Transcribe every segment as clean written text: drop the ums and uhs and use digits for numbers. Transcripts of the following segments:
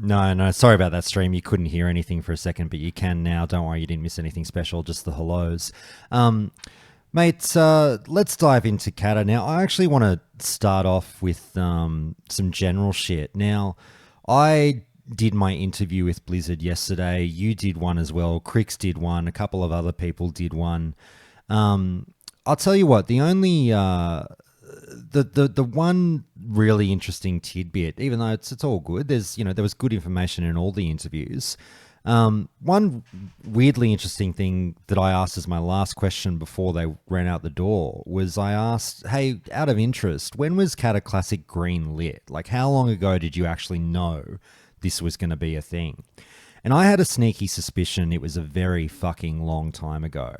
No, sorry about that stream. You couldn't hear anything for a second, but you can now. Don't worry, you didn't miss anything special, just the hellos. Mates, let's dive into Kata now. I actually want to start off with some general shit. Now, I did my interview with Blizzard yesterday. You did one as well. Crix did one. A couple of other people did one. I'll tell you what, the only the one really interesting tidbit, even though it's all good, there was good information in all the interviews. One weirdly interesting thing that I asked as my last question before they ran out the door was I asked, hey, out of interest, when was Cataclsym green lit? Like, how long ago did you actually know this was going to be a thing? And I had a sneaky suspicion it was a very fucking long time ago.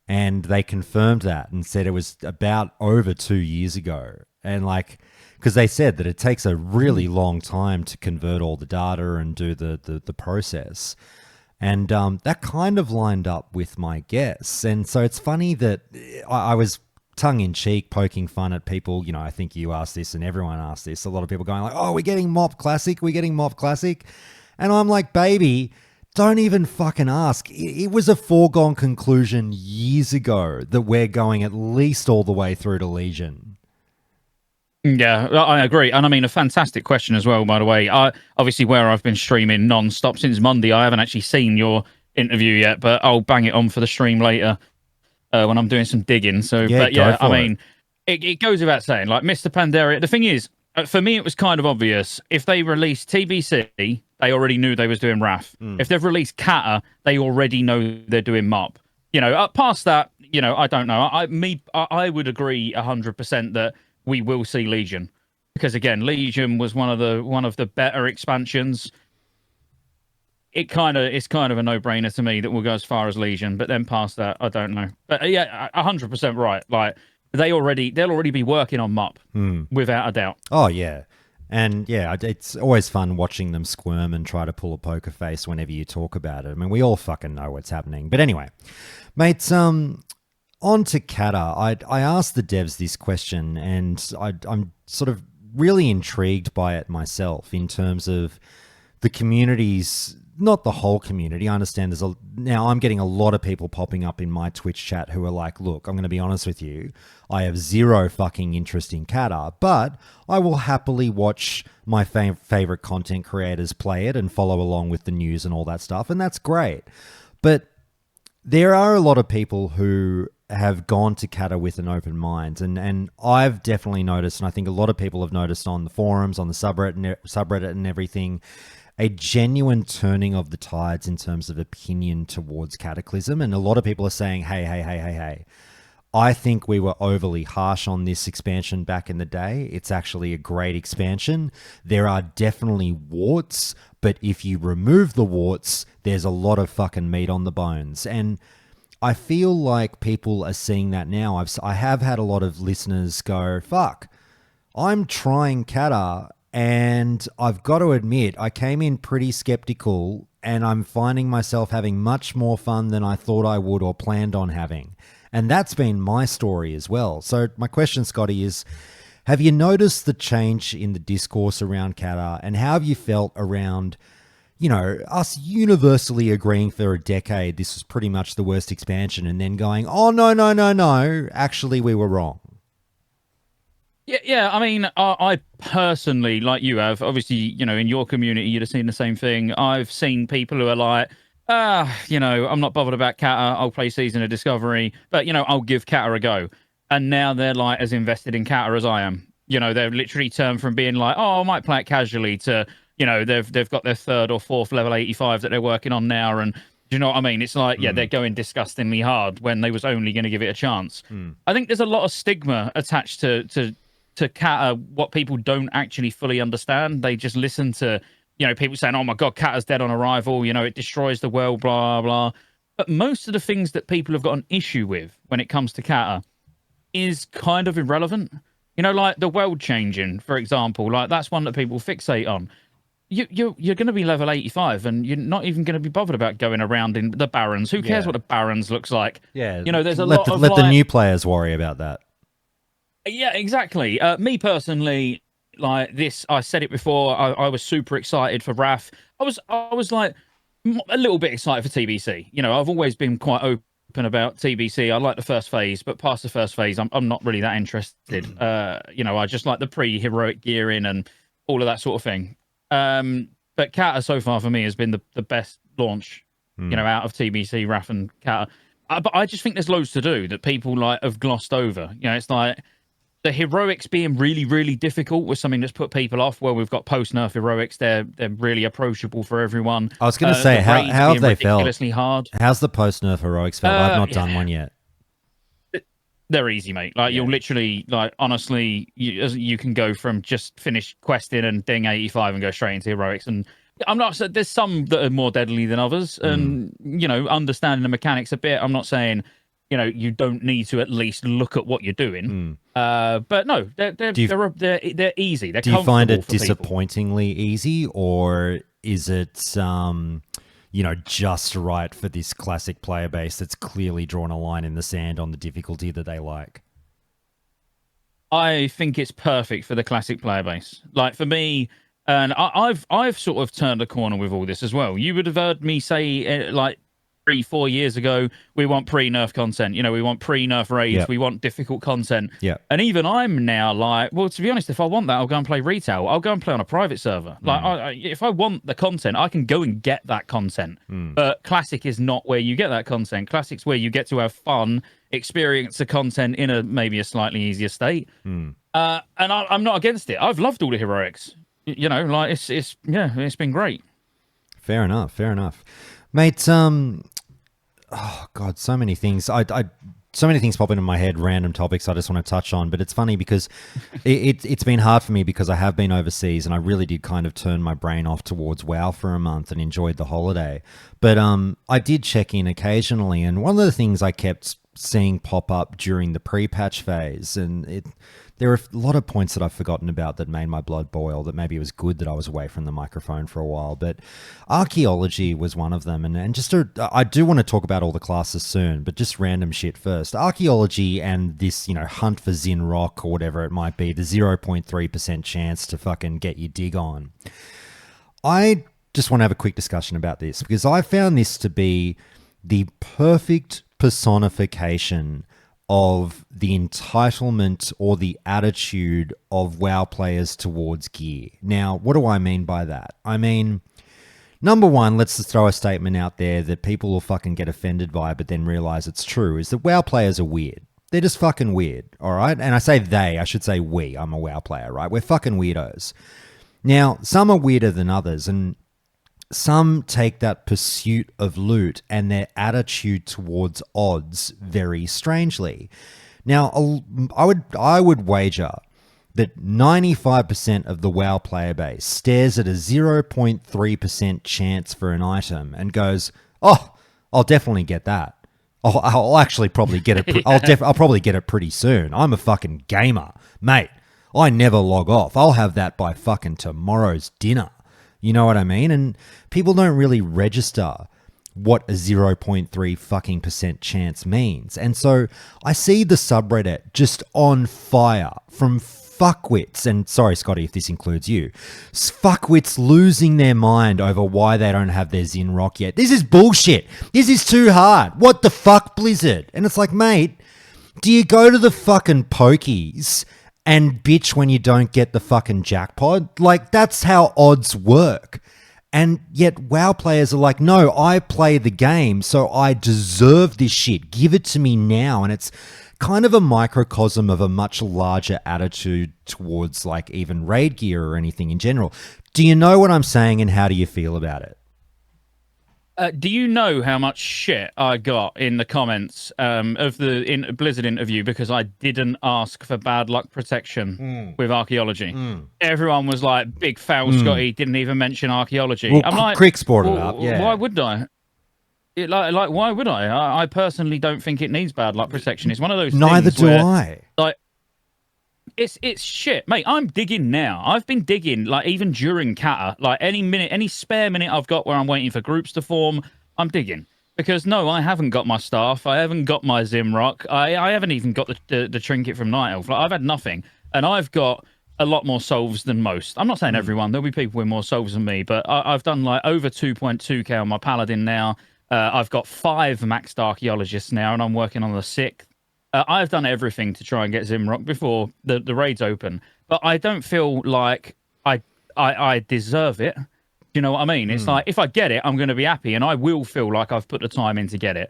And they confirmed that and said it was about over 2 years ago. And because they said that it takes a really long time to convert all the data and do the process. And that kind of lined up with my guess. And so it's funny that I was tongue-in-cheek poking fun at people. I think you asked this and everyone asked this. A lot of people going like, oh, we're getting Mop Classic. And I'm like, baby, don't even fucking ask. It was a foregone conclusion years ago that we're going at least all the way through to Legion. Yeah, I agree. And I mean, a fantastic question as well, by the way. Obviously, where I've been streaming non-stop since Monday, I haven't actually seen your interview yet, but I'll bang it on for the stream later when I'm doing some digging. So, yeah, but yeah, I mean, it goes without saying, like Mr. Pandaria, the thing is, for me, it was kind of obvious. If they released TBC, they already knew they was doing RAF. If they've released Kata, they already know they're doing MOP. Past that, I don't know. I would agree 100% that we will see Legion, because again, Legion was one of the better expansions. It's kind of a no-brainer to me that we'll go as far as Legion, but then past that, I don't know. But yeah, 100% right. Like they'll already be working on MOP without a doubt. Oh yeah. And yeah, it's always fun watching them squirm and try to pull a poker face whenever you talk about it. I mean, we all fucking know what's happening. But anyway, mates, on to Kata. I asked the devs this question, and I'm sort of really intrigued by it myself in terms of the community's, not the whole community. I understand now I'm getting a lot of people popping up in my Twitch chat who are like, look, I'm going to be honest with you. I have zero fucking interest in Kata, but I will happily watch my favorite content creators play it and follow along with the news and all that stuff. And that's great. But there are a lot of people who have gone to Kata with an open mind. And I've definitely noticed, and I think a lot of people have noticed on the forums, on the subreddit and everything, a genuine turning of the tides in terms of opinion towards Cataclysm. And a lot of people are saying, hey, I think we were overly harsh on this expansion back in the day. It's actually a great expansion. There are definitely warts, but if you remove the warts, there's a lot of fucking meat on the bones. And I feel like people are seeing that now. I have had a lot of listeners go, fuck, I'm trying Kata, and I've got to admit, I came in pretty skeptical, and I'm finding myself having much more fun than I thought I would or planned on having. And that's been my story as well. So my question, Scotty, is, have you noticed the change in the discourse around Kata, and how have you felt around, us universally agreeing for a decade this was pretty much the worst expansion, and then going, oh, no, actually we were wrong? Yeah. I mean, I personally, like you have, obviously, in your community, you'd have seen the same thing. I've seen people who are like, I'm not bothered about Kata. I'll play Season of Discovery, but, I'll give Kata a go. And now they're like as invested in Kata as I am. They've literally turned from being like, oh, I might play it casually to, they've got their third or fourth level 85 that they're working on now. And do you know what I mean? It's like, they're going disgustingly hard when they was only going to give it a chance. I think there's a lot of stigma attached to Kata, what people don't actually fully understand. They just listen to, people saying, oh my God, Kata's dead on arrival. It destroys the world, blah, blah. But most of the things that people have got an issue with when it comes to Kata is kind of irrelevant. Like the world changing, for example, like that's one that people fixate on. You're going to be level 85 and you're not even going to be bothered about going around in the Barrens. Who cares what the Barrens looks like? Yeah. There's a let the new players worry about that. Yeah, exactly. Me personally, like this. I said it before. I was super excited for Wrath. I was like a little bit excited for TBC. You know, I've always been quite open about TBC. I like the first phase, but past the first phase, I'm not really that interested. You know, I just like the pre-heroic gearing and all of that sort of thing. But Kata so far for me has been the best launch, you know, out of TBC, Wrath and Kata. But I just think there's loads to do that people like have glossed over. You know, it's like the heroics being really, really difficult was something that's put people off. Well, we've got post-nerf heroics; they're really approachable for everyone. I was going to say, how have they felt? Ridiculously hard. How's the post-nerf heroics felt? I've not done one yet. They're easy, mate. Like you'll literally, like honestly, you can go from just finish questing and ding 85 and go straight into heroics. And I'm not. There's some that are more deadly than others, and you know, understanding the mechanics a bit. I'm not saying, you know, you don't need to at least look at what you're doing. But no, they're easy. They're do you find it for disappointingly easy, or is it you know, just right for this classic player base that's clearly drawn a line in the sand on the difficulty that they like? I think it's perfect for the classic player base. Like for me, and I've sort of turned a corner with all this as well. You would have heard me say like 3-4 years ago, we want pre-nerf content. You know, we want pre-nerf raids. We want difficult content. And even I'm now like, well, to be honest, if I want that, I'll go and play retail. I'll go and play on a private server. Like, if I want the content, I can go and get that content. But classic is not where you get that content. Classic's where you get to have fun, experience the content in maybe a slightly easier state. And I'm not against it. I've loved all the heroics. You know, like it's been great. Fair enough, mate. Oh God, so many things. So many things pop into my head, random topics I just want to touch on. But it's funny because it's been hard for me because I have been overseas and I really did kind of turn my brain off towards WoW for a month and enjoyed the holiday. But I did check in occasionally, and one of the things I kept seeing pop up during the pre-patch phase, and there are a lot of points that I've forgotten about that made my blood boil, that maybe it was good that I was away from the microphone for a while, but archaeology was one of them. And just I do want to talk about all the classes soon, but just random shit first. Archaeology and this, you know, hunt for Zin Rock or whatever it might be, the 0.3% chance to fucking get your dig on. I just want to have a quick discussion about this because I found this to be the perfect personification of the entitlement or the attitude of WoW players towards gear. Now, what do I mean by that? I mean, number one, let's just throw a statement out there that people will fucking get offended by but then realize it's true, is that WoW players are weird. They're just fucking weird, all right? And I say they, I should say we. I'm a WoW player, right? We're fucking weirdos. Now, some are weirder than others, and some take that pursuit of loot and their attitude towards odds very strangely. Now, I would wager that 95% of the WoW player base stares at a 0.3% chance for an item and goes, "Oh, I'll definitely get that. I'll actually probably get it. I'll probably get it pretty soon. I'm a fucking gamer, mate. I never log off. I'll have that by fucking tomorrow's dinner." You know what I mean? And people don't really register what a 0.3 fucking % chance means. And so I see the subreddit just on fire from fuckwits, and sorry, Scotty, if this includes you, fuckwits losing their mind over why they don't have their Zin Rock yet. This is bullshit. This is too hard. What the fuck, Blizzard? And it's like, mate, do you go to the fucking pokies and bitch when you don't get the fucking jackpot? Like, that's how odds work. And yet WoW players are like, no, I play the game, so I deserve this shit. Give it to me now. And it's kind of a microcosm of a much larger attitude towards like even raid gear or anything in general. Do you know what I'm saying, and how do you feel about it? Do you know how much shit I got in the comments of the Blizzard interview because I didn't ask for bad luck protection with archaeology? Everyone was like, "Big foul, Scotty didn't even mention archaeology." Well, I'm like, Crick brought it up. Yeah, why would I? Like, why would I? I personally don't think it needs bad luck protection. It's one of those. Neither things do where, I. Like, it's shit, mate. I'm digging now. I've been digging like even during Kata, like any spare minute I've got where I'm waiting for groups to form, I'm digging. Because no, I haven't got my staff. I haven't got my Zimrock. I haven't even got the trinket from Night Elf. Like, I've had nothing, and I've got a lot more solves than most. I'm not saying everyone. There'll be people with more solves than me, but I've done like over 2.2k on my paladin now. I've got 5 maxed archaeologists now, and I'm working on the 6th. I've done everything to try and get Zimrock before the raids open, but I don't feel like I deserve it. You know what I mean? It's like, if I get it, I'm going to be happy, and I will feel like I've put the time in to get it.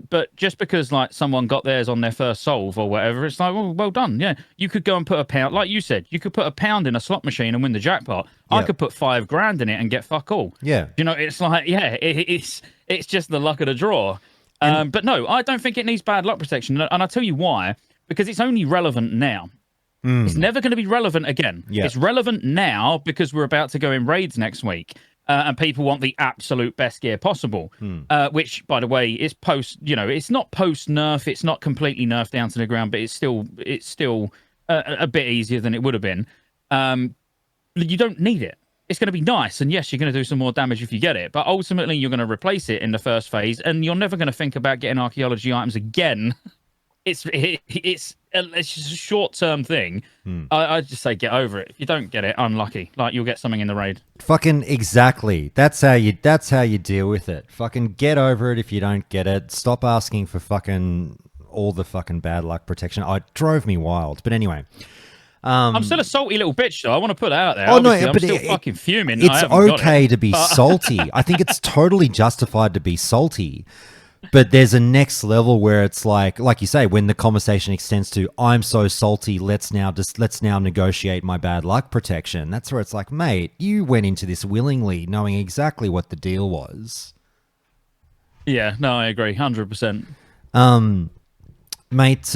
But just because like someone got theirs on their first solve or whatever, it's like, well done. Yeah, you could go and put a pound, like you said, you could put a pound in a slot machine and win the jackpot. I could put 5 grand in it and get fuck all. Yeah. You know, it's like, yeah, it's just the luck of the draw. But no, I don't think it needs bad luck protection, and I'll tell you why. Because it's only relevant now. It's never going to be relevant again. Yeah. It's relevant now because we're about to go in raids next week, and people want the absolute best gear possible. Which, by the way, is post. You know, it's not post nerf. It's not completely nerfed down to the ground, but it's still a bit easier than it would have been. You don't need it. It's going to be nice, and yes, you're going to do some more damage if you get it, but ultimately you're going to replace it in the first phase, and you're never going to think about getting archaeology items again. It's just a short-term thing. I just say get over it. If you don't get it, unlucky. Like, you'll get something in the raid. Fucking exactly. That's how you deal with it. Fucking get over it if you don't get it. Stop asking for fucking all the fucking bad luck protection. It drove me wild. But anyway. I'm still a salty little bitch, though. I want to put it out there. Oh, no, I'm but still fucking fuming. It's okay to be salty. I think it's totally justified to be salty. But there's a next level where it's like you say, when the conversation extends to, I'm so salty, let's now negotiate my bad luck protection. That's where it's like, mate, you went into this willingly, knowing exactly what the deal was. Yeah, no, I agree, 100%. Mate,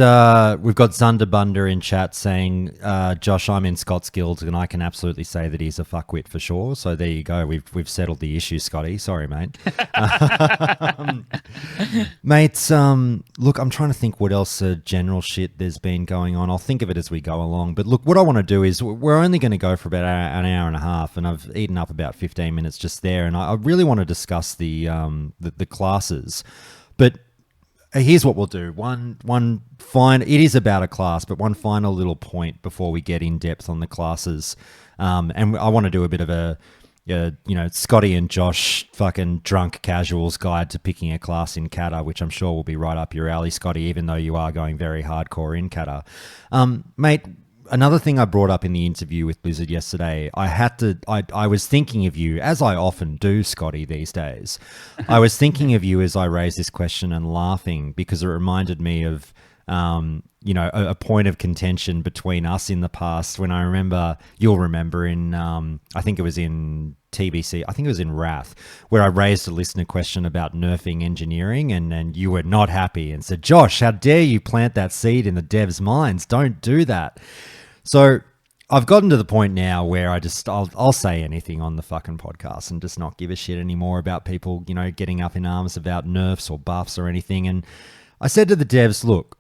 we've got Zunderbunda in chat saying, Josh, I'm in Scott's guild, and I can absolutely say that he's a fuckwit for sure. So there you go. We've settled the issue, Scotty. Sorry, mate. Mates, look, I'm trying to think what else general shit there's been going on. I'll think of it as we go along. But look, what I want to do is we're only going to go for about an hour and a half, and I've eaten up about 15 minutes just there. And I really want to discuss the classes. But here's what we'll do. It is about a class, but one final little point before we get in depth on the classes. And I want to do a bit of a, Scotty and Josh fucking drunk casuals guide to picking a class in Cata, which I'm sure will be right up your alley, Scotty, even though you are going very hardcore in Cata. Mate, another thing I brought up in the interview with Blizzard yesterday, I was thinking of you, as I often do, Scotty, these days. I was thinking of you as I raised this question and laughing because it reminded me of, a point of contention between us in the past when you'll remember in, I think it was in TBC, I think it was in Wrath, where I raised a listener question about nerfing engineering and you were not happy and said, Josh, how dare you plant that seed in the devs' minds? Don't do that. So I've gotten to the point now where I'll say anything on the fucking podcast and just not give a shit anymore about people, getting up in arms about nerfs or buffs or anything. And I said to the devs, look,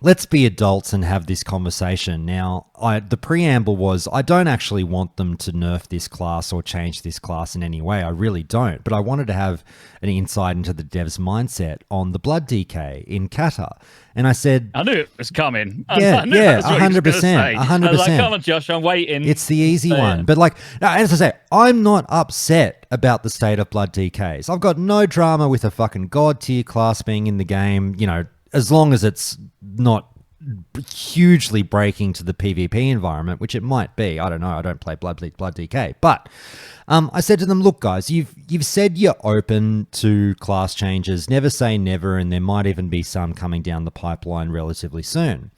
let's be adults and have this conversation. Now, the preamble was, I don't actually want them to nerf this class or change this class in any way. I really don't. But I wanted to have an insight into the devs' mindset on the blood DK in Cata. And I said, I knew it was coming. Yeah, 100%. 100%. I was like, come on, Josh, I'm waiting. It's the easy one. But as I say, I'm not upset about the state of blood DKs. I've got no drama with a fucking god tier class being in the game, as long as it's not hugely breaking to the PvP environment, which it might be. I don't know. I don't play Blood DK. But I said to them, look, guys, you've said you're open to class changes. Never say never, and there might even be some coming down the pipeline relatively soon.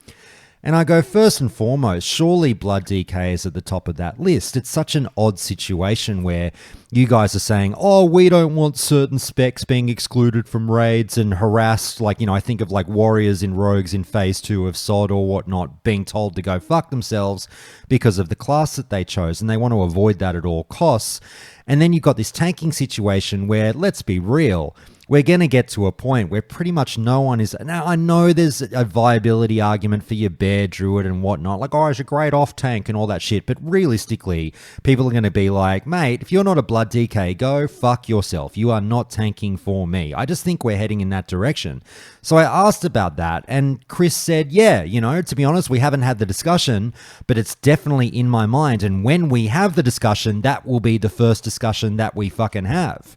And I go, first and foremost, surely Blood DK is at the top of that list. It's such an odd situation where you guys are saying, oh, we don't want certain specs being excluded from raids and harassed. I think of warriors in rogues in phase 2 of SOD or whatnot being told to go fuck themselves because of the class that they chose. And they want to avoid that at all costs. And then you've got this tanking situation where, let's be real, we're going to get to a point where pretty much no one is. Now, I know there's a viability argument for your bear druid and whatnot, like, oh, it's a great off tank and all that shit. But realistically, people are going to be like, mate, if you're not a blood DK, go fuck yourself. You are not tanking for me. I just think we're heading in that direction. So I asked about that, and Chris said, yeah, you know, to be honest, we haven't had the discussion, but it's definitely in my mind. And when we have the discussion, that will be the first discussion that we fucking have.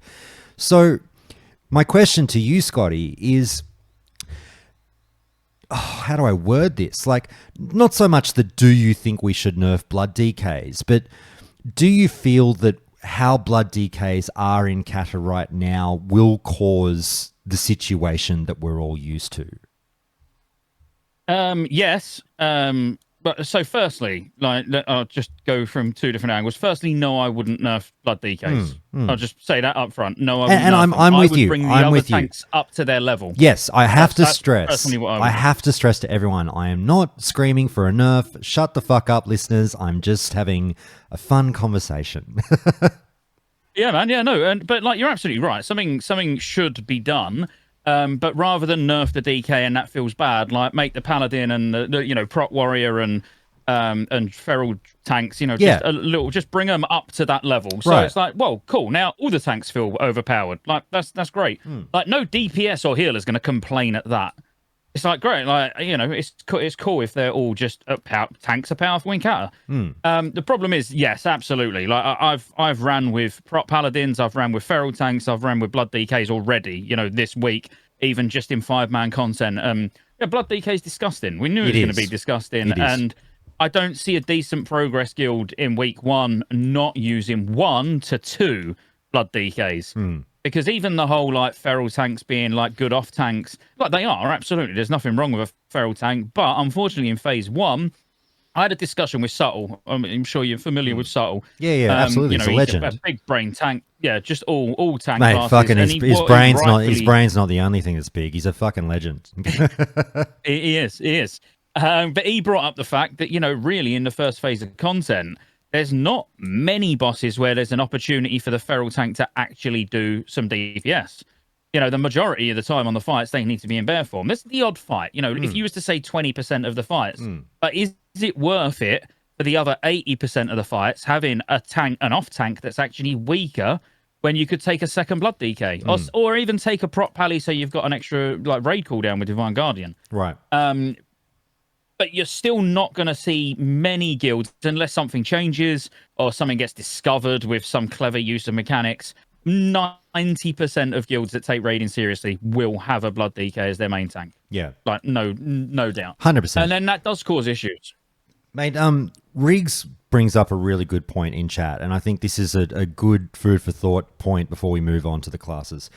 So my question to you, Scotty, is, how do I word this? Like, not so much the do you think we should nerf blood DKs, but do you feel that how blood DKs are in Cata right now will cause the situation that we're all used to? Yes. But so firstly, like, I'll just go from two different angles. Firstly, no, I wouldn't nerf blood DKs. I'll just say that up front. No, I wouldn't. And I'm with you. Bring the I'm other with tanks up to their level. Yes, I have to That's stress. personally what I would I do. have to stress to everyone, I am not screaming for a nerf. Shut the fuck up, listeners. I'm just having a fun conversation. Yeah, man. Yeah, no. But like, you're absolutely right. Something should be done. But rather than nerf the DK and that feels bad, like make the paladin and the prot warrior and feral tanks, just a little, just bring them up to that level. So it's like, well, cool. Now all the tanks feel overpowered. Like that's great. Like no DPS or healer is going to complain at that. It's like great. Like it's cool if they're all just tanks are powerful in Cata. The problem is, yes, absolutely. Like I've ran with prot paladins, I've ran with feral tanks, I've ran with blood DKs already. This week, even just in 5-man content. Blood DK is disgusting. We knew it was going to be disgusting, and I don't see a decent progress guild in week 1 not using 1 to 2 blood DKs. Because even the whole like feral tanks being like good off tanks, like they are, absolutely. There's nothing wrong with a feral tank. But unfortunately in phase 1, I had a discussion with Subtle. I'm sure you're familiar with Subtle. Yeah, absolutely. He's a legend. A big brain tank. Yeah, just all tank Mate, classes. fucking his brain's rightfully... brain's not the only thing that's big. He's a fucking legend. He is. But he brought up the fact that, really in the first phase of content, there's not many bosses where there's an opportunity for the feral tank to actually do some DPS. The majority of the time on the fights, they need to be in bear form. There's the odd fight. If you was to say 20% of the fights, but is it worth it for the other 80% of the fights having an off tank that's actually weaker when you could take a second blood DK or even take a prot pally so you've got an extra like raid cooldown with Divine Guardian? Right. But you're still not going to see many guilds unless something changes or something gets discovered with some clever use of mechanics. 90% of guilds that take raiding seriously will have a blood DK as their main tank. Yeah. Like, no doubt. 100%. And then that does cause issues. Mate, Riggs brings up a really good point in chat, and I think this is a good food for thought point before we move on to the classes.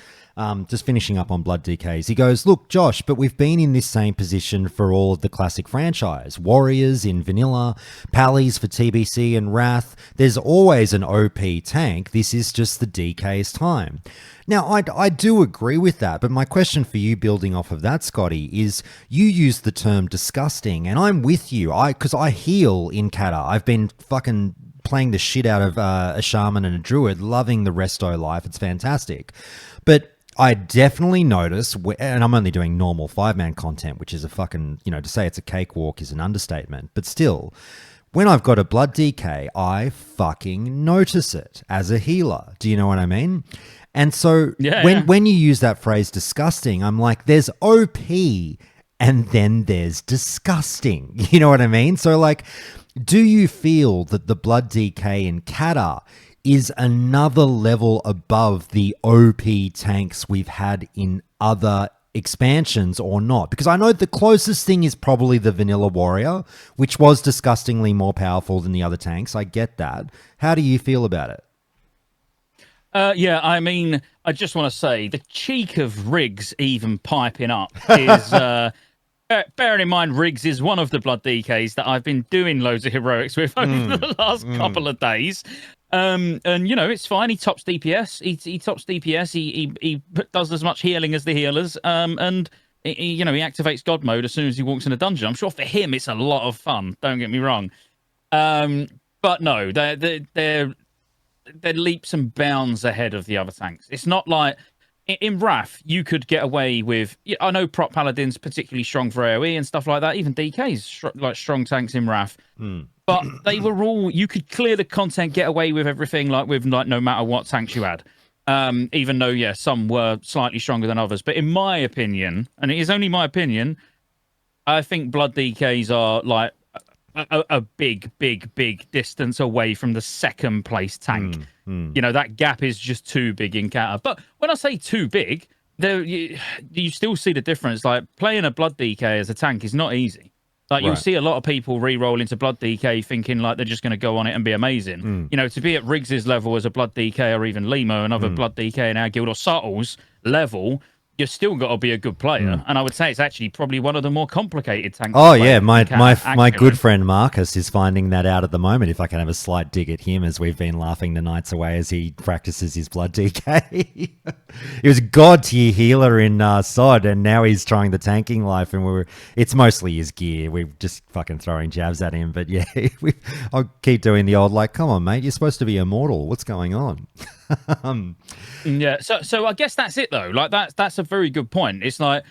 Just finishing up on Blood DKs. He goes, look, Josh, but we've been in this same position for all of the classic franchise. Warriors in Vanilla, Pallies for TBC and Wrath. There's always an OP tank. This is just the DK's time. Now, I do agree with that, but my question for you building off of that, Scotty, is you use the term disgusting, and I'm with you. Because I heal in Cata. I've been fucking playing the shit out of a shaman and a druid, loving the resto life. It's fantastic. But I definitely notice, and I'm only doing normal 5-man content, which is a fucking, to say it's a cakewalk is an understatement, but still, when I've got a blood DK, I fucking notice it as a healer. Do you know what I mean? And so when you use that phrase disgusting, I'm like, there's OP and then there's disgusting. You know what I mean? So like, do you feel that the blood DK in Cata is another level above the OP tanks we've had in other expansions or not? Because I know the closest thing is probably the Vanilla Warrior, which was disgustingly more powerful than the other tanks. I get that. How do you feel about it? I mean, I just want to say the cheek of Riggs even piping up is... bearing in mind, Riggs is one of the blood DKs that I've been doing loads of heroics with over the last couple of days. And it's fine. He tops DPS. He tops DPS. He does as much healing as the healers. And he activates God mode as soon as he walks in a dungeon. I'm sure for him it's a lot of fun. Don't get me wrong. But no, they're they're leaps and bounds ahead of the other tanks. It's not like in Wrath you could get away with. I know prop paladins particularly strong for AOE and stuff like that. Even DKs like strong tanks in Wrath. But they were all, you could clear the content, get away with everything, like no matter what tanks you had. Even though, yeah, some were slightly stronger than others. But in my opinion, and it is only my opinion, I think Blood DKs are like a big distance away from the second place tank. You know, that gap is just too big in Cata. But when I say too big, there you still see the difference. Like, playing a Blood DK as a tank is not easy. Like, you'll see a lot of people re-roll into Blood DK thinking like they're just going to go on it and be amazing. You know, to be at Riggs's level as a Blood DK, or even Limo, another Blood DK in our guild, or Subtle's level, you've still got to be a good player. And I would say it's actually probably one of the more complicated tanks. Oh yeah, my good friend Marcus is finding that out at the moment. If I can have a slight dig at him, as we've been laughing the nights away as he practices his Blood DK. He was a god tier healer in SOD, and now he's trying the tanking life, and it's mostly his gear. We're just fucking throwing jabs at him, but yeah, I'll keep doing the old like, come on mate, you're supposed to be immortal. What's going on? Yeah, so I guess that's it though. Like, that's a very good point. It's like,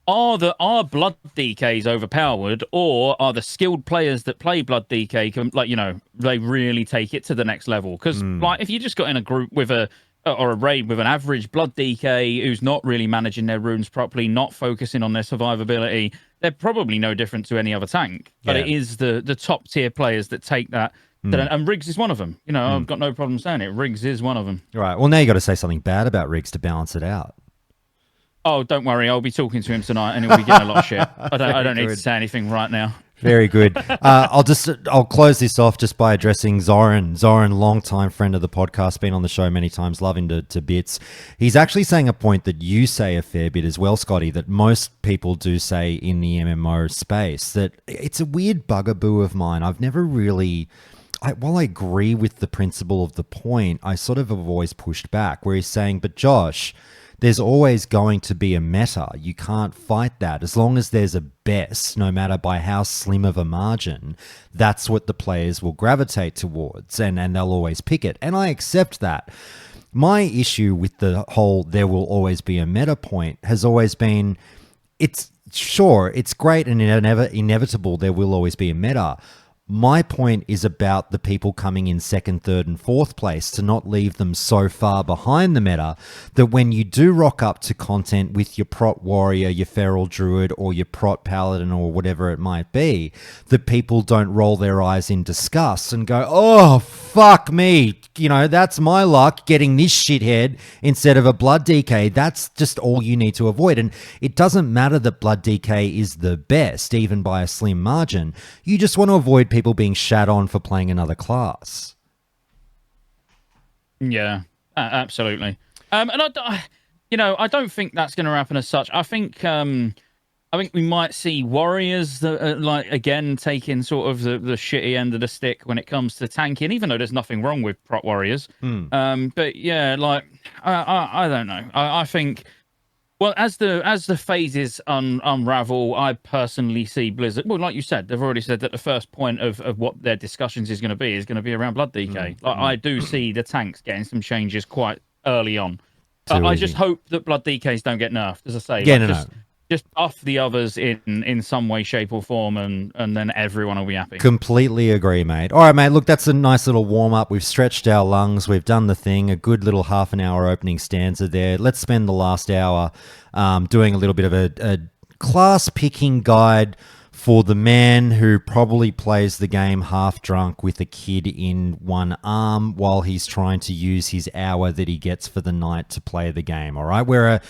are Blood DKs overpowered, or are the skilled players that play Blood DK like, you know, they really take it to the next level? Because like, if you just got in a group with a raid with an average Blood DK who's not really managing their runes properly, not focusing on their survivability, they're probably no different to any other tank. But it is the top tier players that take that. And Riggs is one of them. You know, I've got no problem saying it. Riggs is one of them. Right. Well, now you got to say something bad about Riggs to balance it out. Oh, don't worry. I'll be talking to him tonight, and he'll be getting a lot of shit. I don't need to say anything right now. Very good. I'll close this off just by addressing Zoran. Zoran, long-time friend of the podcast, been on the show many times, love him to bits. He's actually saying a point that you say a fair bit as well, Scotty, that most people do say in the MMO space, that it's a weird bugaboo of mine. I've never really... while I agree with the principle of the point, I sort of have always pushed back, where he's saying, but Josh, there's always going to be a meta. You can't fight that. As long as there's a best, no matter by how slim of a margin, that's what the players will gravitate towards, and they'll always pick it. And I accept that. My issue with the whole there will always be a meta point has always been, it's great and inevitable there will always be a meta. My point is about the people coming in second, third, and fourth place, to not leave them so far behind the meta that when you do rock up to content with your prot warrior, your feral druid, or your prot paladin, or whatever it might be, that people don't roll their eyes in disgust and go, oh, fuck me. You know, that's my luck getting this shithead instead of a Blood DK. That's just all you need to avoid. And it doesn't matter that Blood DK is the best, even by a slim margin. You just want to avoid people being shat on for playing another class. Yeah, absolutely. And I don't think that's going to happen as such. I think we might see warriors that like, again, taking sort of the shitty end of the stick when it comes to tanking, even though there's nothing wrong with prot warriors. But yeah, like I don't know. I think, well, as the phases unravel, I personally see Blizzard. Well, like you said, they've already said that the first point of what their discussions is going to be around Blood DK. Like, I do see the tanks getting some changes quite early on. I just hope that Blood DKs don't get nerfed, as I say. Yeah, like, just buff the others in some way, shape, or form, and then everyone will be happy. Completely agree, mate. All right, mate, look, that's a nice little warm-up. We've stretched our lungs. We've done the thing. A good little half an hour opening stanza there. Let's spend the last hour doing a little bit of a class-picking guide for the man who probably plays the game half drunk with a kid in one arm while he's trying to use his hour that he gets for the night to play the game. All right, we're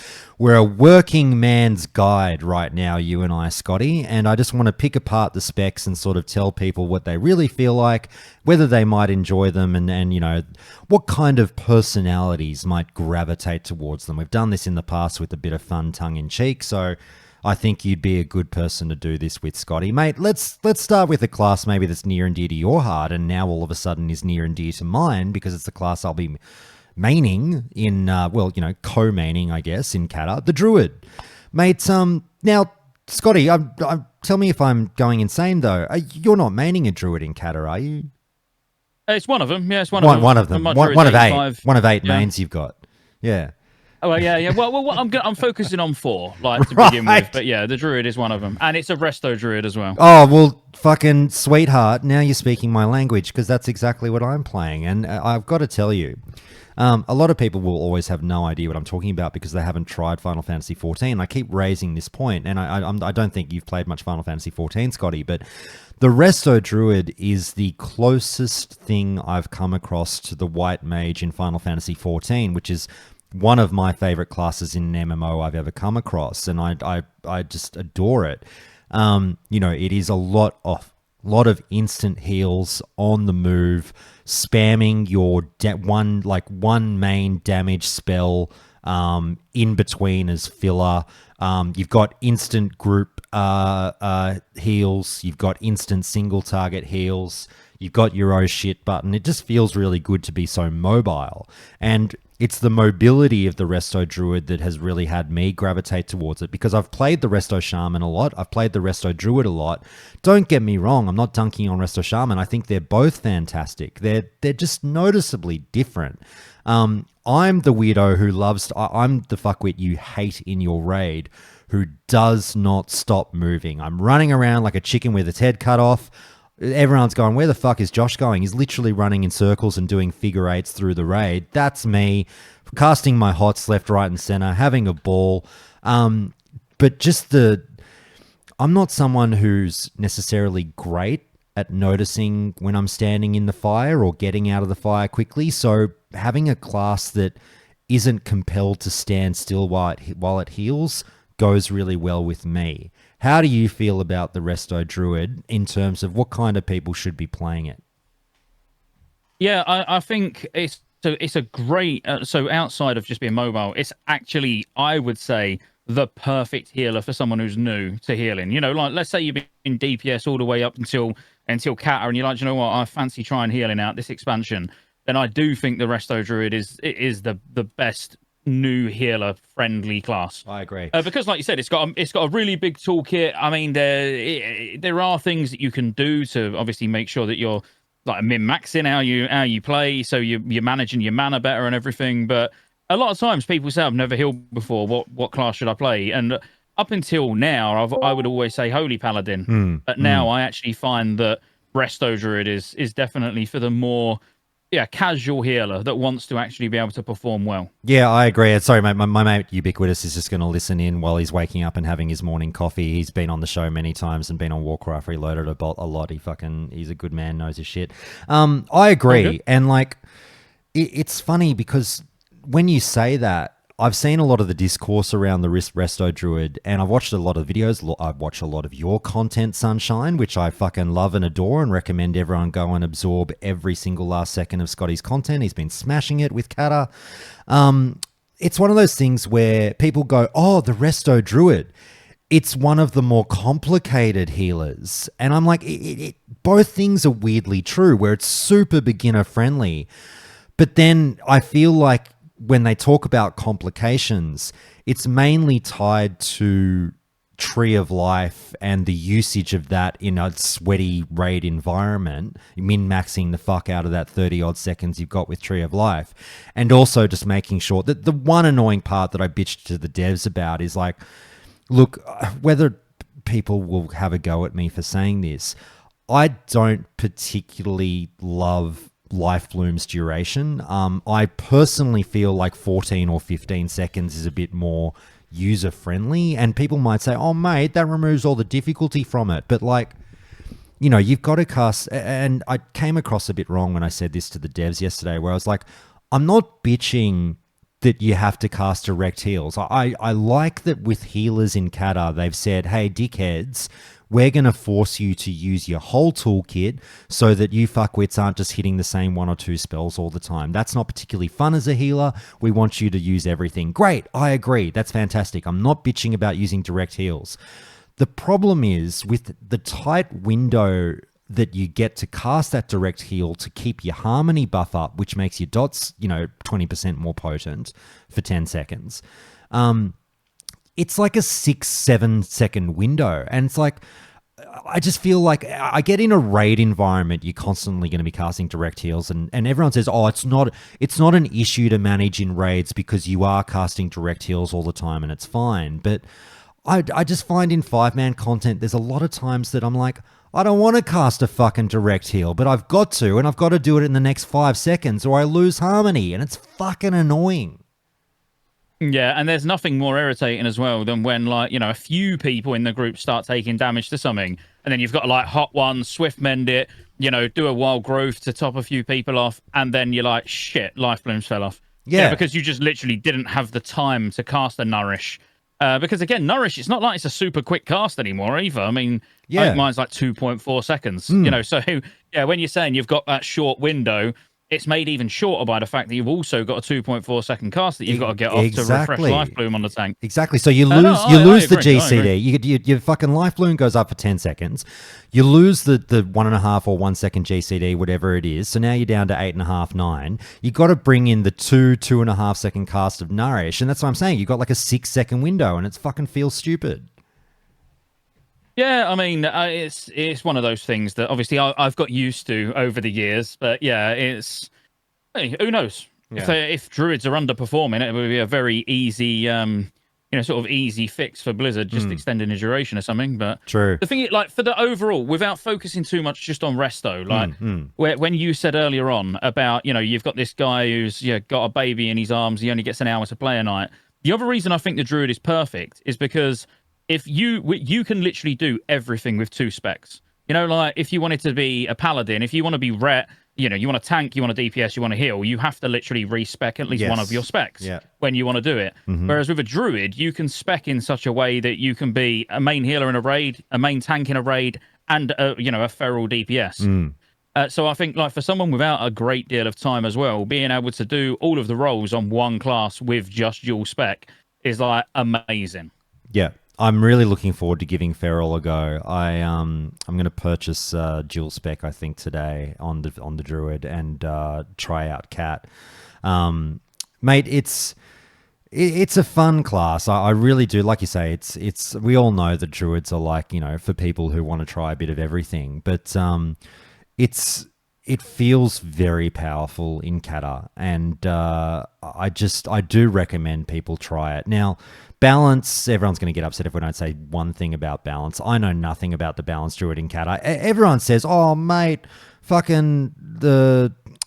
a working man's guide right now, you and I, Scotty, and I just want to pick apart the specs and sort of tell people what they really feel like, whether they might enjoy them, and you know, what kind of personalities might gravitate towards them. We've done this in the past with a bit of fun tongue-in-cheek, so I think you'd be a good person to do this with, Scotty. Mate, let's start with a class maybe that's near and dear to your heart, and now all of a sudden is near and dear to mine, because it's the class I'll be maining in, co-maining, I guess, in Cata, the Druid. Mate, now, Scotty, tell me if I'm going insane, though. You're not maining a Druid in Cata, are you? It's one of them. Yeah, it's one of One, them. one of them. My One, druid's one of eight. 85. One of eight Yeah. mains you've got. Yeah. Oh well, yeah. Well, I'm focusing on 4, like to begin with. Right. But yeah, the druid is one of them, and it's a resto druid as well. Oh, well, fucking sweetheart, now you're speaking my language because that's exactly what I'm playing. And I've got to tell you, a lot of people will always have no idea what I'm talking about because they haven't tried Final Fantasy XIV. I keep raising this point, and I don't think you've played much Final Fantasy XIV, Scotty, but the Resto Druid is the closest thing I've come across to the White Mage in Final Fantasy XIV, which is one of my favorite classes in an MMO I've ever come across, and I just adore it. It is a lot of instant heals on the move, spamming your one main damage spell in between as filler. You've got instant group heals. You've got instant single target heals. You've got your oh shit button. It just feels really good to be so mobile. And it's the mobility of the Resto Druid that has really had me gravitate towards it, because I've played the Resto Shaman a lot. I've played the Resto Druid a lot. Don't get me wrong, I'm not dunking on Resto Shaman. I think they're both fantastic. They're just noticeably different. I'm the weirdo who loves... I'm the fuckwit you hate in your raid who does not stop moving. I'm running around like a chicken with its head cut off. Everyone's going, where the fuck is Josh going? He's literally running in circles and doing figure eights through the raid. That's me, casting my hots left, right, and center, having a ball. But just I'm not someone who's necessarily great at noticing when I'm standing in the fire or getting out of the fire quickly. So having a class that isn't compelled to stand still while it heals goes really well with me. How do you feel about the Resto Druid in terms of what kind of people should be playing it? Yeah, I think it's a great. So outside of just being mobile, it's actually, I would say, the perfect healer for someone who's new to healing. Like let's say you've been in DPS all the way up until Cata, and you're like, you know what, I fancy trying healing out this expansion. Then I do think the Resto Druid is the best new healer friendly class. I agree, because like you said, it's got a really big toolkit. I mean, there are things that you can do to obviously make sure that you're like min-maxing how you play, so you're managing your mana better and everything. But a lot of times people say, I've never healed before, what class should I play? And up until now, I would always say Holy Paladin. But now I actually find that Resto Druid is definitely for the more casual healer that wants to actually be able to perform well. Yeah, I agree. Sorry, mate, my mate Ubiquitous is just going to listen in while he's waking up and having his morning coffee. He's been on the show many times and been on Warcraft Reloaded a lot. He's a good man, knows his shit. I agree. Okay. And like, it's funny because when you say that, I've seen a lot of the discourse around the Resto Druid, and I've watched a lot of videos. I've watched a lot of your content, Sunshine, which I fucking love and adore and recommend everyone go and absorb every single last second of Scotty's content. He's been smashing it with Cata. It's one of those things where people go, oh, the Resto Druid. It's one of the more complicated healers. And I'm like, both things are weirdly true, where it's super beginner friendly. But then I feel like when they talk about complications, it's mainly tied to Tree of Life and the usage of that in a sweaty raid environment, min-maxing the fuck out of that 30-odd seconds you've got with Tree of Life. And also just making sure that the one annoying part that I bitched to the devs about is like, look, whether people will have a go at me for saying this, I don't particularly love Life Bloom's duration. I personally feel like 14 or 15 seconds is a bit more user friendly, and people might say, oh mate, that removes all the difficulty from it. But like, you've got to cast, and I came across a bit wrong when I said this to the devs yesterday, where I was like, I'm not bitching that you have to cast direct heals. I like that with healers in Cata, they've said, hey dickheads, we're going to force you to use your whole toolkit so that you fuckwits aren't just hitting the same one or two spells all the time. That's not particularly fun as a healer. We want you to use everything. Great, I agree. That's fantastic. I'm not bitching about using direct heals. The problem is with the tight window that you get to cast that direct heal to keep your harmony buff up, which makes your dots, 20% more potent for 10 seconds. It's like a 6-7 second window. And it's like, I just feel like I get in a raid environment, you're constantly going to be casting direct heals, and everyone says, oh, it's not an issue to manage in raids because you are casting direct heals all the time and it's fine. But I just find in 5-man content, there's a lot of times that I'm like, I don't want to cast a fucking direct heal, but I've got to, and I've got to do it in the next 5 seconds or I lose harmony, and it's fucking annoying. Yeah, and there's nothing more irritating as well than when, like, you know, a few people in the group start taking damage to something, and then you've got to, like, hot one, swift mend it, you know, do a wild growth to top a few people off, and then you're like, shit, life blooms fell off. Yeah. Because you just literally didn't have the time to cast a Nourish. Because, again, Nourish, it's not like it's a super quick cast anymore either. I mean, I think mine's like 2.4 seconds, you know, so, yeah, when you're saying you've got that short window, it's made even shorter by the fact that you've also got a 2.4 second cast that you've got to get off to refresh life bloom on the tank. Exactly. So you lose the GCD. Your fucking life bloom goes up for 10 seconds. You lose the 1.5 or 1 second GCD, whatever it is. So now you're down to 8.5, 9. You got to bring in the 2.5 second cast of Nourish, and that's what I'm saying. You got like a 6 second window, and it's fucking feels stupid. Yeah, I mean, it's one of those things that obviously I've got used to over the years, but yeah, it's hey, who knows if druids are underperforming, it would be a very easy, you know, sort of easy fix for Blizzard, just extending the duration or something. But true. The thing, like for the overall, without focusing too much just on resto, like when you said earlier on about, you know, you've got this guy who's got a baby in his arms, he only gets an hour to play a night. The other reason I think the druid is perfect is because if you can literally do everything with 2 specs. You know, like if you wanted to be a paladin, if you want to be ret, you know, you want to tank, you want to DPS, you want to heal, you have to literally respec at least one of your specs when you want to do it. Whereas with a druid, you can spec in such a way that you can be a main healer in a raid, a main tank in a raid, and a feral DPS. So I think, like, for someone without a great deal of time as well, being able to do all of the roles on one class with just dual spec is like amazing. Yeah. I'm really looking forward to giving Feral a go. I'm going to purchase dual spec, I think, today on the Druid and try out Cat. Mate, it's a fun class. I really do, like you say. It's we all know that Druids are like, you know, for people who want to try a bit of everything, but it feels very powerful in Cata, and I do recommend people try it. Now, balance, everyone's going to get upset if we don't say one thing about balance. I know nothing about the balance druid in Cata. Everyone says, oh, mate, fucking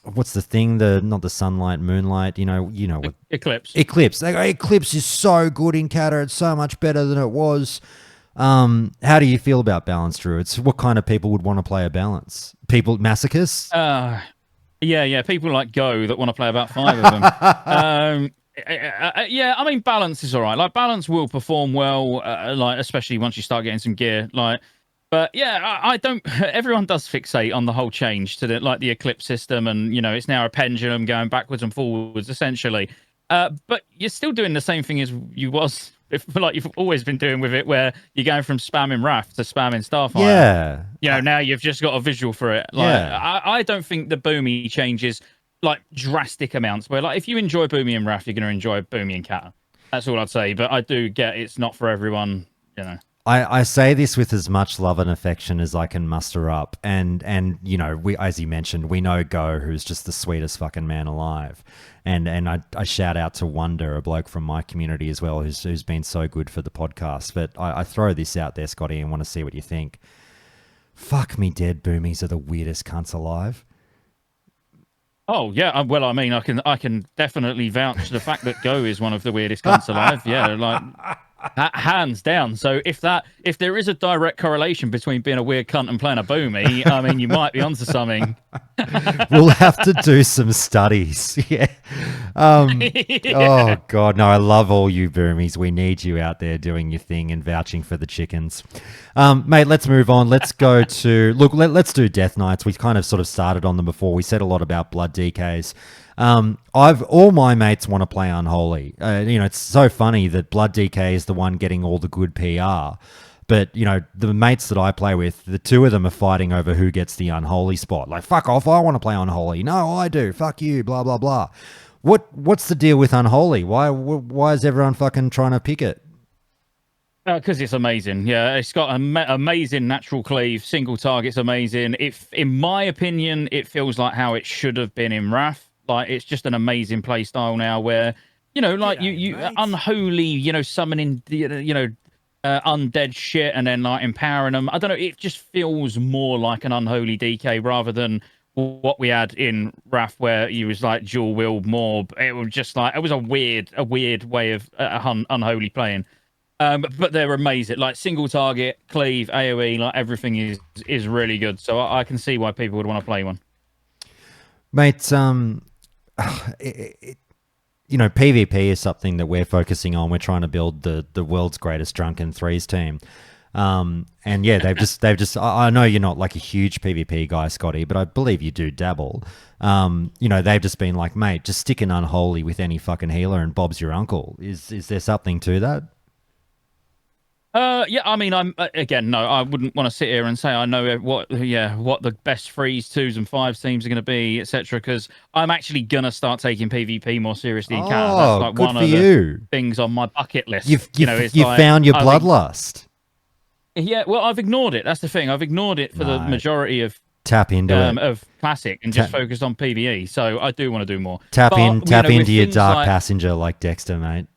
what's the thing? Not the sunlight, moonlight, you know what? Eclipse. Eclipse is so good in Cata. It's so much better than it was. How do you feel about balance druids? What kind of people would want to play a balance? People, masochists? Yeah. People like Go that want to play about 5 of them. Yeah, I mean, balance is all right. Like, balance will perform well, like, especially once you start getting some gear. Like, but yeah, I don't. Everyone does fixate on the whole change to the Eclipse system, and you know, it's now a pendulum going backwards and forwards, essentially. But you're still doing the same thing as you was, like you've always been doing with it, where you're going from spamming Wrath to spamming Starfire. Yeah. You know, now you've just got a visual for it. Like, I don't think the Boomy changes like drastic amounts, where like if you enjoy Boomy and Wrath, you're going to enjoy Boomy and Cata. That's all I'd say. But I do get it's not for everyone, you know. I say this with as much love and affection as I can muster up, and you know, we, as you mentioned, we know Go, who's just the sweetest fucking man alive, and I shout out to Wonder, a bloke from my community as well, who's been so good for the podcast. But I throw this out there, Scotty, and want to see what you think. Fuck me dead, Boomies are the weirdest cunts alive. Oh yeah, well, I mean, I can definitely vouch the fact that Go is one of the weirdest cunts alive. Yeah, like hands down. So if there is a direct correlation between being a weird cunt and playing a Boomy, I mean, you might be onto something. We'll have to do some studies. Yeah. Oh God, no! I love all you Boomies. We need you out there doing your thing and vouching for the chickens, mate. Let's move on. Let's go to let's do Death Knights. We kind of sort of started on them before. We said a lot about blood DKs. All my mates want to play Unholy. You know, it's so funny that Blood DK is the one getting all the good PR. But, you know, the mates that I play with, the two of them are fighting over who gets the Unholy spot. Like, fuck off, I want to play Unholy. No, I do. Fuck you, blah, blah, blah. What's the deal with Unholy? Why is everyone fucking trying to pick it? Because it's amazing. Yeah, it's got amazing natural cleave, single target's amazing. If, in my opinion, it feels like how it should have been in Wrath. Like it's just an amazing play style now, where like G'day, you mate. unholy, summoning undead shit and then like empowering them. I don't know. It just feels more like an unholy DK rather than what we had in Wrath, where you was like dual wield morb. It was just like it was a weird way of unholy playing. But they're amazing. Like single target, cleave, AOE, like everything is really good. So I can see why people would want to play one. Mate, PvP is something that we're focusing on. We're trying to build the world's greatest drunken threes team. And yeah, they've just. I know you're not like a huge PvP guy, Scotty, but I believe you do dabble. They've just been like, mate, just stick an unholy with any fucking healer, and Bob's your uncle. Is there something to that? Yeah, I mean, I'm again, no, I wouldn't want to sit here and say I know what the best threes, twos, and fives teams are going to be, etc. Because I'm actually gonna start taking PvP more seriously in Canada. That's Oh, like good one for of the you. things on my bucket list. You've Like, found your bloodlust. Yeah, well, I've ignored it. That's the thing. I've ignored it for the No, majority tap into it. of classic and just focused on PvE. So I do want to do more. Tap But with into your things dark like passenger like Dexter, mate.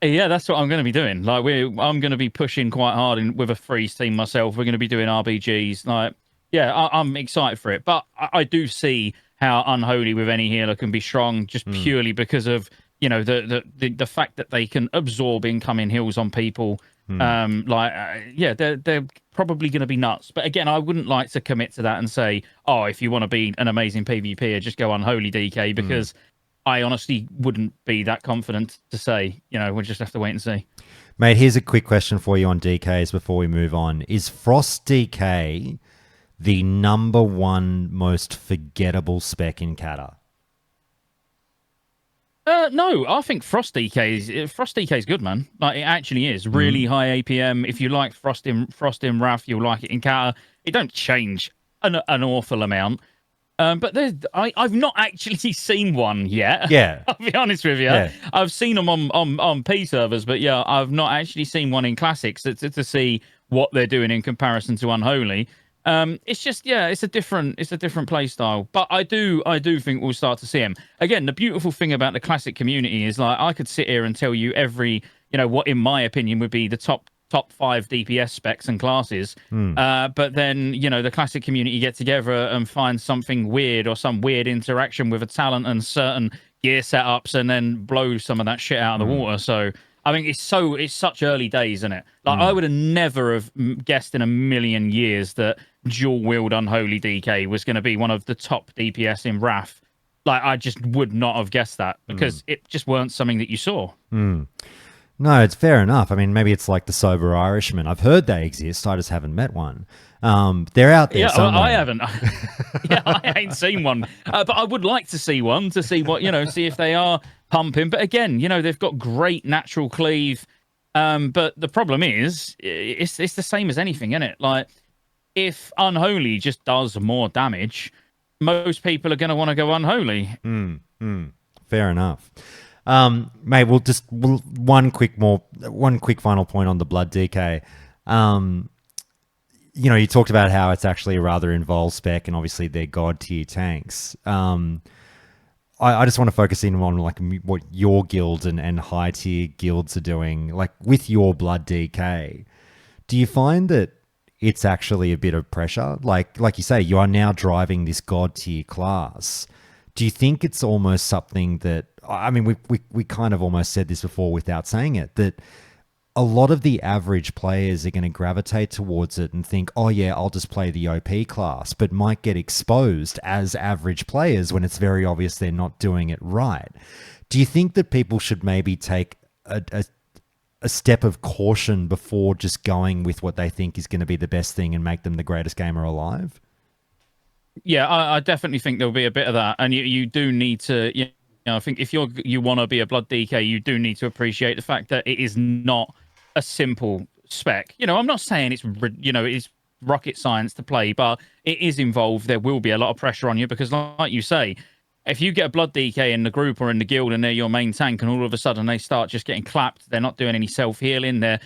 yeah, that's what I'm going to be doing. Like I'm going to be pushing quite hard with a freeze team myself. We're going to be doing RBGs. Like, yeah, I'm excited for it. But I do see how unholy with any healer can be strong, just purely because of the fact that they can absorb incoming heals on people. They're probably going to be nuts. But again, I wouldn't like to commit to that and say, oh, if you want to be an amazing PvPer, just go unholy DK, because I honestly wouldn't be that confident to say. We'll just have to wait and see. Mate, here's a quick question for you on DKs before we move on. Is Frost DK the number one most forgettable spec in Cata? No, I think Frost DK is good, man. Like it actually is really high APM. If you like Frost in Wrath, you'll like it in Cata. It don't change an awful amount. But I've not actually seen one yet. Yeah. I'll be honest with you. Yeah. I've seen them on P servers, but yeah, I've not actually seen one in Classics to see what they're doing in comparison to Unholy. It's just it's a different play style. But I do think we'll start to see them again. The beautiful thing about the Classic community is like I could sit here and tell you every what in my opinion would be the top 5 DPS specs and classes. But then, the Classic community get together and find something weird or some weird interaction with a talent and certain gear setups and then blow some of that shit out of the water. So I think it's such early days, isn't it? Like I would have never have guessed in a million years that dual wield unholy DK was going to be one of the top DPS in Wrath. Like I just would not have guessed that because it just weren't something that you saw. No, it's fair enough. I mean, maybe it's like the sober Irishman. I've heard they exist. I just haven't met one. They're out there somewhere. I haven't. I ain't seen one. But I would like to see one to see what, see if they are pumping. But again, they've got great natural cleave. But the problem is, it's the same as anything, isn't it? Like, if Unholy just does more damage, most people are going to want to go Unholy. Fair enough. Mate, one quick final point on the Blood DK. You talked about how it's actually a rather involved spec, and obviously they're god tier tanks. I just want to focus in on like what your guild and high tier guilds are doing. Like with your Blood DK, do you find that it's actually a bit of pressure? Like you say, you are now driving this god tier class. Do you think it's almost something that, I mean, we kind of almost said this before without saying it, that a lot of the average players are going to gravitate towards it and think, oh yeah, I'll just play the OP class, but might get exposed as average players when it's very obvious they're not doing it right. Do you think that people should maybe take a step of caution before just going with what they think is going to be the best thing and make them the greatest gamer alive? Yeah, I definitely think there'll be a bit of that, and you do need to. I think if you want to be a Blood DK, you do need to appreciate the fact that it is not a simple spec. I'm not saying it's rocket science to play, but it is involved. There will be a lot of pressure on you because, like you say, if you get a blood DK in the group or in the guild and they're your main tank, and all of a sudden they start just getting clapped, they're not doing any self healing, they're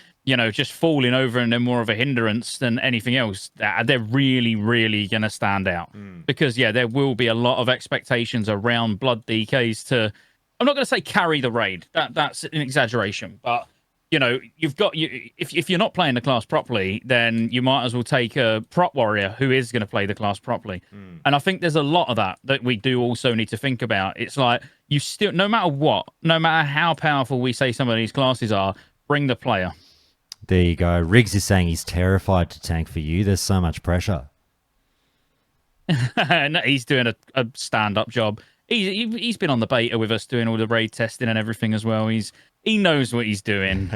just falling over, and they're more of a hindrance than anything else. They're really, really gonna stand out because there will be a lot of expectations around blood DKs to. I'm not gonna say carry the raid. That's an exaggeration, but you've got if you're not playing the class properly, then you might as well take a prop warrior who is going to play the class properly. And I think there's a lot of that we do also need to think about. It's like you still, no matter what, no matter how powerful we say some of these classes are, bring the player. There you go. Riggs is saying he's terrified to tank for you. There's so much pressure. No, he's doing a stand-up job. He's been on the beta with us doing all the raid testing and everything as well. He knows what he's doing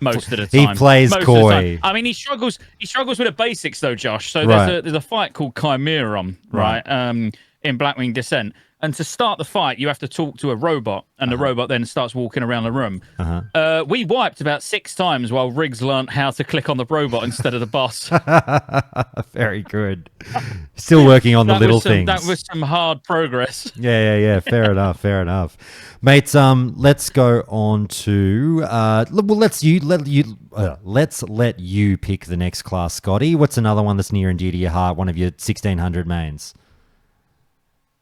most of the time. He plays coy. I mean, he struggles with the basics though, Josh. So there's a fight called Chimeron, right? In Blackwing Descent. And to start the fight, you have to talk to a robot, and the robot then starts walking around the room. We wiped about 6 times while Riggs learnt how to click on the robot instead of the boss. Very good. Still working on the little things. That was some hard progress. Yeah. Fair enough. Mates, let's go on to let's let you pick the next class, Scotty. What's another one that's near and dear to your heart, one of your 1600 mains?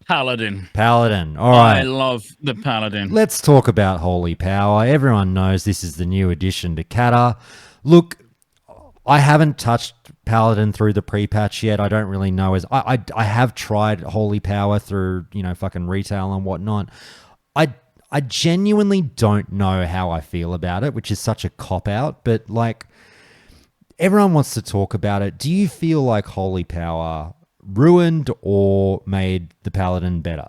Paladin. All right. I love the Paladin. Let's talk about Holy Power. Everyone knows this is the new addition to Cata. Look, I haven't touched Paladin through the pre-patch yet. I don't really know. I have tried Holy Power through, fucking retail and whatnot. I genuinely don't know how I feel about it, which is such a cop-out. But, everyone wants to talk about it. Do you feel like Holy Power ruined or made the Paladin better?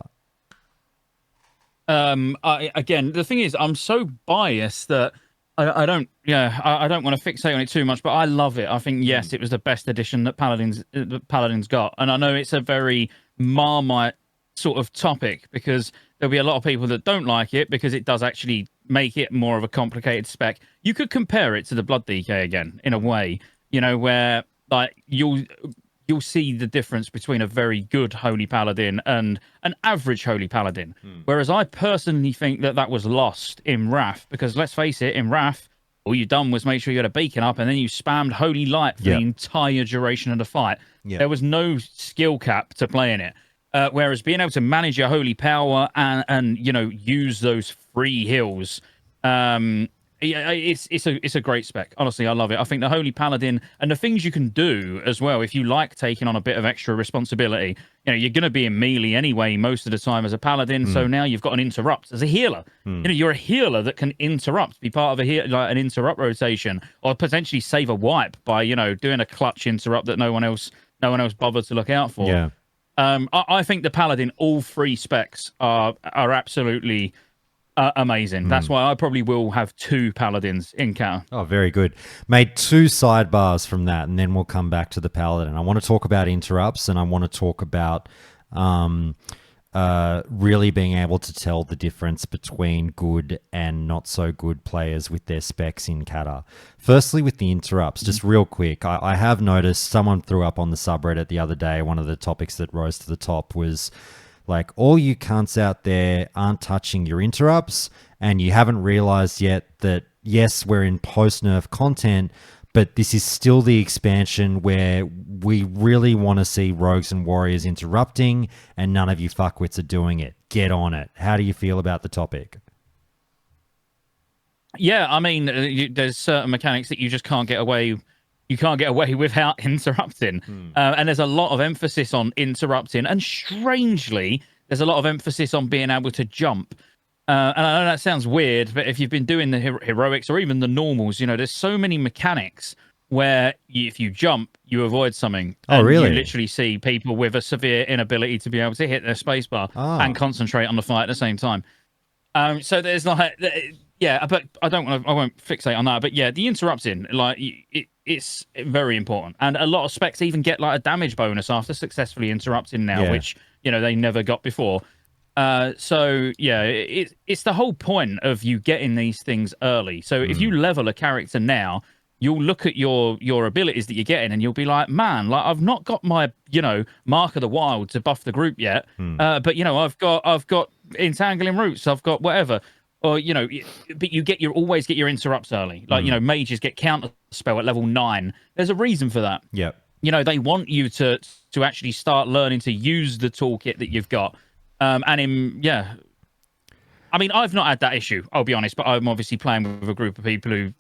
Again, the thing is, I'm so biased that I don't want to fixate on it too much, but I love it. I think yes, it was the best addition that Paladin's got, and I know it's a very Marmite sort of topic because there'll be a lot of people that don't like it because it does actually make it more of a complicated spec. You could compare it to the Blood DK again in a way, where you'll see the difference between a very good Holy Paladin and an average Holy Paladin. Whereas I personally think that was lost in Wrath, because let's face it, in Wrath, all you done was make sure you had a beacon up and then you spammed Holy Light for the entire duration of the fight. There was no skill cap to playing it. Whereas being able to manage your Holy Power and use those free heals, it's a great spec. Honestly, I love it. I think the Holy Paladin and the things you can do as well, if you like taking on a bit of extra responsibility, you're going to be in melee anyway most of the time as a Paladin. So now you've got an interrupt as a healer. You're a healer that can interrupt, be part of an interrupt rotation, or potentially save a wipe by doing a clutch interrupt that no one else bothered to look out for. Yeah. I think the Paladin, all 3 specs are absolutely amazing. That's why I probably will have 2 Paladins in Cata. Oh, very good. Made 2 sidebars from that, and then we'll come back to the Paladin. I want to talk about interrupts, and I want to talk about really being able to tell the difference between good and not so good players with their specs in Cata. Firstly, with the interrupts, just real quick, I have noticed someone threw up on the subreddit the other day, one of the topics that rose to the top was all you cunts out there aren't touching your interrupts, and you haven't realized yet that, yes, we're in post-nerf content, but this is still the expansion where we really want to see rogues and warriors interrupting, and none of you fuckwits are doing it. Get on it. How do you feel about the topic? Yeah, I mean, there's certain mechanics that you just can't get away. You can't get away without interrupting. And there's a lot of emphasis on interrupting. And strangely, there's a lot of emphasis on being able to jump. And I know that sounds weird, but if you've been doing the heroics or even the normals, there's so many mechanics where if you jump, you avoid something. Oh, really? You literally see people with a severe inability to be able to hit their spacebar and concentrate on the fight at the same time. So there's but I won't fixate on that. But yeah, the interrupting, it's very important, and a lot of specs even get a damage bonus after successfully interrupting now, which they never got before. So yeah, it's the whole point of you getting these things early. So if you level a character now, you'll look at your abilities that you're getting, and you'll be like, man, like I've not got my Mark of the Wild to buff the group yet, but I've got Entangling Roots, I've got whatever, or but you always get your interrupts early. Like mages get counter spell at level 9. There's a reason for that. Yep. They want you to actually start learning to use the toolkit that you've got. I mean, I've not had that issue, I'll be honest, but I'm obviously playing with a group of people who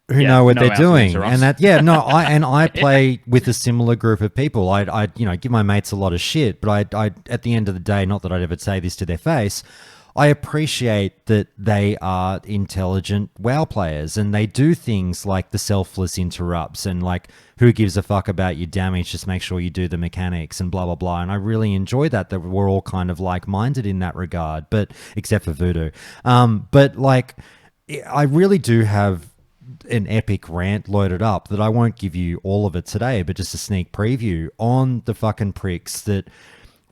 know what they're doing, and I play with a similar group of people. I give my mates a lot of shit, but I at the end of the day, not that I'd ever say this to their face, I appreciate that they are intelligent WoW players and they do things like the selfless interrupts and like who gives a fuck about your damage, just make sure you do the mechanics and blah blah blah. And I really enjoy that we're all kind of like-minded in that regard, but except for Voodoo. But like I really do have an epic rant loaded up that I won't give you all of it today, but just a sneak preview on the fucking pricks that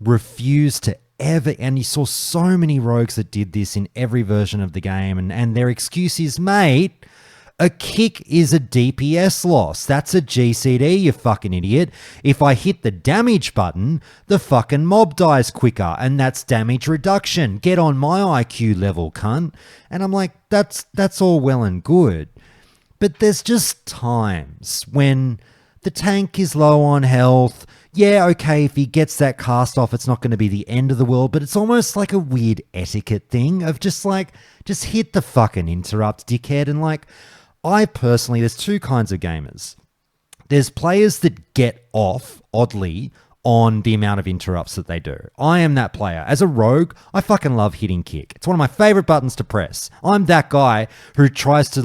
refuse to ever, and you saw so many rogues that did this in every version of the game, and their excuse is, mate, a kick is a DPS loss. That's a GCD, you fucking idiot. If I hit the damage button, the fucking mob dies quicker, and that's damage reduction. Get on my IQ level, cunt. And I'm like, that's all well and good. But there's just times when the tank is low on health. Yeah, okay, if he gets that cast off, it's not going to be the end of the world, but it's almost like a weird etiquette thing of just hit the fucking interrupt, dickhead. And like, I personally, there's two kinds of gamers. There's players that get off, oddly, on the amount of interrupts that they do. I am that player. As a rogue, I fucking love hitting kick. It's one of my favorite buttons to press. I'm that guy who tries to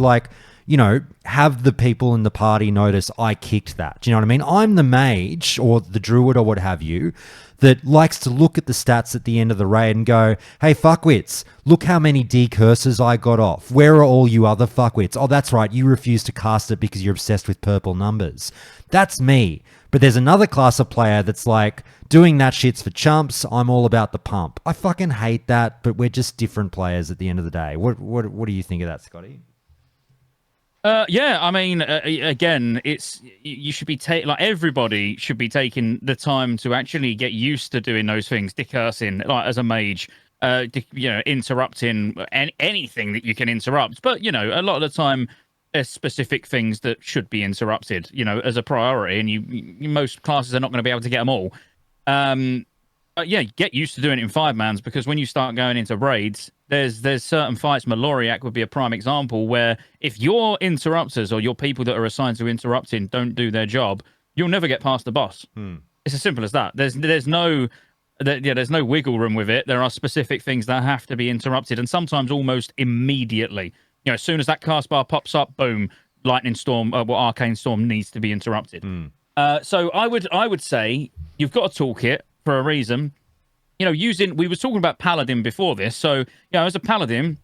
have the people in the party notice I kicked that. Do you know what I mean? I'm the mage or the druid or what have you that likes to look at the stats at the end of the raid and go, hey, fuckwits, look how many decurses I got off. Where are all you other fuckwits? Oh, that's right, you refuse to cast it because you're obsessed with purple numbers. That's me. But there's another class of player that's like, doing that shit's for chumps. I'm all about the pump. I fucking hate that, but we're just different players at the end of the day. What do you think of that, Scotty? I mean, again, you should be everybody should be taking the time to actually get used to doing those things. Decursing, like as a mage, interrupting anything that you can interrupt. But a lot of the time, there's specific things that should be interrupted. As a priority, and most classes are not going to be able to get them all. Get used to doing it in 5-mans because when you start going into raids, there's certain fights. Maloriak would be a prime example where if your interrupters or your people that are assigned to interrupting don't do their job, you'll never get past the boss. It's as simple as that. There's no wiggle room with it. There are specific things that have to be interrupted, and sometimes almost immediately. As soon as that cast bar pops up, boom, lightning storm, arcane storm needs to be interrupted. So I would say you've got a toolkit for a reason. We were talking about paladin before this. So, as a paladin,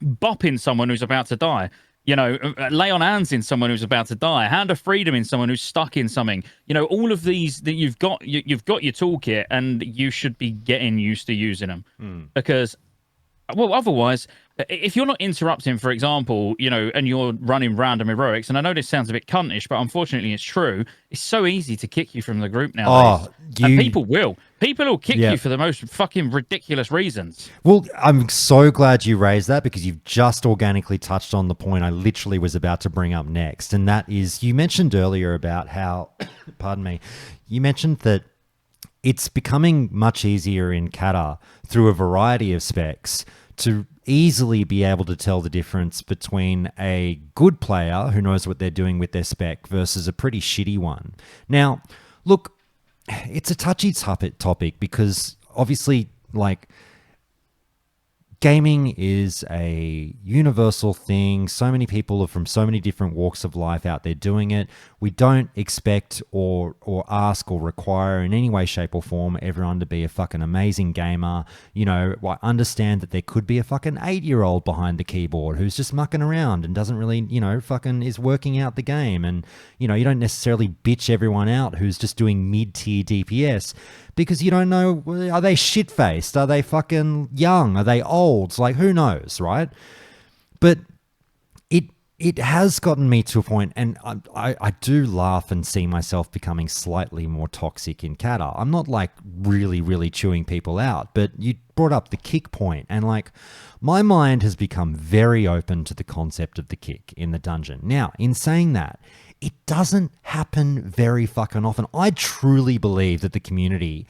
bopping someone who's about to die, lay on hands in someone who's about to die, hand of freedom in someone who's stuck in something. All of these that you've got your toolkit, and you should be getting used to using them because, otherwise, if you're not interrupting, for example, and you're running random heroics, and I know this sounds a bit cuntish, but unfortunately it's true, it's so easy to kick you from the group nowadays. And people will kick you for the most fucking ridiculous reasons. Well, I'm so glad you raised that because you've just organically touched on the point I literally was about to bring up next. And that is, you mentioned earlier about how, pardon me, you mentioned that it's becoming much easier in Cata through a variety of specs to easily be able to tell the difference between a good player who knows what they're doing with their spec versus a pretty shitty one. Now, look, it's a touchy topic because obviously, gaming is a universal thing. So many people are from so many different walks of life out there doing it. We don't expect or ask or require in any way, shape or form everyone to be a fucking amazing gamer. I understand that there could be a fucking 8-year-old behind the keyboard who's just mucking around and doesn't really, fucking is working out the game. And, you don't necessarily bitch everyone out who's just doing mid-tier DPS because you don't know, are they shit-faced? Are they fucking young? Are they old? Who knows, right? But it has gotten me to a point, and I do laugh and see myself becoming slightly more toxic in Cata. I'm not like really, really chewing people out, but you brought up the kick point, and like my mind has become very open to the concept of the kick in the dungeon. Now, in saying that, it doesn't happen very fucking often. I truly believe that the community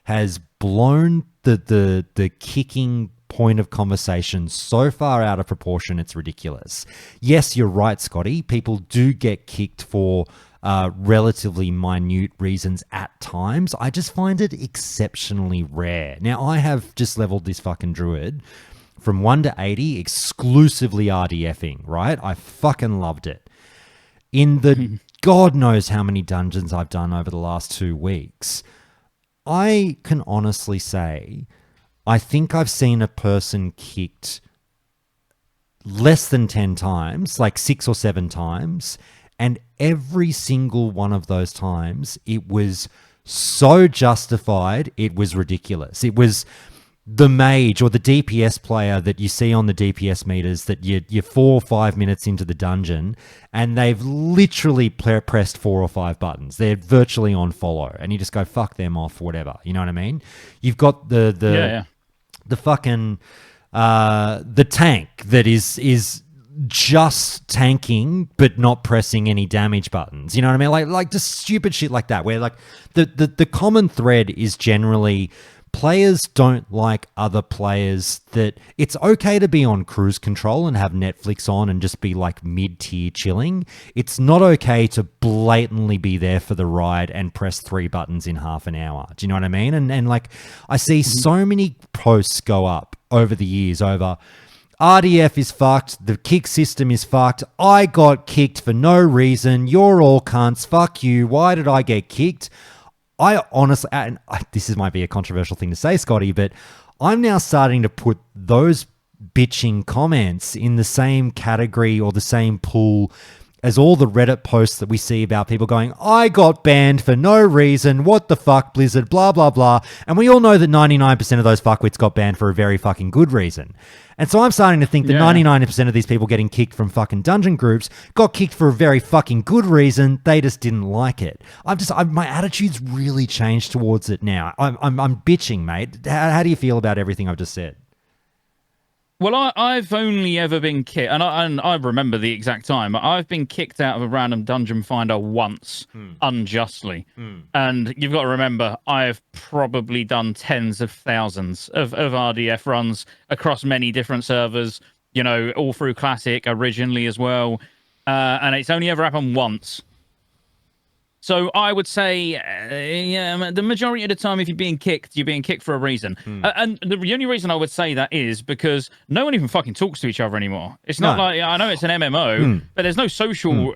has blown the kicking point of conversation so far out of proportion, it's ridiculous. Yes, you're right, Scotty. People do get kicked for relatively minute reasons at times. I just find it exceptionally rare. Now, I have just leveled this fucking druid from 1 to 80 exclusively RDFing, right? I fucking loved it. In the God knows how many dungeons I've done over the last 2 weeks, I can honestly say I think I've seen a person kicked less than 10 times, like 6 or 7 times, and every single one of those times it was so justified, it was ridiculous. It was the mage or the DPS player that you see on the DPS meters that you're 4 or 5 minutes into the dungeon and they've literally pressed 4 or 5 buttons. They're virtually on follow and you just go, fuck them off, whatever. You know what I mean? You've got the fucking the tank that is just tanking but not pressing any damage buttons. You know what I mean? Like just stupid shit like that where like the common thread is generally players don't like other players that it's okay to be on cruise control and have Netflix on and just be like mid-tier chilling. It's not okay to blatantly be there for the ride and press 3 buttons in half an hour. Do you know what I mean? And like I see so many posts go up over the years over RDF is fucked, the kick system is fucked, I got kicked for no reason, you're all cunts, fuck you, why did I get kicked? I honestly, and this might be a controversial thing to say, Scotty, but I'm now starting to put those bitching comments in the same category or the same pool as all the Reddit posts that we see about people going, I got banned for no reason, what the fuck, Blizzard, blah, blah, blah. And we all know that 99% of those fuckwits got banned for a very fucking good reason. And so I'm starting to think that 99% of these people getting kicked from fucking dungeon groups got kicked for a very fucking good reason. They just didn't like it. My attitude's really changed towards it now. I'm bitching, mate. How do you feel about everything I've just said? Well, I've only ever been kicked, and I remember the exact time. I've been kicked out of a random dungeon finder once, unjustly. And you've got to remember, I've probably done tens of thousands of RDF runs across many different servers, you know, all through Classic originally as well. And it's only ever happened once. So I would say, the majority of the time, if you're being kicked for a reason. And the only reason I would say that is because no one even fucking talks to each other anymore. It's not like, I know it's an MMO, but there's no social,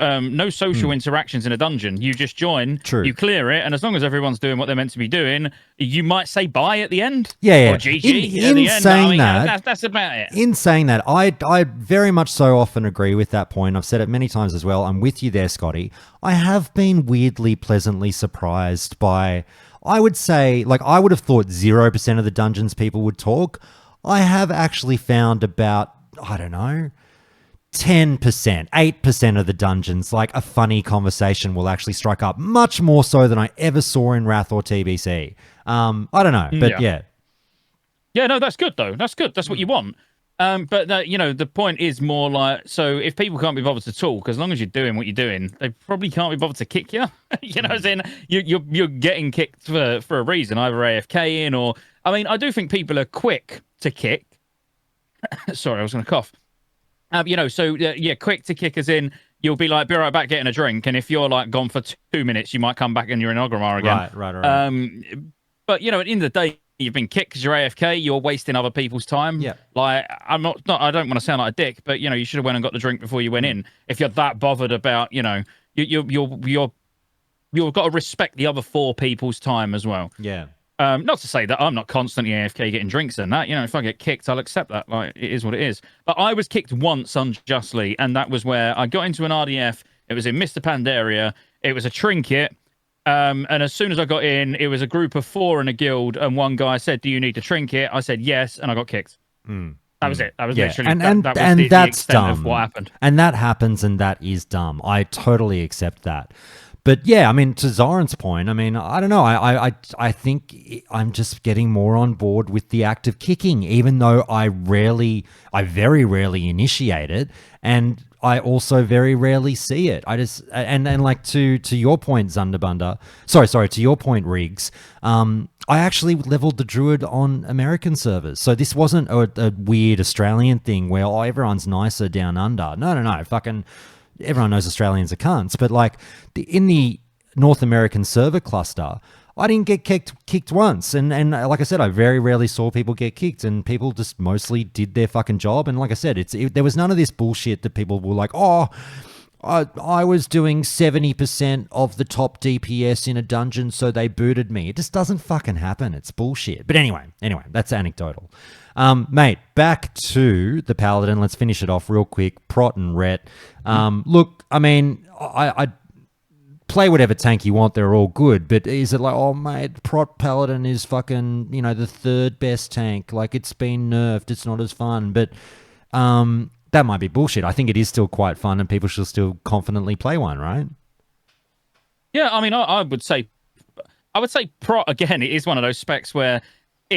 interactions in a dungeon. You just join, you clear it, and as long as everyone's doing what they're meant to be doing, you might say bye at the end. Yeah. Or GG at the end. Saying that, that's about it. In saying that, I very much so often agree with that point. I've said it many times as well. I'm with you there, Scotty. I have been weirdly pleasantly surprised by, I would say, like I would have thought 0% of the dungeons people would talk. I have actually found about, I don't know, 10%, 8% of the dungeons, like a funny conversation will actually strike up, much more so than I ever saw in Wrath or TBC. I don't know, but yeah. Yeah, no, that's good though. That's good. That's what you want. But the point is more like, so if people can't be bothered to talk, as long as you're doing what you're doing, they probably can't be bothered to kick you. As in you're getting kicked for a reason, either AFK in or, I mean, I do think people are quick to kick. Sorry, I was going to cough. Quick to kick as in you'll be like, be right back getting a drink, and if you're like gone for 2 minutes, you might come back and you're in Ogrimmar again. Right. But at the end of the day, you've been kicked because you're AFK. You're wasting other people's time. Yeah. Like I don't want to sound like a dick, but you should have went and got the drink before you went in. If you're that bothered about, you've got to respect the other 4 people's time as well. Yeah. Not to say that I'm not constantly AFK getting drinks and that. If I get kicked, I'll accept that. Like it is what it is. But I was kicked once unjustly, and that was where I got into an RDF. It was in Mr. Pandaria. It was a trinket. And as soon as I got in, it was a group of 4 in a guild, and one guy said, "Do you need a trinket?" I said yes, and I got kicked. That was it. That was Yeah, literally and that was the that's extent dumb. of what happened. And that happens, and that is dumb. I totally accept that. But yeah, I mean, to Zoran's point, I mean, I don't know. I think I'm just getting more on board with the act of kicking, even though I very rarely initiate it, and I also very rarely see it. I just and like to your point, Zunderbunda. Sorry, to your point, Riggs. I actually leveled the druid on American servers, so this wasn't a weird Australian thing where everyone's nicer down under. No, fucking everyone knows Australians are cunts, but like in the North American server cluster, I didn't get kicked once, and like I said, I very rarely saw people get kicked, and people just mostly did their fucking job. And like I said, there was none of this bullshit that people were like, oh, I was doing 70% of the top DPS in a dungeon, so they booted me. It just doesn't fucking happen. It's bullshit. But anyway, that's anecdotal. Mate, back to the Paladin. Let's finish it off real quick. Prot and Ret. Look, I mean, I play whatever tank you want. They're all good. But is it like, oh, mate, Prot Paladin is fucking, the third best tank. Like, it's been nerfed. It's not as fun. But that might be bullshit. I think it is still quite fun, and people should still confidently play one, right? Yeah, I mean, I would say Prot again. It is one of those specs where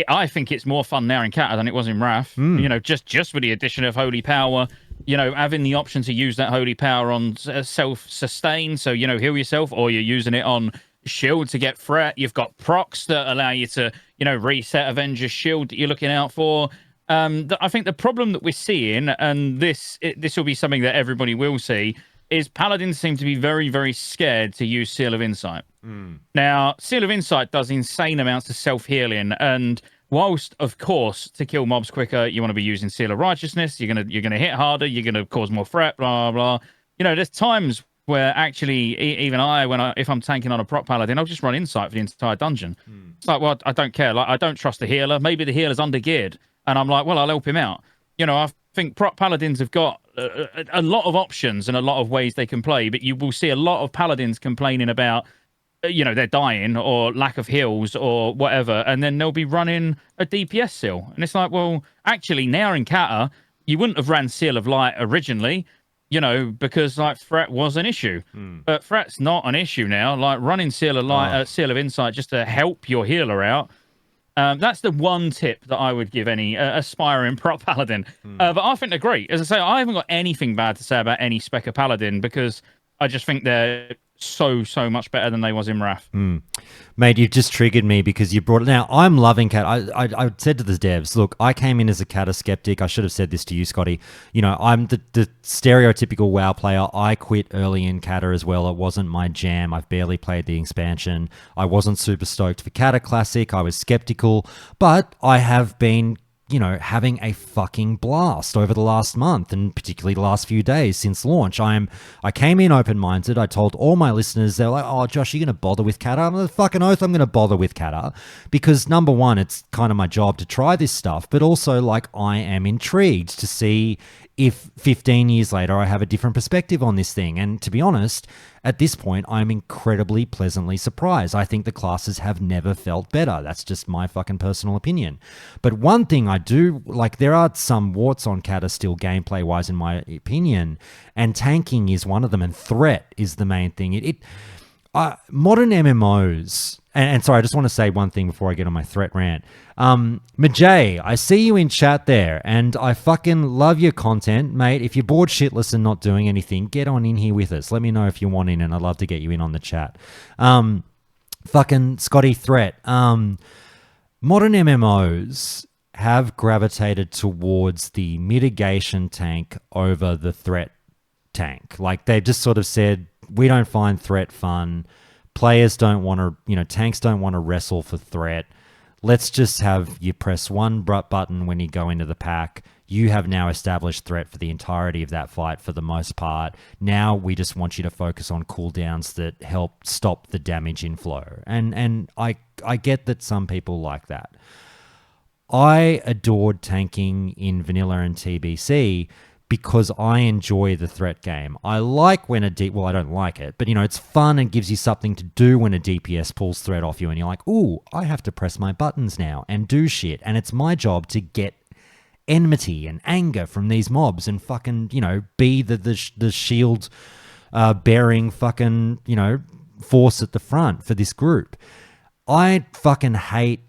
I think it's more fun now in Cata than it was in Wrath. Just with the addition of Holy Power, having the option to use that Holy Power on self-sustain, so heal yourself, or you're using it on shield to get threat. You've got procs that allow you to reset Avenger's shield that you're looking out for. I think the problem that we're seeing, and this will be something that everybody will see, is Paladins seem to be very, very scared to use Seal of Insight. Now, Seal of Insight does insane amounts of self-healing, and whilst, of course, to kill mobs quicker, you want to be using Seal of Righteousness, you're gonna hit harder, you're gonna cause more threat, blah blah. There's times where actually even if I'm tanking on a Prot Paladin, I'll just run Insight for the entire dungeon. It's like, well, I don't care. Like, I don't trust the healer. Maybe the healer's undergeared. And I'm like, well, I'll help him out. I think Prot Paladins have got a lot of options and a lot of ways they can play, but you will see a lot of Paladins complaining about, they're dying or lack of heals or whatever, and then they'll be running a DPS seal. And it's like, well, actually, now in Cata, you wouldn't have ran Seal of Light originally, because like threat was an issue. But threat's not an issue now. Like running Seal of Light, Seal of Insight just to help your healer out. That's the one tip that I would give any aspiring Prot Paladin. But I think they're great. As I say, I haven't got anything bad to say about any spec of Paladin because I just think they're so much better than they was in Wrath. Mate, you've just triggered me because you brought it. Now, I'm loving Cat. I said to the devs, look, I came in as a Cata skeptic. I should have said this to you, Scotty. I'm the stereotypical WoW player. I quit early in Cata as well. It wasn't my jam. I've barely played the expansion. I wasn't super stoked for Cataclysm. I was skeptical, but I have been having a fucking blast over the last month, and particularly the last few days since launch. I came in open-minded. I told all my listeners, they're like, oh, Josh, are you going to bother with Cata? I'm the fucking oath I'm going to bother with Cata because, number one, it's kind of my job to try this stuff, but also, like, I am intrigued to see if 15 years later I have a different perspective on this thing. And to be honest, at this point, I'm incredibly pleasantly surprised. I think the classes have never felt better. That's just my fucking personal opinion. But one thing I do, like, there are some warts on Cata still gameplay-wise, in my opinion, and tanking is one of them, and threat is the main thing. Modern MMOs, and sorry, I just want to say one thing before I get on my threat rant. Mijae, I see you in chat there, and I fucking love your content, mate. If you're bored shitless and not doing anything, get on in here with us. Let me know if you want in, and I'd love to get you in on the chat. Fucking Scotty Threat. Modern MMOs have gravitated towards the mitigation tank over the threat tank. Like, they've just sort of said, we don't find threat fun. Players don't want to, tanks don't want to wrestle for threat. Let's just have you press one button when you go into the pack. You have now established threat for the entirety of that fight for the most part. Now we just want you to focus on cooldowns that help stop the damage inflow. And I get that some people like that. I adored tanking in vanilla and TBC because I enjoy the threat game. I like when I don't like it, but it's fun and gives you something to do when a DPS pulls threat off you and you're like, ooh, I have to press my buttons now and do shit. And it's my job to get enmity and anger from these mobs and fucking, you know, be the shield bearing fucking, you know, force at the front for this group. I fucking hate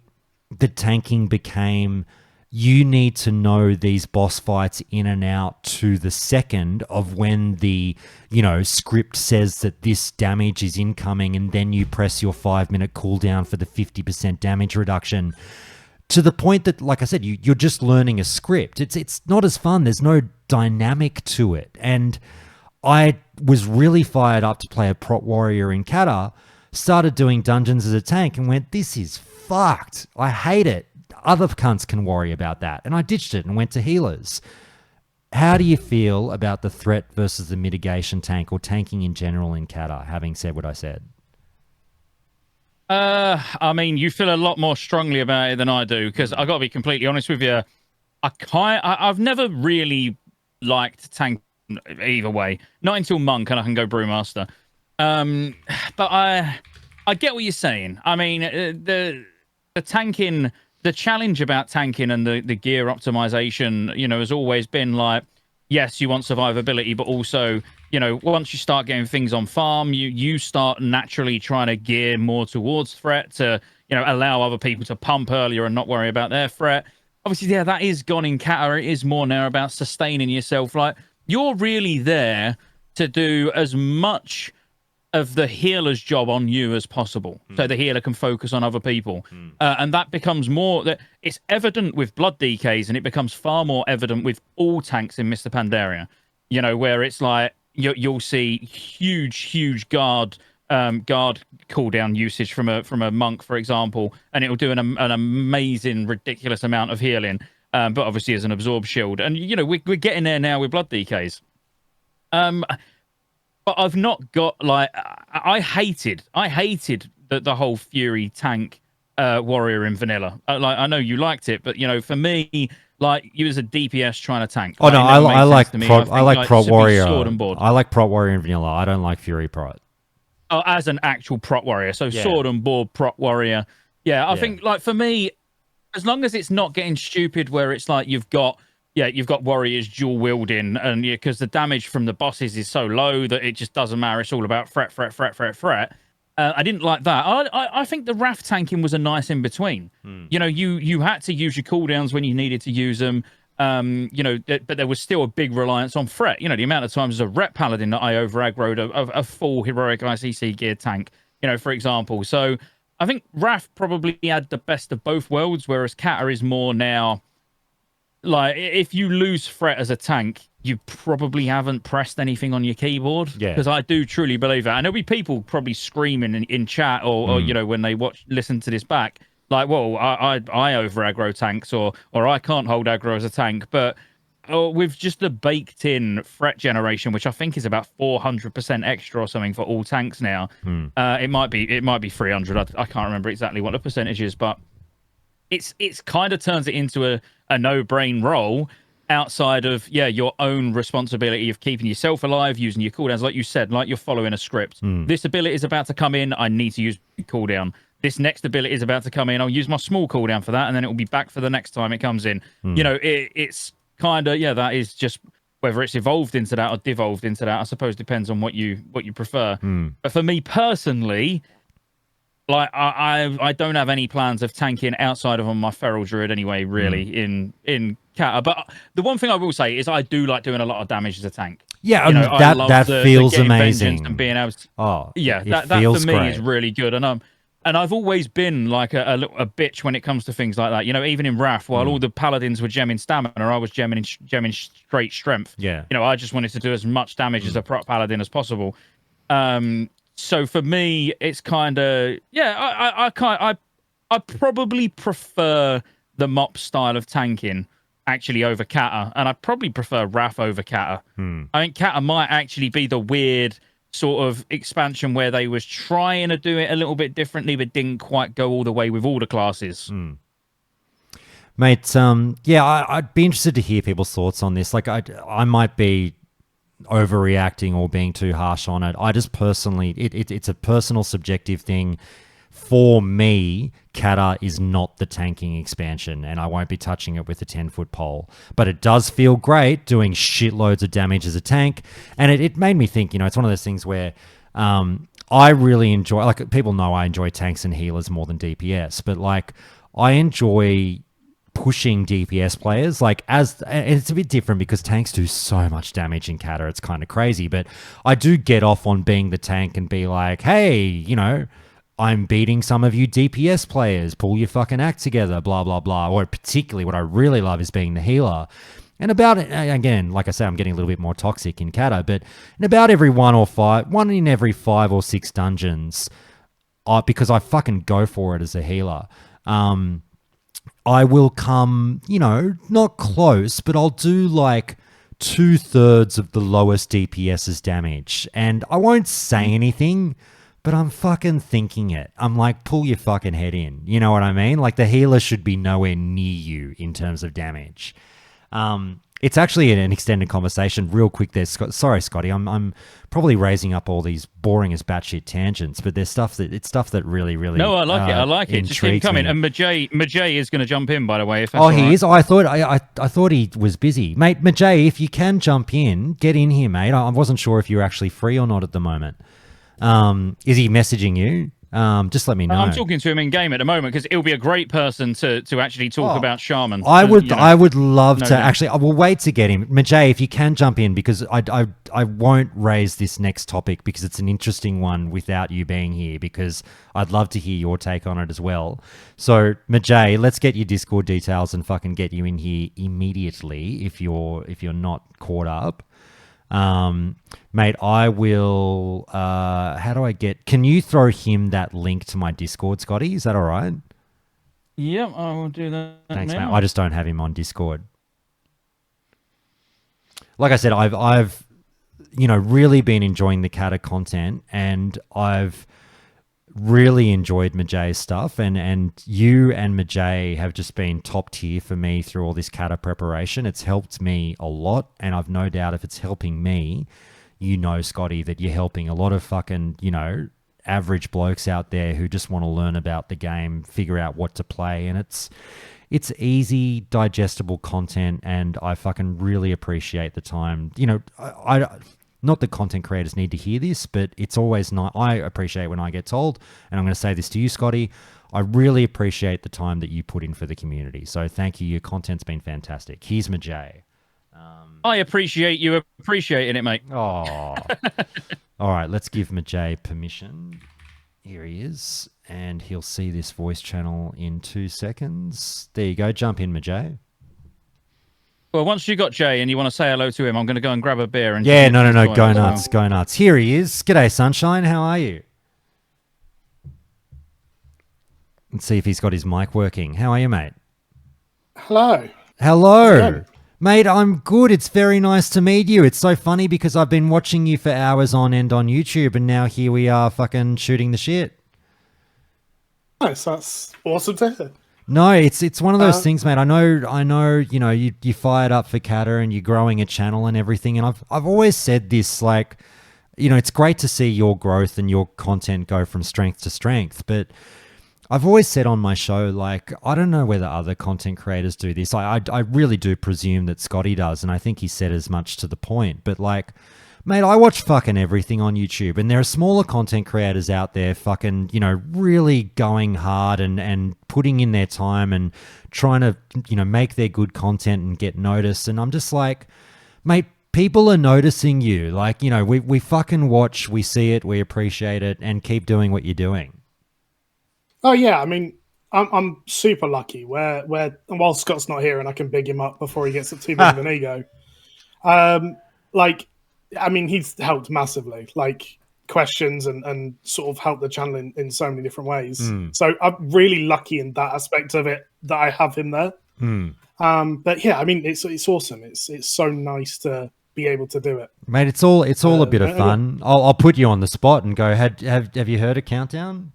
that tanking became, you need to know these boss fights in and out to the second of when the, you know, script says that this damage is incoming, and then you press your 5-minute cooldown for the 50% damage reduction, to the point that, like I said, you're just learning a script. It's not as fun. There's no dynamic to it. And I was really fired up to play a prot warrior in Cata, started doing dungeons as a tank and went, this is fucked. I hate it. Other cunts can worry about that. And I ditched it and went to healers. How do you feel about the threat versus the mitigation tank, or tanking in general in Cata, having said what I said? I mean, you feel a lot more strongly about it than I do, because I got to be completely honest with you. I've never really liked tank either way. Not until Monk, and I can go Brewmaster. But I get what you're saying. I mean, the tanking, the challenge about tanking and the gear optimization, you know, has always been like, yes, you want survivability, but also, you know, once you start getting things on farm, you start naturally trying to gear more towards threat to, you know, allow other people to pump earlier and not worry about their threat. Obviously, yeah, that is gone in Cata. It is more now about sustaining yourself. Like, you're really there to do as much of the healer's job on you as possible, so the healer can focus on other people. And that becomes more, that it's evident with blood DKs, and it becomes far more evident with all tanks in Mr. Pandaria, you know, where it's like you'll see huge guard cooldown usage from a monk, for example, and it'll do an amazing, ridiculous amount of healing, but obviously as an absorb shield. And you know, we're getting there now with blood DKs. But I've not got, like, I hated the whole Fury tank warrior in vanilla. Like, I know you liked it, but you know, for me, like, you as a DPS trying to tank. Oh, no, I like prot warrior. Sword and board. I like prot warrior in vanilla. I don't like Fury prot. Oh, as an actual prot warrior, so sword and board prot warrior. Yeah, I think, like, for me, as long as it's not getting stupid, where it's like you've got warriors dual wielding, and because the damage from the bosses is so low that it just doesn't matter. It's all about threat. I didn't like that. I think the Wrath tanking was a nice in between. You know, you had to use your cooldowns when you needed to use them. You know, but there was still a big reliance on threat. You know, the amount of times as a rep paladin that I over aggroed a full heroic ICC geared tank, you know, for example. So I think Wrath probably had the best of both worlds, whereas Cata is more now, like, if you lose threat as a tank, you probably haven't pressed anything on your keyboard. Yeah. Because I do truly believe that. And there'll be people probably screaming in chat or you know, when they listen to this back, like, well, I over aggro tanks, or I can't hold aggro as a tank. But with just the baked in threat generation, which I think is about 400% extra or something for all tanks now. It might be 300. I can't remember exactly what the percentage is, but it's kind of turns it into a no-brain role outside of your own responsibility of keeping yourself alive, using your cooldowns, like you said, like you're following a script. This ability is about to come in, I need to use cooldown. This next ability is about to come in, I'll use my small cooldown for that, and then it will be back for the next time it comes in. You know, it's kind of, that is just, whether it's evolved into that or devolved into that, I suppose depends on what you prefer. But for me personally, like, I don't have any plans of tanking outside of on my feral druid anyway, really, in Cata. But the one thing I will say is I do like doing a lot of damage as a tank. Yeah, you know, that feels amazing. And being able to, that feels for me great. is really good. And I've always been like a bitch when it comes to things like that. You know, even in Wrath, while all the paladins were gemming stamina, I was gemming straight strength. Yeah. You know, I just wanted to do as much damage as a prot paladin as possible. So for me, it's kind of, I probably prefer the mop style of tanking actually over Cata, and I probably prefer Wrath over Cata. I think Cata might actually be the weird sort of expansion where they was trying to do it a little bit differently, but didn't quite go all the way with all the classes. Mate, I'd be interested to hear people's thoughts on this. Like, I might be overreacting or being too harsh on it. I just personally, it's a personal subjective thing. for me, Cata is not the tanking expansion, and I won't be touching it with a 10-foot pole. But it does feel great doing shitloads of damage as a tank, and it made me think, it's one of those things where I really enjoy, like, people know I enjoy tanks and healers more than DPS, but, like, I enjoy pushing DPS players, like, and it's a bit different because tanks do so much damage in Cata, it's kind of crazy, but I do get off on being the tank and be like, hey, I'm beating some of you DPS players. Pull your fucking act together, blah, blah, blah. Or particularly what I really love is being the healer. And about, again, like I say, I'm getting a little bit more toxic in Cata, but in about one in every 5 or 6 dungeons, because I fucking go for it as a healer, I will come, not close, but I'll do like 2/3 of the lowest DPS's damage. And I won't say anything, but I'm fucking thinking it. I'm like, pull your fucking head in. You know what I mean? Like, the healer should be nowhere near you in terms of damage. It's actually an extended conversation. Real quick there, sorry, Scotty. I'm probably raising up all these boring as batshit tangents, but there's stuff that really, really. No, I like it. I like it. Just keep coming. Me. And Mijae is going to jump in, by the way. If that's he right. is. Oh, I thought he was busy, mate. Mijae, if you can jump in, get in here, mate. I wasn't sure if you're actually free or not at the moment. Is he messaging you? Just let me know. I'm talking to him in game at the moment because he'll be a great person to actually talk about Shaman. I would love to actually. I will wait to get him. Mijae, if you can jump in, because I won't raise this next topic because it's an interesting one without you being here, because I'd love to hear your take on it as well. So Mijae, let's get your Discord details and fucking get you in here immediately if you're not caught up. Mate, I will, how do I can you throw him that link to my Discord, Scotty? Is that all right? Yep, I will do that. Thanks, now. mate. I just don't have him on Discord. Like I said, I've really been enjoying the Cata content, and I've really enjoyed Mijae's stuff, and you and Mijae have just been top tier for me through all this Cata preparation. It's helped me a lot, and I've no doubt if it's helping me, Scotty, that you're helping a lot of fucking, average blokes out there who just want to learn about the game, figure out what to play, and it's easy, digestible content, and I fucking really appreciate the time. I not that content creators need to hear this, but it's always not. I appreciate when I get told, and I'm going to say this to you, Scotty, I really appreciate the time that you put in for the community. So thank you. Your content's been fantastic. Here's Mijae. I appreciate you appreciating it, mate. Oh. All right, let's give Mijae permission. Here he is, and he'll see this voice channel in 2 seconds. There you go. Jump in, Mijae. Well, once you got Jay and you want to say hello to him, I'm going to go and grab a beer. And yeah, no. Go nuts, go nuts. Here he is. G'day, Sunshine. How are you? Let's see if he's got his mic working. How are you, mate? Hello. Hello. Mate, I'm good. It's very nice to meet you. It's so funny because I've been watching you for hours on end on YouTube, and now here we are fucking shooting the shit. Nice. That's awesome to hear. No, it's one of those things, mate. I know, you fired up for Cata and you're growing a channel and everything, and I've always said this, like, it's great to see your growth and your content go from strength to strength, but I've always said on my show, like, I don't know whether other content creators do this. I really do presume that Scotty does, and I think he said as much to the point. But, like, mate, I watch fucking everything on YouTube, and there are smaller content creators out there fucking, really going hard and putting in their time and trying to, make their good content and get noticed. And I'm just like, mate, people are noticing you. Like, we fucking watch, we see it, we appreciate it, and keep doing what you're doing. Oh yeah, I mean, I'm super lucky. Where while Scott's not here and I can big him up before he gets too big of an ego. He's helped massively. Like, questions and sort of helped the channel in so many different ways. So I'm really lucky in that aspect of it that I have him there. But yeah, I mean, it's awesome. It's so nice to be able to do it, mate. It's all a bit of fun. I'll put you on the spot and go. Have you heard of Countdown?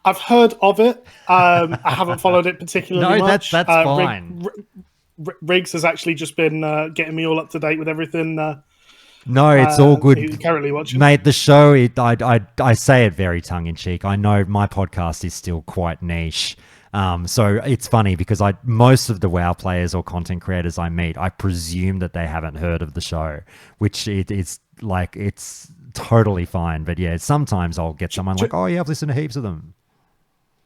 I've heard of it. I haven't followed it particularly much. That's fine. Riggs has actually just been getting me all up to date with everything No, it's all good. Who's currently watching. Mate, the show, I say it very tongue-in-cheek. I know my podcast is still quite niche. So it's funny because most of the WoW players or content creators I meet, I presume that they haven't heard of the show, which it's totally fine. But yeah, sometimes I'll get someone like, oh yeah, I've listened to heaps of them.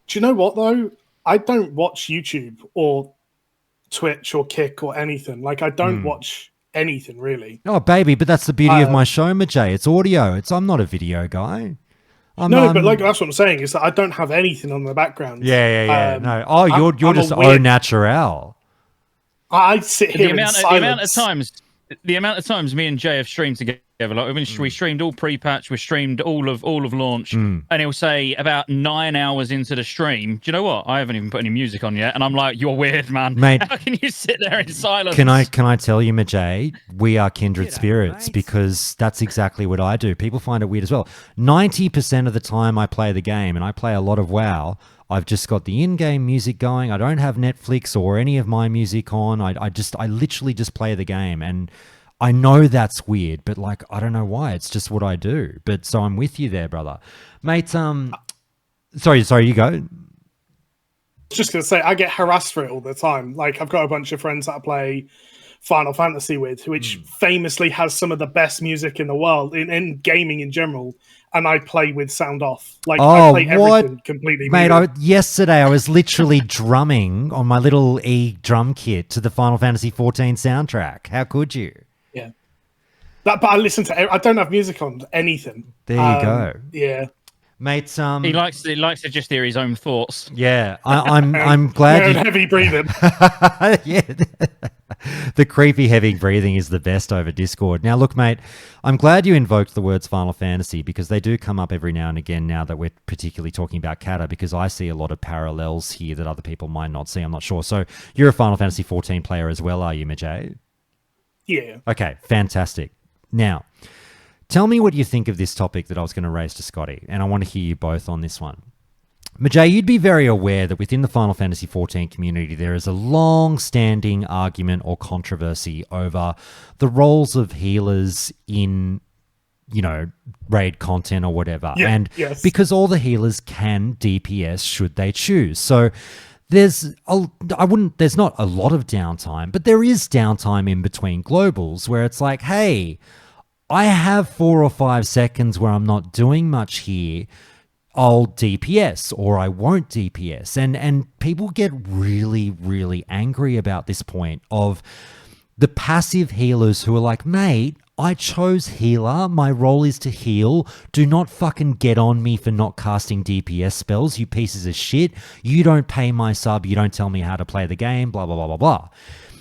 Do you know what though? I don't watch YouTube or Twitch or Kick or anything. Like I don't watch anything really. Oh baby, but that's the beauty of my show, Mijae. It's audio. I'm not a video guy. But like that's what I'm saying is that I don't have anything on the background. Yeah. No. Oh, you're just au naturel. I sit here in silence. The amount of times me and Jay have streamed together, like we streamed all pre-patch, we streamed all of launch, and he'll say about 9 hours into the stream, do you know what? I haven't even put any music on yet, and I'm like, you're weird, man. Mate, how can you sit there in silence? Can I tell you, Mijae, we are kindred spirits because that's exactly what I do. People find it weird as well. 90% of the time I play the game, and I play a lot of WoW, I've just got the in-game music going. I don't have Netflix or any of my music on. I literally just play the game, and I know that's weird, but like I don't know why. It's just what I do. But so I'm with you there, brother, mate. Sorry, you go. Just gonna say I get harassed for it all the time. Like I've got a bunch of friends that I play Final Fantasy with, which famously has some of the best music in the world in gaming in general. And I play with sound off. Like I play everything completely. Mate, yesterday I was literally drumming on my little drum kit to the Final Fantasy 14 soundtrack. How could you? Yeah. But I listen to. I don't have music on anything. There you go. Yeah. Mate, he likes to just hear his own thoughts. Yeah, I'm glad. Heavy breathing. Yeah, the creepy heavy breathing is the best over Discord. Now, look, mate, I'm glad you invoked the words Final Fantasy because they do come up every now and again. Now that we're particularly talking about Cata, because I see a lot of parallels here that other people might not see. I'm not sure. So you're a Final Fantasy 14 player as well, are you, Mijae? Yeah. Okay, fantastic. Now, tell me what you think of this topic that I was going to raise to Scotty, and I want to hear you both on this one. Mijae, you'd be very aware that within the Final Fantasy XIV community, there is a long-standing argument or controversy over the roles of healers in, raid content or whatever. Yeah, and because all the healers can DPS should they choose. So there's not a lot of downtime, but there is downtime in between globals where it's like, hey, I have 4 or 5 seconds where I'm not doing much here. I'll DPS or I won't DPS. And people get really, really angry about this point of the passive healers who are like, mate, I chose healer. My role is to heal. Do not fucking get on me for not casting DPS spells, you pieces of shit. You don't pay my sub. You don't tell me how to play the game, blah, blah, blah, blah, blah.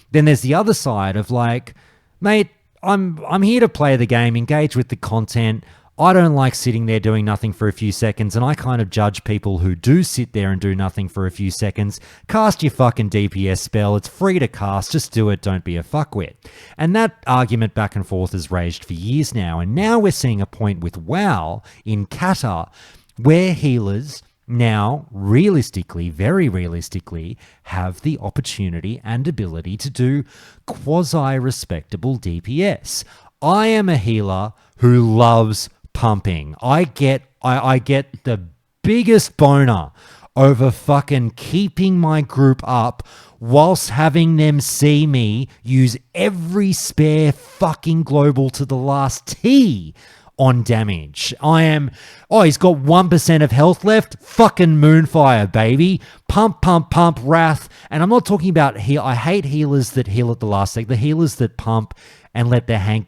Then there's the other side of like, mate, I'm here to play the game, engage with the content. I don't like sitting there doing nothing for a few seconds, and I kind of judge people who do sit there and do nothing for a few seconds. Cast your fucking DPS spell. It's free to cast. Just do it. Don't be a fuckwit. And that argument back and forth has raged for years now, and now we're seeing a point with WoW in Cata where healers now, realistically, very realistically, have the opportunity and ability to do quasi-respectable DPS. I am a healer who loves pumping. I get the biggest boner over fucking keeping my group up whilst having them see me use every spare fucking global to the last T on damage. He's got 1% of health left. Fucking Moonfire, baby. Pump, pump, pump, Wrath. And I'm not talking about I hate healers that heal at the last second. The healers that pump and let their tank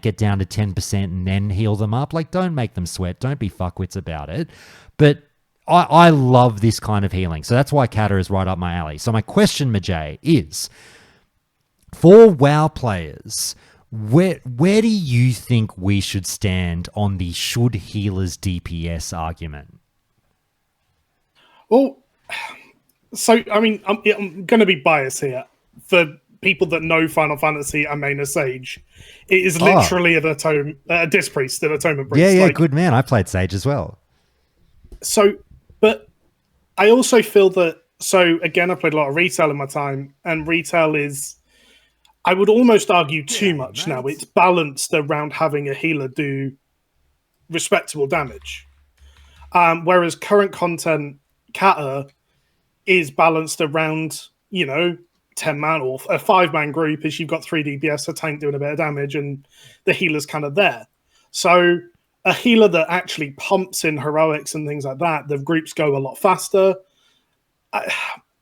get down to 10% and then heal them up. Like, don't make them sweat. Don't be fuckwits about it. But I love this kind of healing. So that's why Cata is right up my alley. So my question, Mijae, is for WoW players, where do you think we should stand on the should healers DPS argument? Well, so, I mean, I'm going to be biased here. For people that know Final Fantasy and main as Sage, it is literally a Disc Priest, an Atonement Priest. Yeah, good man. I played Sage as well. So, but I also feel that, so again, I played a lot of retail in my time, and retail is, I would almost argue too much now. It's balanced around having a healer do respectable damage. Whereas current content, Cata, is balanced around, 10-man or a 5-man group is you've got 3 DPS, a tank doing a bit of damage, and the healer's kind of there. So a healer that actually pumps in heroics and things like that, the groups go a lot faster.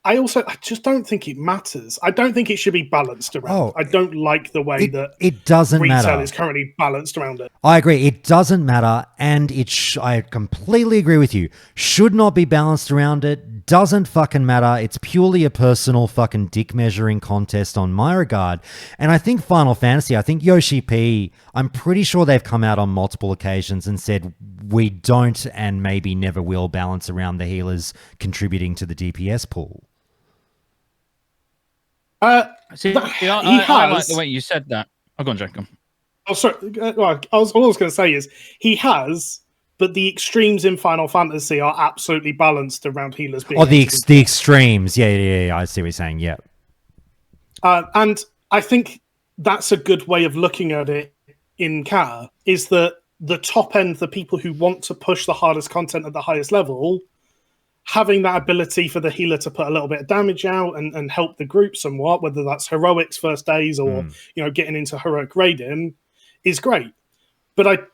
I just don't think it matters. I don't think it should be balanced around. I don't like the way that it doesn't retail matter. is currently balanced around it. I agree. It doesn't matter, and I completely agree with you. Should not be balanced around it. Doesn't fucking matter. It's purely a personal fucking dick measuring contest on my regard. And I think Final Fantasy, I think Yoshi P, I'm pretty sure they've come out on multiple occasions and said we don't and maybe never will balance around the healers contributing to the DPS pool. I like the way you said that. Oh, go on, Jacob. Oh, sorry. All I was going to say is he has, but the extremes in Final Fantasy are absolutely balanced around healers being. The extremes. Yeah. I see what you're saying. Yeah. And I think that's a good way of looking at it in Cata, is that the top end, the people who want to push the hardest content at the highest level, having that ability for the healer to put a little bit of damage out and help the group somewhat, whether that's heroics first days or getting into heroic raiding, is great. But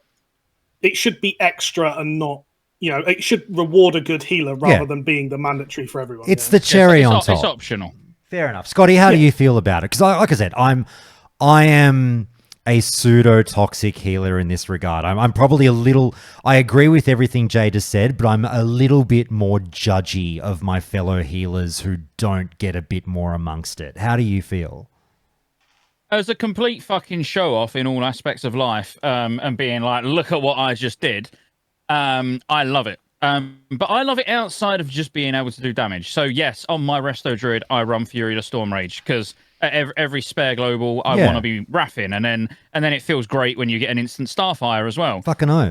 it should be extra and not, it should reward a good healer rather than being the mandatory for everyone. It's the cherry on top. It's optional. Fair enough. Scotty, how do you feel about it? Because like I said, I am a pseudo-toxic healer in this regard. I'm probably I agree with everything Jay just said, but I'm a little bit more judgy of my fellow healers who don't get a bit more amongst it. How do you feel? As a complete fucking show-off in all aspects of life, and being like, look at what I just did, I love it. But I love it outside of just being able to do damage. So yes, on my Resto Druid, I run Fury to Storm Rage, because every spare global I want to be Raffin, and then it feels great when you get an instant Starfire as well. Fucking oath.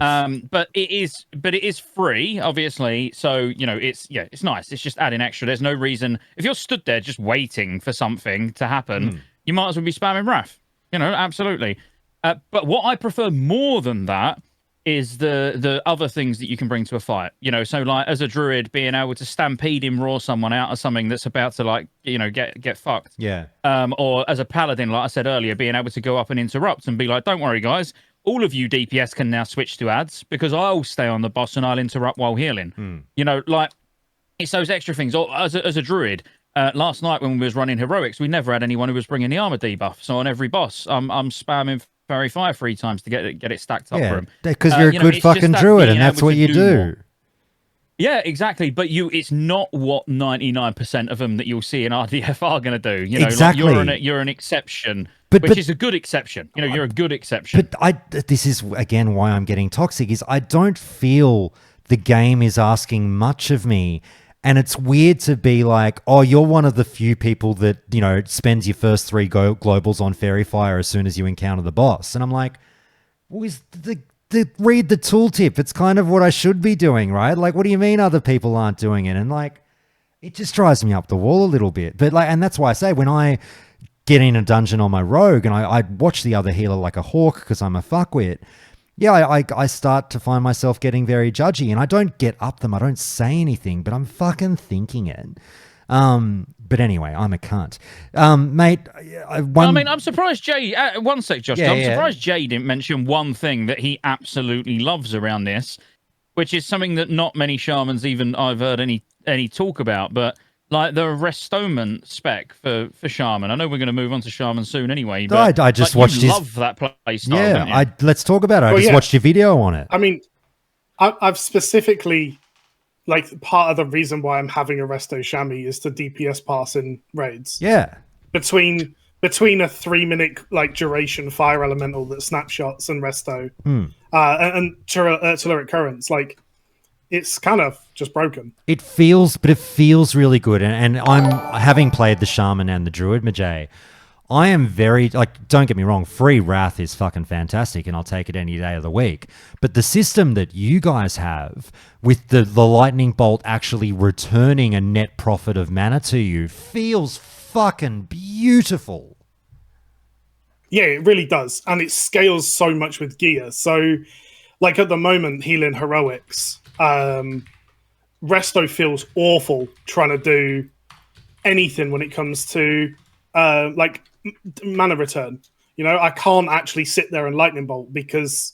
But it is free, obviously. So it's nice. It's just adding extra. There's no reason if you're stood there just waiting for something to happen, you might as well be spamming Raff. Absolutely. But what I prefer more than that is the other things that you can bring to a fight. So like as a druid, being able to stampede and raw someone out of something that's about to get fucked. Yeah. Or as a paladin, like I said earlier, being able to go up and interrupt and be like, don't worry guys, all of you DPS can now switch to ads because I'll stay on the boss and I'll interrupt while healing. It's those extra things. Or as a druid, last night when we was running heroics, we never had anyone who was bringing the armor debuff. So on every boss, I'm spamming Fairy Fire 3 times to get it stacked up for him. Because you're a good fucking druid, and that's what you do. Yeah, exactly. But it's not what 99% of them that you'll see in RDF are going to do. Exactly. You're an exception, which is a good exception. You're a good exception. But this is again why I'm getting toxic. Is I don't feel the game is asking much of me. And it's weird to be like, oh, you're one of the few people that, spends your first 3 globals on Fairy Fire as soon as you encounter the boss. And I'm like, well, read the tooltip. It's kind of what I should be doing, right? Like, what do you mean other people aren't doing it? And like, it just drives me up the wall a little bit. But and that's why I say when I get in a dungeon on my rogue and I watch the other healer like a hawk because I'm a fuckwit, I start to find myself getting very judgy, and I don't get up them. I don't say anything, but I'm fucking thinking it. But anyway, I'm a cunt. Mate, I'm surprised Jay... one sec, Josh. I'm surprised Jay didn't mention one thing that he absolutely loves around this, which is something that not many shamans even I've heard any talk about, but like the restonement spec for Shaman. I know we're going to move on to Shaman soon aneway, but I just watched you love that play style, yeah, let's talk about it. I just watched your video on it. I mean, I've specifically, part of the reason why I'm having a Resto Shami is to DPS pass in raids. Yeah. Between a 3-minute duration fire elemental that snapshots and Resto and Telluric Currents, it's kind of just broken. It feels really good. And I'm having played the Shaman and the Druid Mijae, I am very, don't get me wrong, free Wrath is fucking fantastic and I'll take it any day of the week. But the system that you guys have with the Lightning Bolt actually returning a net profit of mana to you feels fucking beautiful. Yeah, it really does, and it scales so much with gear. So, like at the moment, healing heroics, Resto feels awful trying to do anything when it comes to like mana return. You know, I can't actually sit there and lightning bolt because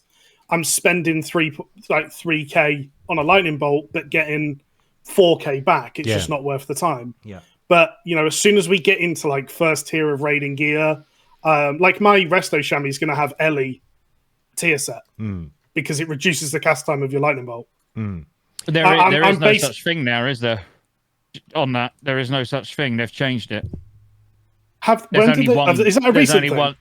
I'm spending 3k on a lightning bolt, but getting 4k back. It's just not worth the time. Yeah. But you know, as soon as we get into like first tier of raiding gear, like my Resto Chamois is going to have Ellie tier set because it reduces the cast time of your lightning bolt. There is no such thing now, is there? On that, there is no such thing. They've changed it. Is that a recent thing?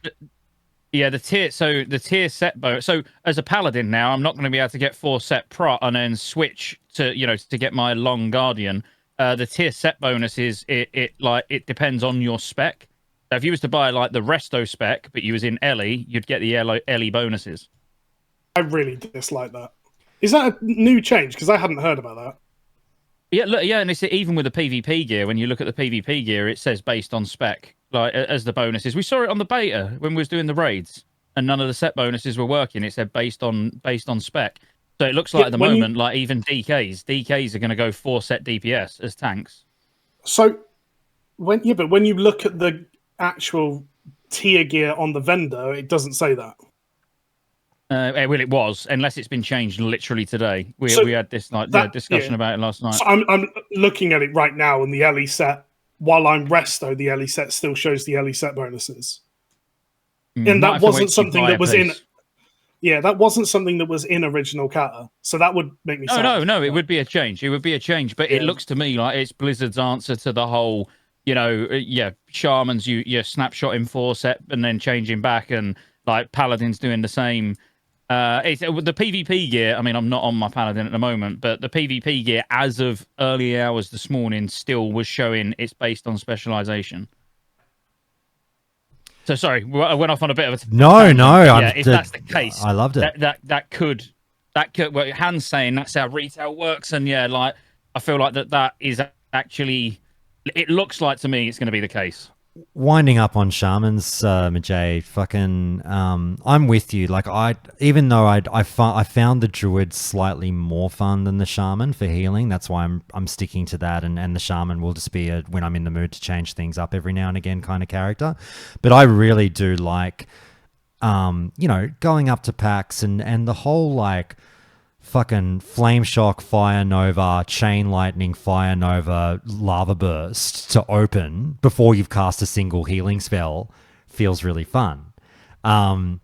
Yeah, the tier set bonus. So as a paladin now, I'm not going to be able to get 4 set prot and then switch to to get my long guardian. The tier set bonus is it depends on your spec. So if you was to buy like the Resto spec, but you was in Ellie, you'd get the Ellie bonuses. I really dislike that. Is that a new change? Because I hadn't heard about that. Yeah, and it's even with the PvP gear. When you look at the PvP gear, it says based on spec, like as the bonuses. We saw it on the beta when we was doing the raids, and none of the set bonuses were working. It said based on spec. So it looks like at the moment, like even DKs are going to go 4 set DPS as tanks. So when you look at the actual tier gear on the vendor, it doesn't say that. Well, it was, unless it's been changed literally today. We had this discussion about it last night. So I'm looking at it right now, and the Ellie set, while I'm Resto, the Ellie set still shows the Ellie set bonuses. And that wasn't something that was in. Yeah, that wasn't something that was in original Cata. So that would make me sad. No, it would be a change. It would be a change, but it looks to me like it's Blizzard's answer to the whole, Shamans, you snapshot in 4 set and then changing back, and like Paladins doing the same. It's the PvP gear. I mean, I'm not on my Paladin at the moment, but the PvP gear, as of early hours this morning, still was showing it's based on specialization. So sorry, I went off on a bit of a if that's the case, I loved it. That could. Well, Han's saying that's how retail works, and I feel like that is actually. It looks like to me it's going to be the case. Winding up on shamans, Mijae, fucking, I'm with you. Like even though I found the druid slightly more fun than the shaman for healing. That's why I'm sticking to that, and the shaman will just be when I'm in the mood to change things up every now and again kind of character. But I really do like, going up to packs and the whole like fucking flame shock, fire nova, chain lightning, fire nova, lava burst to open before you've cast a single healing spell feels really fun. And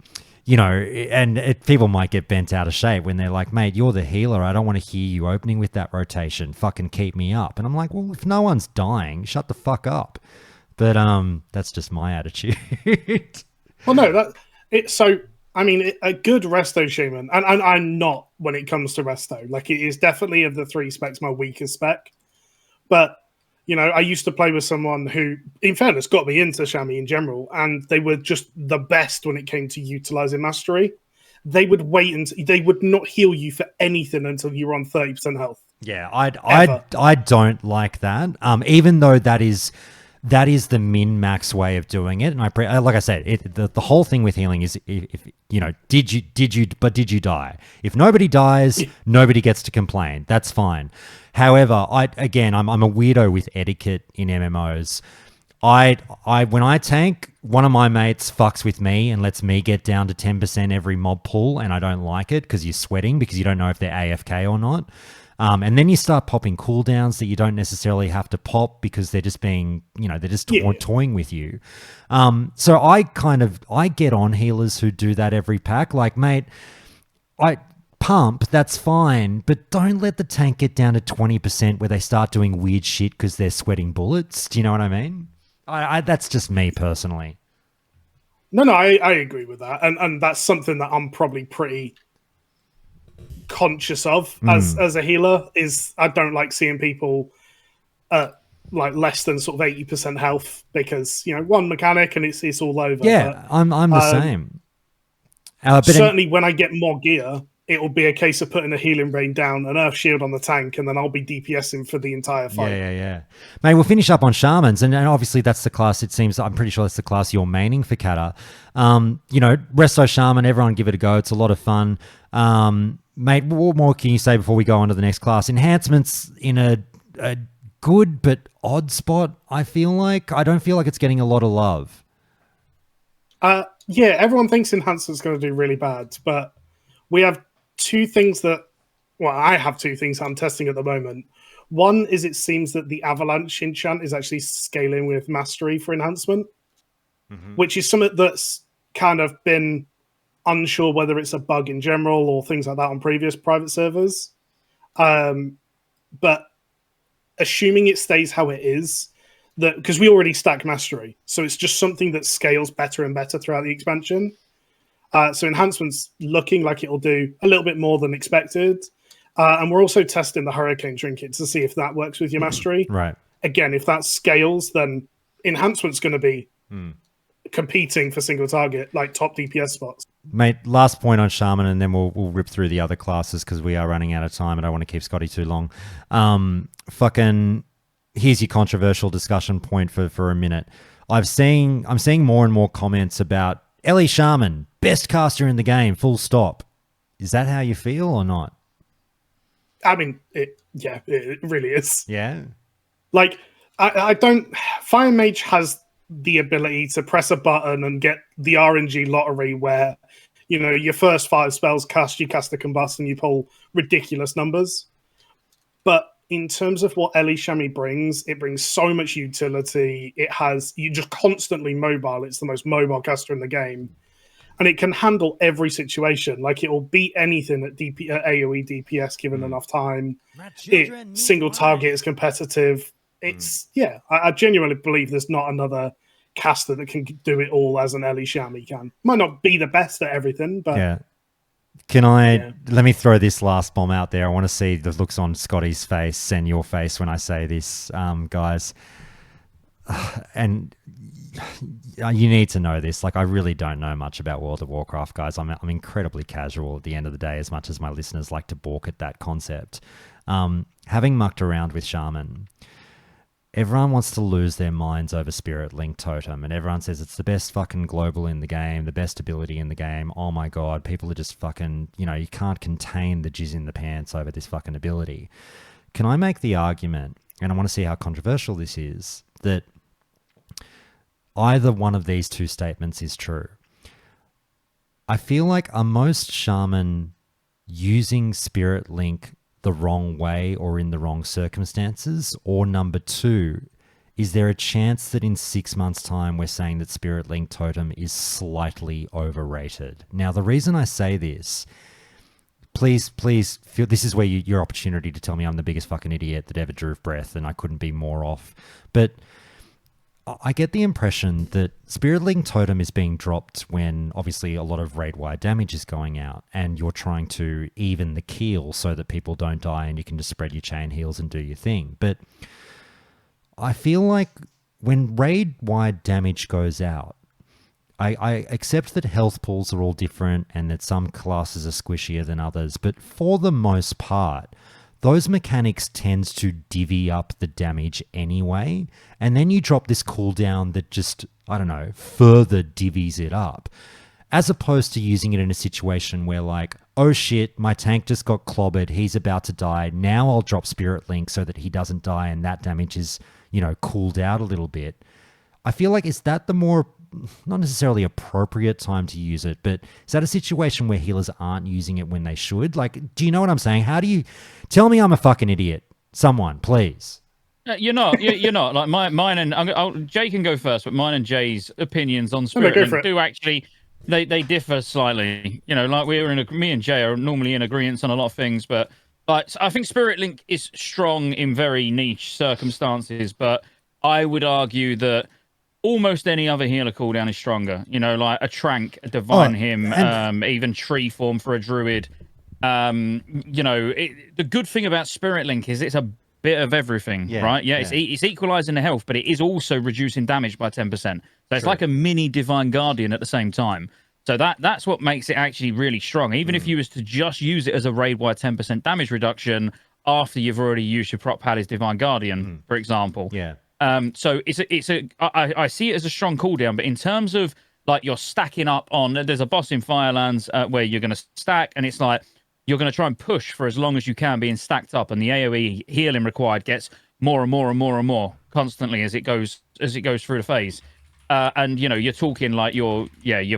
people might get bent out of shape when they're like, mate, you're the healer. I don't want to hear you opening with that rotation. Fucking keep me up. And I'm like, well, if no one's dying, shut the fuck up. But that's just my attitude. Well, no, I mean, a good Resto Shaman, and I'm not when it comes to Resto. Like, it is definitely of the 3 specs my weakest spec. But, I used to play with someone who, in fairness, got me into Chamois in general, and they were just the best when it came to utilizing mastery. They would wait and they would not heal you for anything until you were on 30% health. Yeah, I don't like that. Even though that is the min-max way of doing it. And like I said, the whole thing with healing is if did you die? If nobody dies, nobody gets to complain. That's fine. However, I'm a weirdo with etiquette in MMOs. When I tank, one of my mates fucks with me and lets me get down to 10% every mob pool, and I don't like it because you're sweating because you don't know if they're AFK or not. And then you start popping cooldowns that you don't necessarily have to pop because they're just being, they're just toying with you. So I get on healers who do that every pack. Like, mate, I pump, that's fine, but don't let the tank get down to 20% where they start doing weird shit because they're sweating bullets. Do you know what I mean? That's just me personally. No, I agree with that. And that's something that I'm probably pretty conscious of as a healer, is I don't like seeing people like less than sort of 80% health because one mechanic and it's all over. Yeah, but I'm the same. Certainly when I get more gear, it'll be a case of putting a healing rain down, an earth shield on the tank, and then I'll be DPSing for the entire fight. Yeah. Mate, we'll finish up on shamans, and obviously that's the class. It seems I'm pretty sure that's the class you're maining for Kata. Resto Shaman, everyone give it a go. It's a lot of fun. Mate, what more can you say before we go on to the next class? Enhancements in a good but odd spot, I feel like. I don't feel like it's getting a lot of love. Yeah, everyone thinks enhancement's going to do really bad, but we have two things that... Well, I have two things I'm testing at the moment. One is it seems that the Avalanche enchant is actually scaling with Mastery for enhancement, which is something that's kind of been unsure whether it's a bug in general or things like that on previous private servers. But assuming it stays how it is, that because we already stack Mastery, so it's just something that scales better and better throughout the expansion. So enhancement's looking like it'll do a little bit more than expected. And we're also testing the Hurricane Trinket to see if that works with your Mastery. Right. Again, if that scales, then enhancement's going to be competing for single target, like top DPS spots. Mate, last point on Shaman, and then we'll rip through the other classes because we are running out of time. I don't want to keep Scotty too long. Here's your controversial discussion point for a minute. I'm seeing more and more comments about Ellie Shaman, best caster in the game, full stop. Is that how you feel or not? I mean, it really is. Yeah. Like, I don't... Fire Mage has the ability to press a button and get the RNG lottery where, your first 5 spells cast, you cast a combust and you pull ridiculous numbers. But in terms of what Ellie Shami brings, it brings so much utility. You're just constantly mobile. It's the most mobile caster in the game. And it can handle every situation. Like, it will beat anything at AoE DPS given enough time. Single target is competitive. I genuinely believe there's not another caster that can do it all as an Ellie Shami can. Might not be the best at everything, but... Yeah. Let me throw this last bomb out there. I want to see the looks on Scotty's face and your face when I say this, guys. And you need to know this. Like, I really don't know much about World of Warcraft, guys. I'm incredibly casual at the end of the day, as much as my listeners like to balk at that concept. Having mucked around with Shaman, everyone wants to lose their minds over Spirit Link Totem, and everyone says it's the best fucking global in the game, the best ability in the game. Oh my god, people are just fucking, you can't contain the jizz in the pants over this fucking ability. Can I make the argument, and I want to see how controversial this is, that either one of these two statements is true? I feel like are most shaman using Spirit Link the wrong way or in the wrong circumstances? Or number two, is there a chance that in 6 months' time we're saying that Spirit Link Totem is slightly overrated? Now, the reason I say this, please feel this is where your opportunity to tell me I'm the biggest fucking idiot that ever drew breath and I couldn't be more off. But I get the impression that Spirit Link Totem is being dropped when obviously a lot of raid-wide damage is going out and you're trying to even the keel so that people don't die and you can just spread your chain heals and do your thing. But I feel like when raid-wide damage goes out, I accept that health pools are all different and that some classes are squishier than others, but for the most part, those mechanics tends to divvy up the damage anyway, and then you drop this cooldown that just, I don't know, further divvies it up, as opposed to using it in a situation where like, oh shit, my tank just got clobbered, he's about to die, now I'll drop Spirit Link so that he doesn't die and that damage is, cooled out a little bit. I feel like, is that the more, not necessarily appropriate time to use it, but is that a situation where healers aren't using it when they should? Like, do you know what I'm saying? How do you tell me I'm a fucking idiot? Someone, please. You're not. You're not. Like mine and Jay can go first, but mine and Jay's opinions on Spirit Link do actually they differ slightly. Like me and Jay are normally in agreement on a lot of things, but I think Spirit Link is strong in very niche circumstances. But I would argue that almost any other healer cooldown is stronger. Like a Trank, a Divine Hymn, even Tree Form for a Druid. The good thing about Spirit Link is it's a bit of everything, right? Yeah, it's equalizing the health, but it is also reducing damage by 10%. So it's like a mini Divine Guardian at the same time. So that's what makes it actually really strong. Even if you was to just use it as a raid-wide 10% damage reduction after you've already used your prop pad as Divine Guardian, for example. Yeah. So I see it as a strong cooldown, but in terms of like you're stacking up on, there's a boss in Firelands where you're going to stack, and it's like you're going to try and push for as long as you can being stacked up, and the AoE healing required gets more and more and more and more constantly as it goes through the phase. And you know, you're talking like your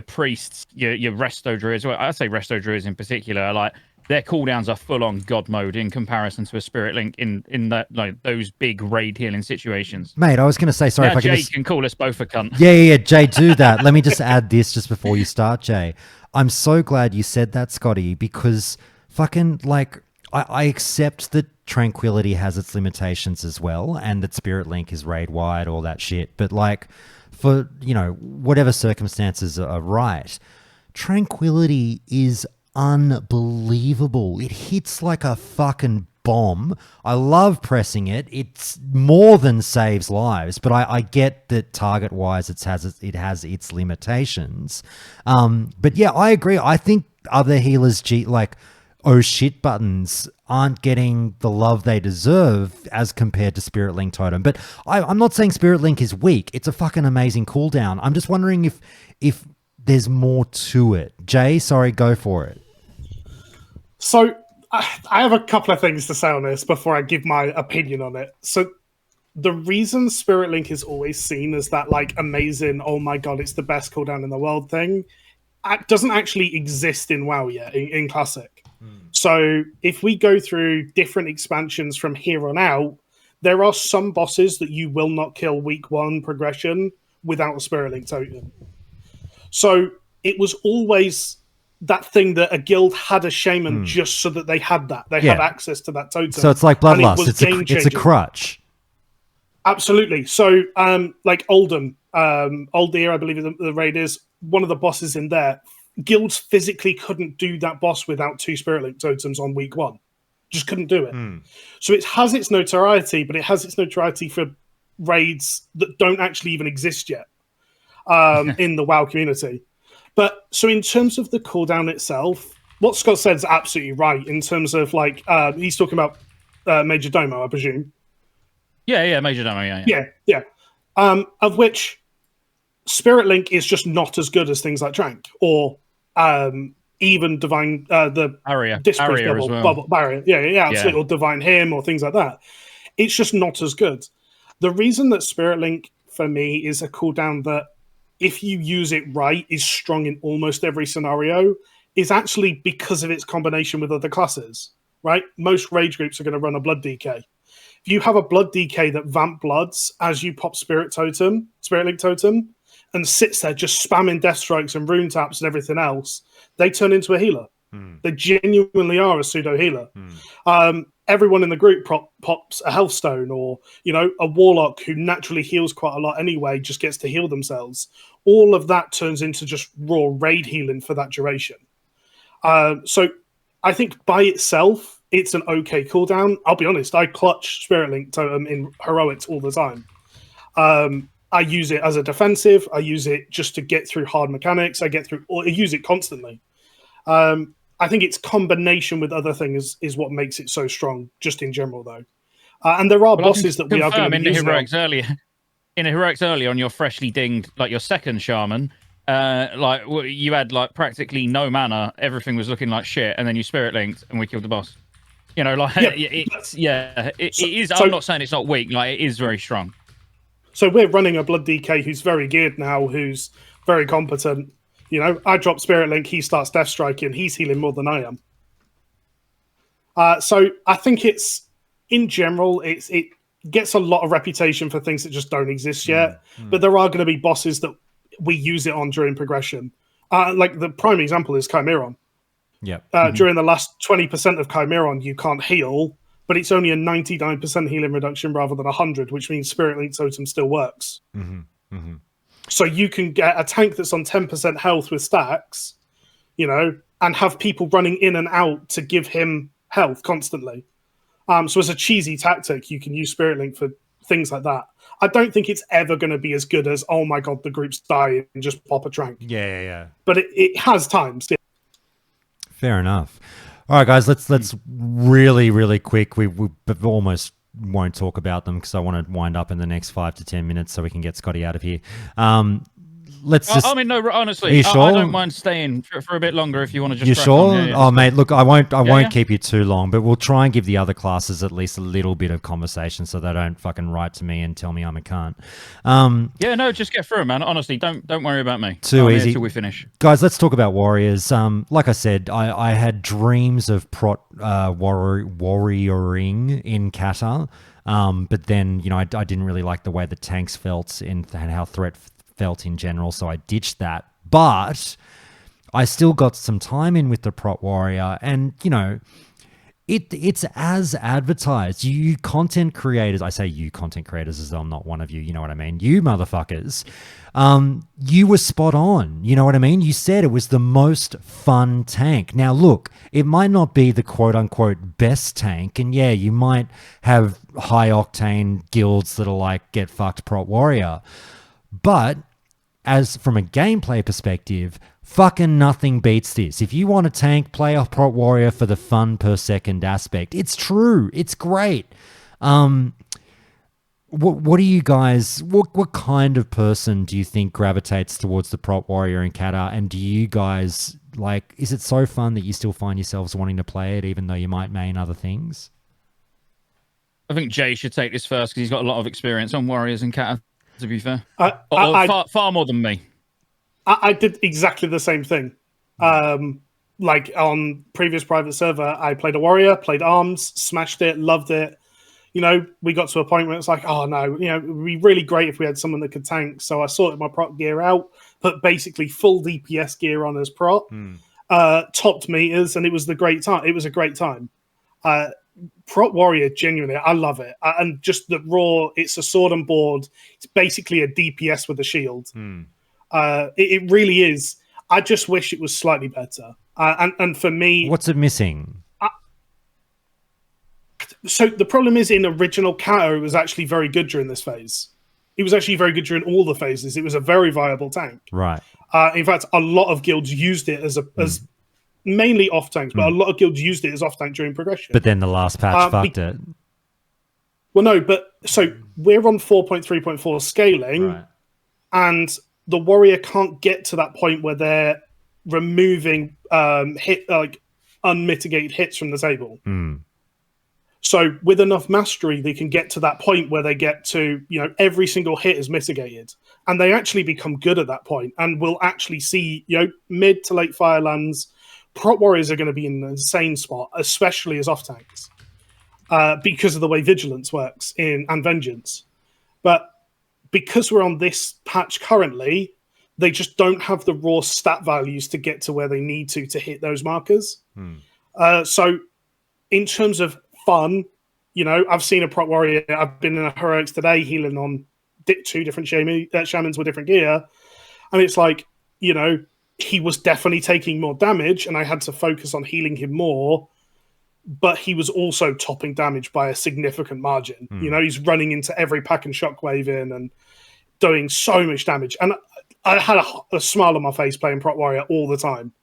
priests, your resto druids. Well, I'd say resto druids in particular, like their cooldowns are full on god mode in comparison to a spirit link in that like those big raid healing situations. Mate, I was going to say, sorry now, if I Jay can can call us both a cunt. Yeah, Jay, do that. Let me just add this just before you start, Jay. I'm so glad you said that, Scotty, because fucking, like, I accept that Tranquility has its limitations as well, and that Spirit Link is raid-wide, all that shit, but, like, for, you know, whatever circumstances are right, Tranquility is unbelievable. It hits like a fucking bomb. I love pressing it. It's more than saves lives, but I get that target wise it has its limitations. But yeah, I agree. I think other healers like oh shit buttons aren't getting the love they deserve as compared to Spirit Link Totem. But I'm not saying Spirit Link is weak. It's a fucking amazing cooldown. I'm just wondering if there's more to it. Jay, sorry, go for it. So I have a couple of things to say on this before I give my opinion on it. So the reason Spirit Link is always seen as that like amazing, oh my god, it's the best cooldown in the world thing, doesn't actually exist in WoW yet, in Classic. So if we go through different expansions from here on out, there are some bosses that you will not kill week 1 progression without a Spirit Link totem. So it was always that thing that a guild had a shaman just so that they had that. They had access to that totem. So it's like Bloodlust. It's a crutch. Absolutely. So like Oldham, Old Deer, I believe the raid is, one of the bosses in there, guilds physically couldn't do that boss without 2 Spirit Link totems on week 1. Just couldn't do it. So it has its notoriety, but it has its notoriety for raids that don't actually even exist yet in the WoW community. But so in terms of the cooldown itself, what Scott said is absolutely right in terms of like, he's talking about Major Domo, I presume. Yeah, Major Domo, yeah. Of which Spirit Link is just not as good as things like Trank or even Divine, the Barrier double, as well. bubble, Barrier. Yeah, absolutely. Or Divine Hymn or things like that. It's just not as good. The reason that Spirit Link for me is a cooldown that, if you use it right, is strong in almost every scenario, is actually because of its combination with other classes, right? Most rage groups are going to run a Blood DK. If you have a Blood DK that vamp bloods as you pop Spirit Link Totem, and sits there just spamming Death Strikes and Rune Taps and everything else, they turn into a healer. They genuinely are a pseudo healer. Everyone in the group pops a Healthstone, or a Warlock who naturally heals quite a lot anyway, just gets to heal themselves. All of that turns into just raw raid healing for that duration. So I think by itself, it's an okay cooldown. I'll be honest, I clutch Spirit Link Totem in heroics all the time. I use it as a defensive. I use it just to get through hard mechanics. I use it constantly. I think its combination with other things is what makes it so strong, just in general, though. And there are bosses that we are going to be using heroics earlier. In the heroics earlier, on your freshly dinged, like your second shaman, like you had like practically no mana. Everything was looking like shit, and then you spirit linked, and we killed the boss. It is. I'm not saying it's not weak. Like, it is very strong. So we're running a Blood DK who's very geared now, who's very competent. I drop Spirit Link, he starts Death Striking, he's healing more than I am. So I think in general, it gets a lot of reputation for things that just don't exist yet. But there are going to be bosses that we use it on during progression. Like the prime example is Chimeron. During the last 20% of Chimeron, you can't heal, but it's only a 99% healing reduction rather than 100, which means Spirit Link Totem still works. So you can get a tank that's on 10% health with stacks, and have people running in and out to give him health constantly. So as a cheesy tactic, you can use Spirit Link for things like that. I don't think it's ever going to be as good as, oh my god, the group's dying and just pop a trank. Yeah. But it has times. Yeah. Fair enough. All right, guys, let's really quick. We almost won't talk about them because I want to wind up in the next 5 to 10 minutes so we can get Scotty out of here. Let's just. I mean, no, honestly, Are you sure? I don't mind staying for a bit longer if you want to just. You sure? On. Yeah, oh, mate, look, I won't keep you too long, but we'll try and give the other classes at least a little bit of conversation so they don't fucking write to me and tell me I'm a cunt. Yeah, no, just get through, man. Honestly, don't worry about me. Too easy till we finish. Guys, let's talk about warriors. Like I said, I had dreams of warrioring in Cata, but then I didn't really like the way the tanks felt and how threat felt in general, so I ditched that. But I still got some time in with the prot warrior, and it's as advertised. You content creators, I say you content creators as though I'm not one of you, you know what I mean? You motherfuckers, you were spot on, you know what I mean? You said it was the most fun tank. Now look, it might not be the quote unquote best tank, and yeah, you might have high octane guilds that are like get fucked prot warrior, but as from a gameplay perspective, fucking nothing beats this. If you want a tank, play a prot warrior for the fun per second aspect. It's true. It's great. What do you guys? What kind of person do you think gravitates towards the prot warrior in Cata? And do you guys like? Is it so fun that you still find yourselves wanting to play it, even though you might main other things? I think Jay should take this first because he's got a lot of experience on warriors in Cata. To be fair, far more than me. I did exactly the same thing. Like on previous private server, I played a warrior, played arms, smashed it, loved it. We got to a point where it's like, oh no, it would be really great if we had someone that could tank. So I sorted my prot gear out, put basically full DPS gear on as prot, topped meters, and it was a great time. Prot warrior, genuinely, I love it. And just the raw, it's a sword and board. It's basically a DPS with a shield. It really is. I just wish it was slightly better. And for me, what's it missing? So the problem is in original Cata, it was actually very good during this phase. It was actually very good during all the phases. It was a very viable tank. Right. In fact, a lot of guilds used it as mainly off tanks, but a lot of guilds used it as off tank during progression. But then the last patch fucked it. Well, no, but so we're on 4.3.4 scaling, right, and the warrior can't get to that point where they're removing unmitigated hits from the table. So with enough mastery, they can get to that point where they get to, every single hit is mitigated, and they actually become good at that point, and we'll actually see, mid to late Firelands, prot warriors are going to be in an insane spot, especially as off tanks, because of the way vigilance works and vengeance. But because we're on this patch currently, they just don't have the raw stat values to get to where they need to hit those markers. So in terms of fun, I've seen a prot warrior. I've been in a heroics today healing on 2 different shamans with different gear, and it's like, he was definitely taking more damage, and I had to focus on healing him more, but he was also topping damage by a significant margin. He's running into every pack and shockwave in and doing so much damage. And I had a smile on my face playing prot warrior all the time.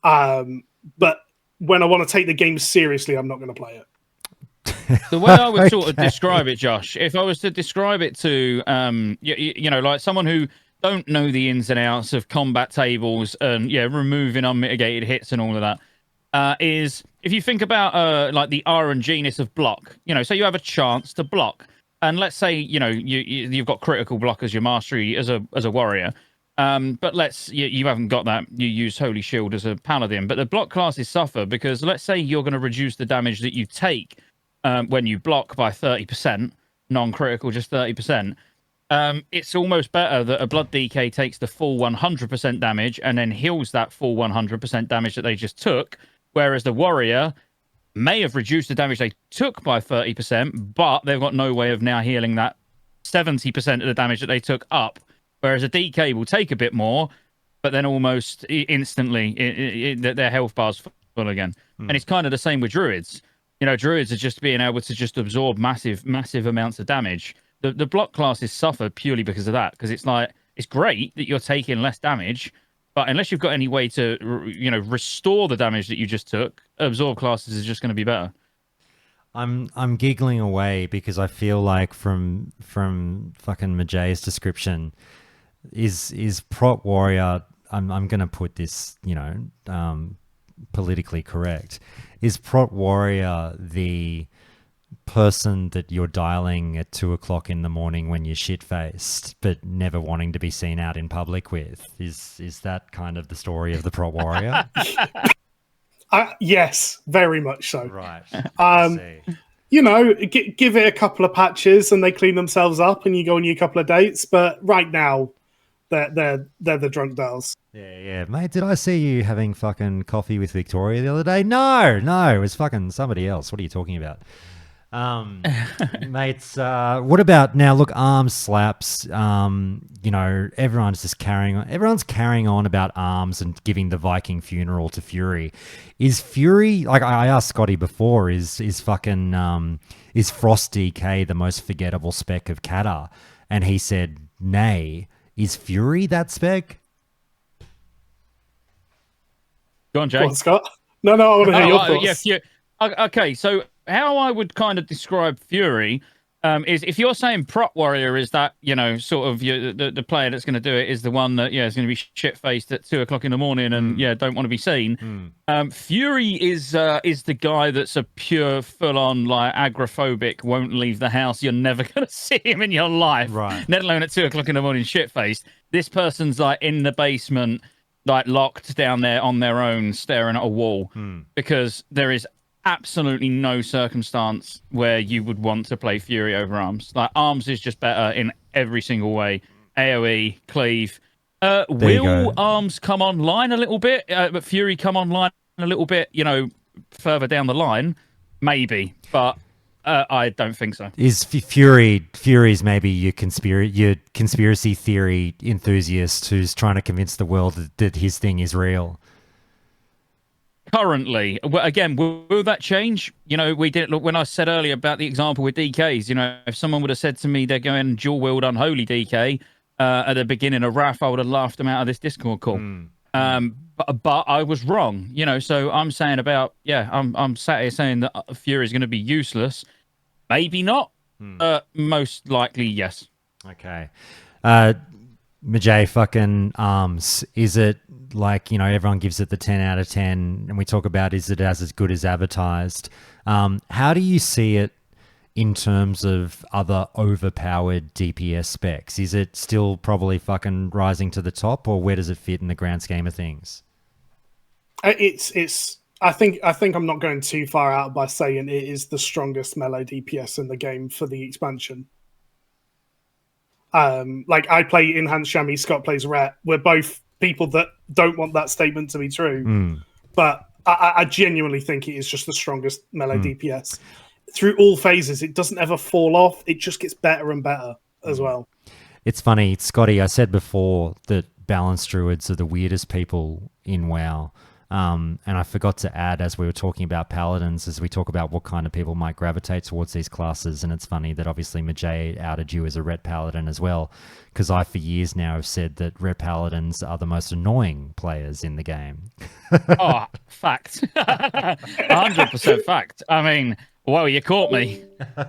But when I want to take the game seriously, I'm not going to play it. The way I would sort of describe it, Josh, if I was to describe it to, like someone who don't know the ins and outs of combat tables and removing unmitigated hits and all of that, is if you think about like the RNG-ness of block, so you have a chance to block, and let's say you've got critical block as your mastery as a warrior, but you haven't got that. You use Holy Shield as a paladin, but the block classes suffer because let's say you're going to reduce the damage that you take when you block by 30%, non-critical, just 30%. It's almost better that a Blood DK takes the full 100% damage and then heals that full 100% damage that they just took, whereas the warrior may have reduced the damage they took by 30%, but they've got no way of now healing that 70% of the damage that they took up, whereas a DK will take a bit more, but then almost instantly their health bar's full again. And it's kind of the same with druids. Druids are just being able to just absorb massive amounts of damage. the block classes suffer purely because of that. Because it's like it's great that you're taking less damage, but unless you've got any way to restore the damage that you just took, absorb classes is just going to be better. I'm giggling away because I feel like from fucking Mijae's description is Prot Warrior. I'm gonna put this politically correct. Is Prot Warrior the person that you're dialing at 2:00 in the morning when you're shit faced, but never wanting to be seen out in public with? Is that kind of the story of the Prot Warrior? Yes, very much so. Right. Give it a couple of patches and they clean themselves up, and you go on your couple of dates. But right now, they're the drunk dolls. Yeah, mate. Did I see you having fucking coffee with Victoria the other day? No, it was fucking somebody else. What are you talking about? Mates, what about now? Look, arms slaps. Everyone's just carrying on. Everyone's carrying on about arms and giving the Viking funeral to Fury. Is Fury, like I asked Scotty before, is Frost DK the most forgettable spec of Cata? And he said, nay. Is Fury that spec? Go on, Jay. Go on, Scott. No, I want to hear your thoughts. Yeah. Okay, so how I would kind of describe Fury is if you're saying Prot Warrior is that, sort of the player that's going to do it is the one that, is going to be shit-faced at 2:00 in the morning and, don't want to be seen. Fury is the guy that's a pure, full-on, like, agoraphobic, won't leave the house. You're never going to see him in your life. Right. Let alone at 2:00 in the morning shit-faced. This person's, like, in the basement, like, locked down there on their own, staring at a wall. Because there is absolutely no circumstance where you would want to play Fury over Arms. Like, Arms is just better in every single way. AoE, cleave. Will Arms come online a little bit, but Fury come online a little bit, further down the line? Maybe, but I don't think so. Is Fury's maybe your conspiracy theory enthusiast who's trying to convince the world that his thing is real? Currently, again, will that change? We did look when I said earlier about the example with DKs. If someone would have said to me they're going dual wield unholy DK at the beginning of Wrath, I would have laughed them out of this Discord call. But I was wrong. So I'm saying I'm sat here saying that Fury is going to be useless. Maybe not. Most likely, yes. Okay. Mijae fucking Arms. Is it like, everyone gives it the 10 out of 10 and we talk about is it as good as advertised? How do you see it in terms of other overpowered DPS specs? Is it still probably fucking rising to the top, or where does it fit in the grand scheme of things? It's I think I'm not going too far out by saying it is the strongest melee DPS in the game for the expansion. Like I play Enhanced Shami, Scott plays Ret. We're both people that don't want that statement to be true. But I genuinely think it is just the strongest melee DPS. Through all phases, it doesn't ever fall off. It just gets better and better as well. It's funny, Scotty, I said before that balanced druids are the weirdest people in WoW. And I forgot to add, as we were talking about paladins, as we talk about what kind of people might gravitate towards these classes, and it's funny that obviously Mijae outed you as a ret paladin as well, because I for years now have said that ret paladins are the most annoying players in the game. Oh, fact. 100% fact. I mean, well, you caught me.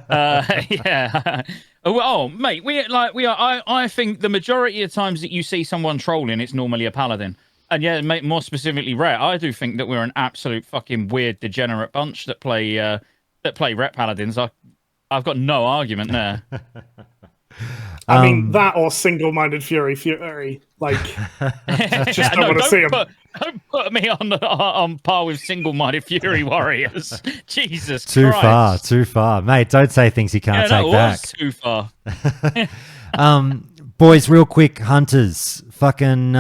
Yeah. Oh, mate, I think the majority of times that you see someone trolling, it's normally a paladin. And yeah, more specifically, Ret. I do think that we're an absolute fucking weird, degenerate bunch that play Ret Paladins. I've got no argument there. I mean, that or single-minded Fury. Like, just don't want to see him. Don't put me on par with single-minded Fury warriors. Jesus too Christ. Too far. Mate, don't say things you can't take back. Too far. Boys, real quick, Hunters. Fucking...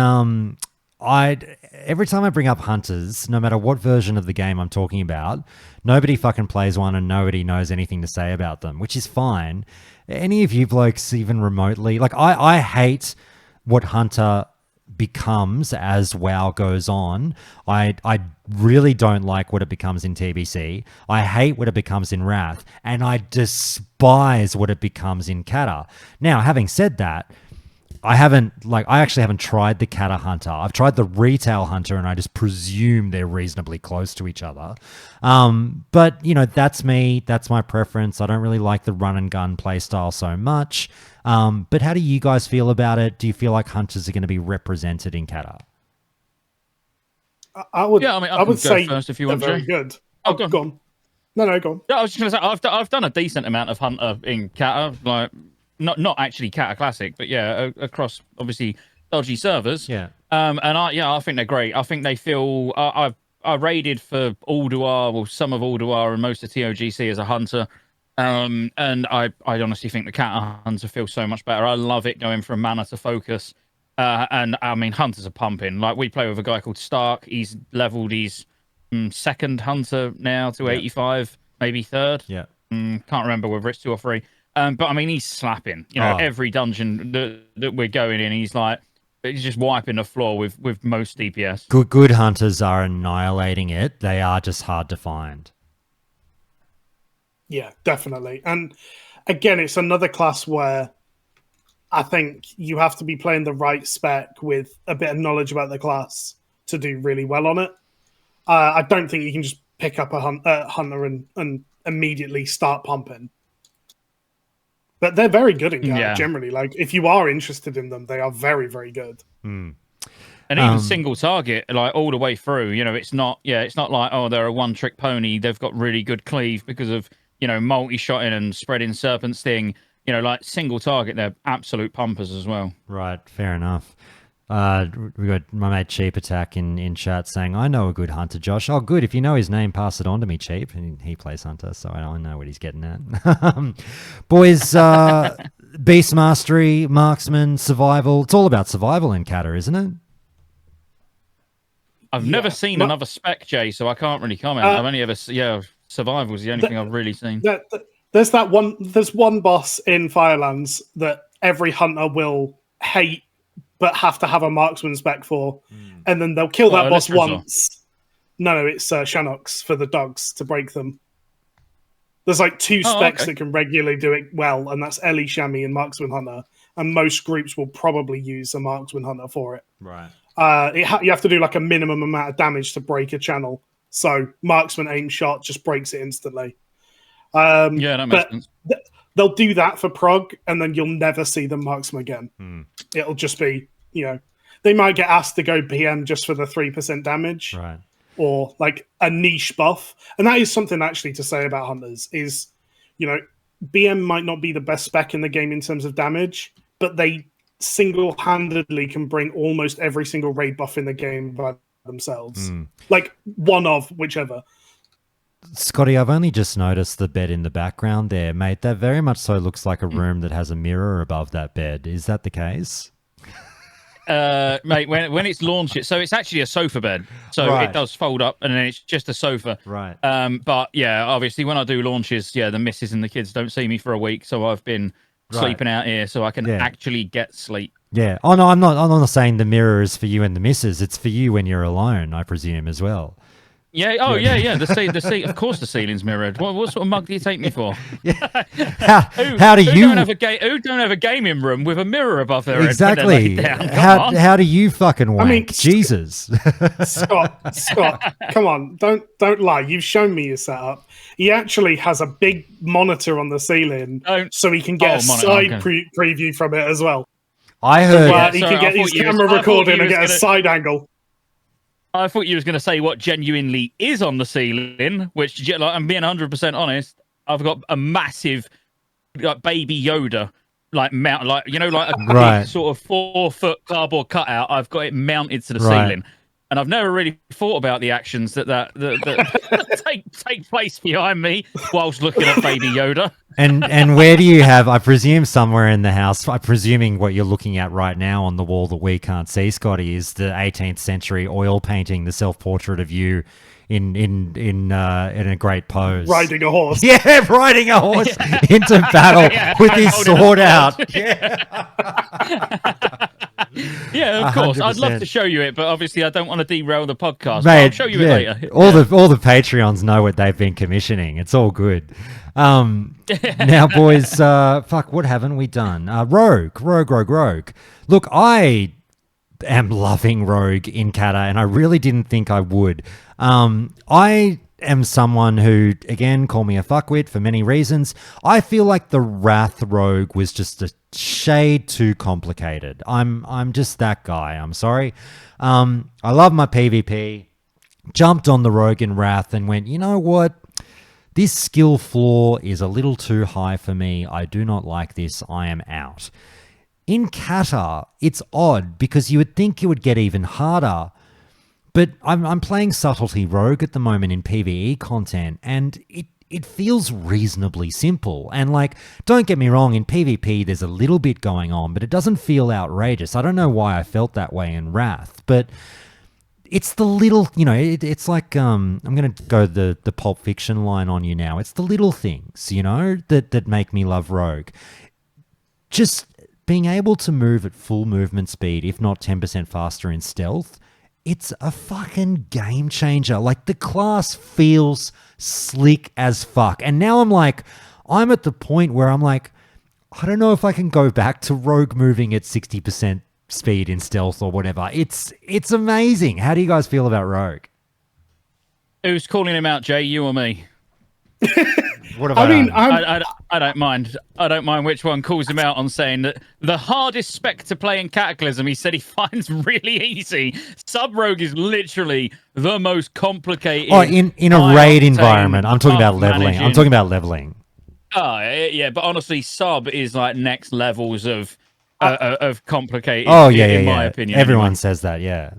every time I bring up Hunters, no matter what version of the game I'm talking about, nobody fucking plays one and nobody knows anything to say about them, which is fine. Any of you blokes even remotely... Like, I hate what Hunter becomes as WoW goes on. I really don't like what it becomes in TBC. I hate what it becomes in Wrath, and I despise what it becomes in Cata. Now, having said that, I actually haven't tried the Cata Hunter. I've tried the Retail Hunter, and I just presume they're reasonably close to each other. But, that's me. That's my preference. I don't really like the run and gun playstyle so much. But how do you guys feel about it? Do you feel like Hunters are going to be represented in Cata? I would go say first if you they're want, very Jay. good. Oh, go on. Go on. No, go on. Yeah, I was just going to say, I've done a decent amount of Hunter in Cata, like not actually Cataclsym, but yeah, across obviously dodgy servers. Yeah. And I think they're great. I think they feel I raided for Ulduar, well, some of Ulduar and most of TOGC as a Hunter. And I honestly think the Cata Hunter feels so much better. I love it going from mana to focus. And I mean, Hunters are pumping. Like, we play with a guy called Stark. He's leveled his second Hunter now to 85, maybe third. Yeah. Can't remember whether it's 2 or 3. But I mean, he's slapping. Every dungeon that we're going in, he's just wiping the floor with most DPS. Good Hunters are annihilating it. They are just hard to find. Yeah, definitely. And again, it's another class where I think you have to be playing the right spec with a bit of knowledge about the class to do really well on it. I don't think you can just pick up a Hunter and immediately start pumping. But they're very good in Cata, generally. Like, if you are interested in them, they are very, very good. And even single target, like all the way through, it's not like, oh, they're a one-trick pony. They've got really good cleave because of, multi-shotting and spreading Serpent Sting. Like single target, they're absolute pumpers as well. Right, fair enough. We got my mate Cheap Attack in chat saying, I know a good Hunter, Josh. Oh, good. If you know his name, pass it on to me, Cheap. He plays Hunter, so I know what he's getting at. Boys, Beast Mastery, Marksman, Survival. It's all about survival in Cata, isn't it? I've never seen another spec, Jay, so I can't really comment. I've only ever... Survival's the only thing I've really seen. There's one boss in Firelands that every Hunter will hate but have to have a marksman spec for, and then they'll kill that boss once. No, it's Shanox for the dogs to break them. There's like 2 specs that can regularly do it well, and that's Ellie, Shami, and Marksman Hunter. And most groups will probably use a Marksman Hunter for it. Right. You have to do like a minimum amount of damage to break a channel. So Marksman aim shot just breaks it instantly. That makes sense. They'll do that for prog, and then you'll never see them Marksman again. It'll just be, they might get asked to go PM just for the 3% damage. Right. Or like a niche buff. And that is something actually to say about Hunters is, BM might not be the best spec in the game in terms of damage, but they single-handedly can bring almost every single raid buff in the game by themselves. Like one of whichever. Scotty, I've only just noticed the bed in the background there, mate. That very much so looks like a room that has a mirror above that bed. Is that the case? Mate, when it's launched, so it's actually a sofa bed. So It does fold up, and then it's just a sofa. Right. But yeah, obviously when I do launches, the missus and the kids don't see me for a week, so I've been sleeping out here so I can actually get sleep. Yeah. Oh no, I'm not saying the mirror is for you and the missus. It's for you when you're alone, I presume, as well. Yeah. Oh, yeah. The seat. Of course, the ceiling's mirrored. What sort of mug do you take me for? How do you? Who don't have a gaming room with a mirror above their exactly? Head How do you fucking wank? I mean, Jesus, Scott, come on! Don't lie. You've shown me your setup. He actually has a big monitor on the ceiling, so he can get a side preview from it as well. I heard he can get his camera recording and get a side angle. I thought you was going to say what genuinely is on the ceiling, which, I'm being 100% honest, I've got a massive, baby Yoda, mount, a big sort of 4-foot cardboard cutout. I've got it mounted to the ceiling, and I've never really thought about the actions that take place behind me whilst looking at baby Yoda. And where do you have? I presume somewhere in the house. I'm presuming what you're looking at right now on the wall that we can't see, Scotty, is the 18th century oil painting, the self-portrait of you in a great pose, riding a horse. Yeah, riding a horse into battle with his sword out. Yeah. Yeah, of course. I'd love 100%. to show you it, but obviously I don't want to derail the podcast. But Mate, I'll show you it later. All the Patreons know what they've been commissioning. It's all good. Now, boys, fuck, what haven't we done? Rogue. Look, I am loving Rogue in Cata, and I really didn't think I would. I am someone who, again, call me a fuckwit for many reasons. I feel like the Wrath Rogue was just a shade too complicated. I'm just that guy. I'm sorry. I love my PvP. Jumped on the Rogue in Wrath and went, you know what? This skill floor is a little too high for me. I do not like this. I am out. In Cata, it's odd because you would think it would get even harder. But I'm playing Subtlety Rogue at the moment in PvE content, and it feels reasonably simple. And, like, don't get me wrong, in PvP there's a little bit going on, but it doesn't feel outrageous. I don't know why I felt that way in Wrath, but it's the little, you know, it's like, I'm going to go the Pulp Fiction line on you now. It's the little things, you know, that make me love Rogue. Just being able to move at full movement speed, if not 10% faster in stealth, it's a fucking game changer. Like, the class feels slick as fuck. And now I'm at the point where I'm like, I don't know if I can go back to Rogue moving at 60% speed in stealth or whatever. It's amazing. How do you guys feel about Rogue? Who's calling him out, Jay? You or me? What have I mean, done? I don't mind. I don't mind which one calls him out on saying that the hardest spec to play in Cataclysm, he said he finds really easy. Sub Rogue is literally the most complicated. Oh, in a raid environment. I'm talking about leveling. I'm talking about leveling. Oh, yeah, but honestly, Sub is like next levels of complicated. Oh, yeah, in yeah, my yeah. opinion. Everyone anyway. says that, yeah.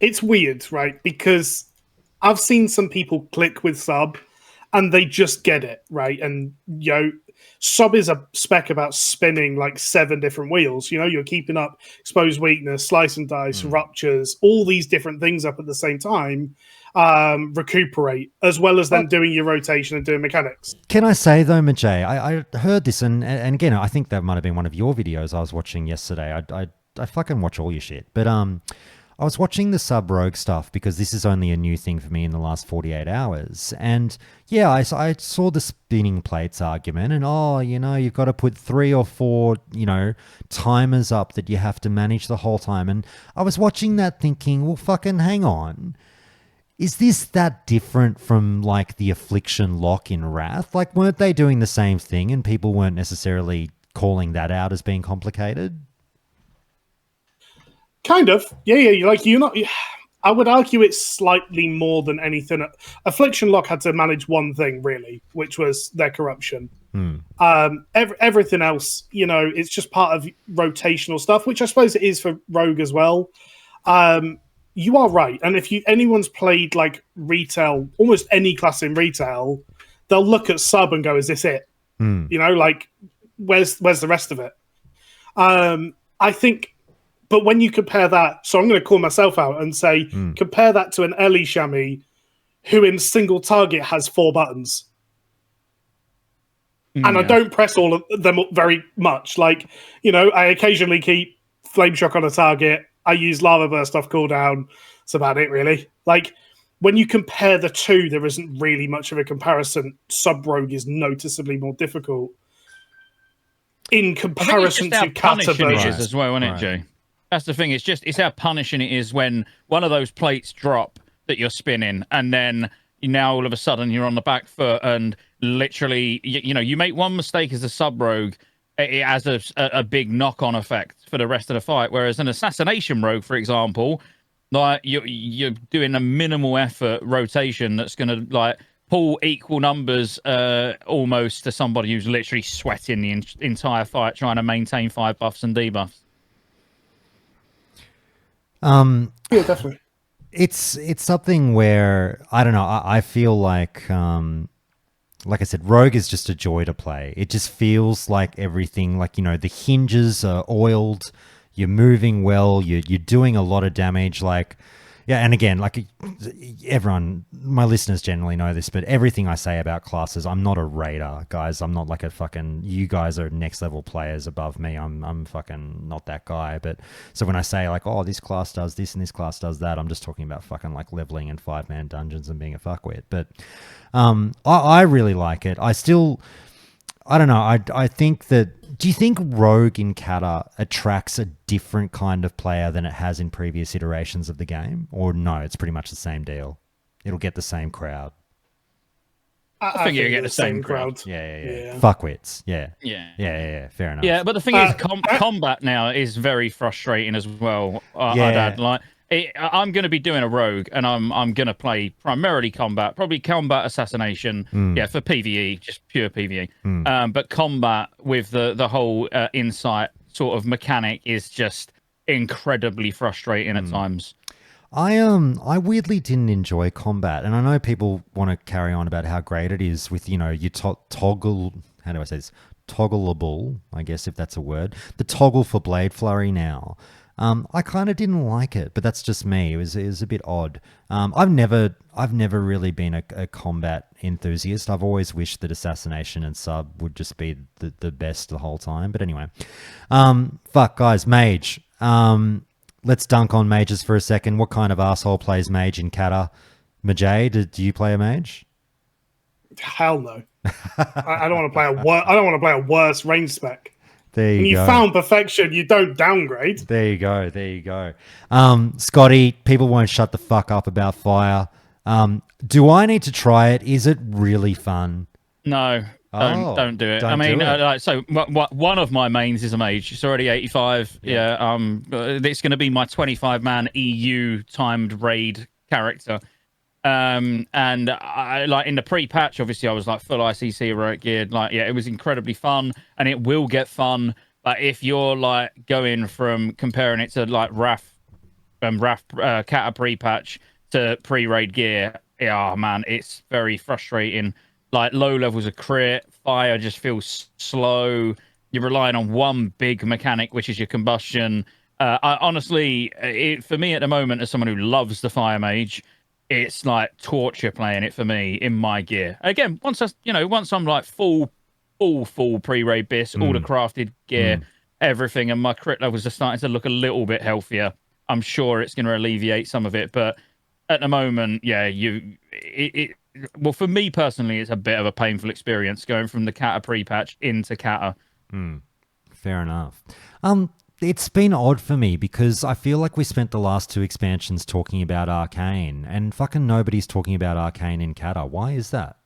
it's weird, right? Because I've seen some people click with Sub and they just get it, right? And, you know, Sub is a spec about spinning like 7 different wheels. You know, you're keeping up exposed weakness, slice and dice, ruptures, all these different things up at the same time, recuperate, as well as then doing your rotation and doing mechanics. Can I say, though, Mijae, I heard this, and again, I think that might have been one of your videos I was watching yesterday. I fucking watch all your shit. But I was watching the Sub Rogue stuff because this is only a new thing for me in the last 48 hours. And yeah, I saw the spinning plates argument and, oh, you know, you've got to put 3 or 4, you know, timers up that you have to manage the whole time. And I was watching that thinking, well, fucking hang on. Is this that different from like the Affliction lock in Wrath? Like, weren't they doing the same thing and people weren't necessarily calling that out as being complicated? Kind of. Yeah. You're not. I would argue it's slightly more than anything. Affliction Lock had to manage one thing, really, which was their corruption. Everything else, you know, it's just part of rotational stuff, which I suppose it is for Rogue as well. You are right. And if anyone's played like retail, almost any class in retail, they'll look at Sub and go, is this it? You know, like, where's the rest of it? I think. But when you compare that, so I'm going to call myself out and say, compare that to an Ellie Shami who in single target has 4 buttons. And I don't press all of them very much. Like, you know, I occasionally keep Flame Shock on a target. I use Lava Burst off cooldown. That's about it, really. Like, when you compare the two, there isn't really much of a comparison. Sub Rogue is noticeably more difficult in comparison to Cata versions as well, isn't it, Jay? That's the thing. It's how punishing it is when one of those plates drop that you're spinning, and then now all of a sudden you're on the back foot, and literally, you know, you make one mistake as a Sub Rogue, it has a big knock-on effect for the rest of the fight. Whereas an Assassination Rogue, for example, like you're doing a minimal effort rotation that's going to like pull equal numbers almost to somebody who's literally sweating the entire fight trying to maintain 5 buffs and debuffs. Yeah, definitely. It's something where I don't know. I feel like I said, Rogue is just a joy to play. It just feels like everything, like, you know, the hinges are oiled. You're moving well. You're doing a lot of damage. Like, Yeah, and again, like everyone, my listeners generally know this, but everything I say about classes, I'm not a raider, guys. I'm not like a fucking. You guys are next level players above me. I'm fucking not that guy. But so when I say like, oh, this class does this and this class does that, I'm just talking about fucking like leveling and 5-man dungeons and being a fuckwit. But I really like it. I don't know. I think that. Do you think Rogue in Cata attracts a different kind of player than it has in previous iterations of the game? Or no, it's pretty much the same deal? It'll get the same crowd. I think you get the same crowd. Yeah. Fuckwits. Yeah. Fair enough. Yeah, but the thing is, combat now is very frustrating as well. I'd add, like, I'm going to be doing a rogue, and I'm going to play primarily combat, probably combat assassination. For PvE, just pure PvE. But combat with the whole insight sort of mechanic is just incredibly frustrating at times. I weirdly didn't enjoy combat, and I know people want to carry on about how great it is with, you know, you toggle. How do I say this? Toggleable, I guess, if that's a word. The toggle for blade flurry now. I kind of didn't like it, but that's just me. It was a bit odd. I've never really been a combat enthusiast. I've always wished that assassination and sub would just be the best the whole time. But anyway, fuck guys, mage. Let's dunk on mages for a second. What kind of asshole plays mage in Cata? Mijae, do you play a mage? Hell no. I don't want to play I don't want to play a worse range spec. There you go. When you found perfection, you don't downgrade. There you go. Scotty, people won't shut the fuck up about fire. Do I need to try it? Is it really fun? No, don't do it. I mean, one of my mains is a mage. It's already 85. Yeah. It's going to be my 25-man EU timed raid character. And I like in the pre-patch, obviously I was like full ICC heroic geared. Like, yeah, it was incredibly fun, and it will get fun. But if you're like going from comparing it to like Wrath Cata pre-patch to pre-raid gear, yeah, man, it's very frustrating. Like low levels of crit, fire just feels slow. You're relying on one big mechanic, which is your combustion. Honestly, for me at the moment, as someone who loves the fire mage, it's like torture playing it for me in my gear. Again, once I'm like full pre-raid bis, all the crafted gear, everything, and my crit levels are starting to look a little bit healthier, I'm sure it's going to alleviate some of it. But at the moment, well, for me personally, it's a bit of a painful experience going from the Cata pre-patch into Cata. Fair enough. It's been odd for me because I feel like we spent the last 2 expansions talking about Arcane, and fucking nobody's talking about Arcane in Cata. Why is that?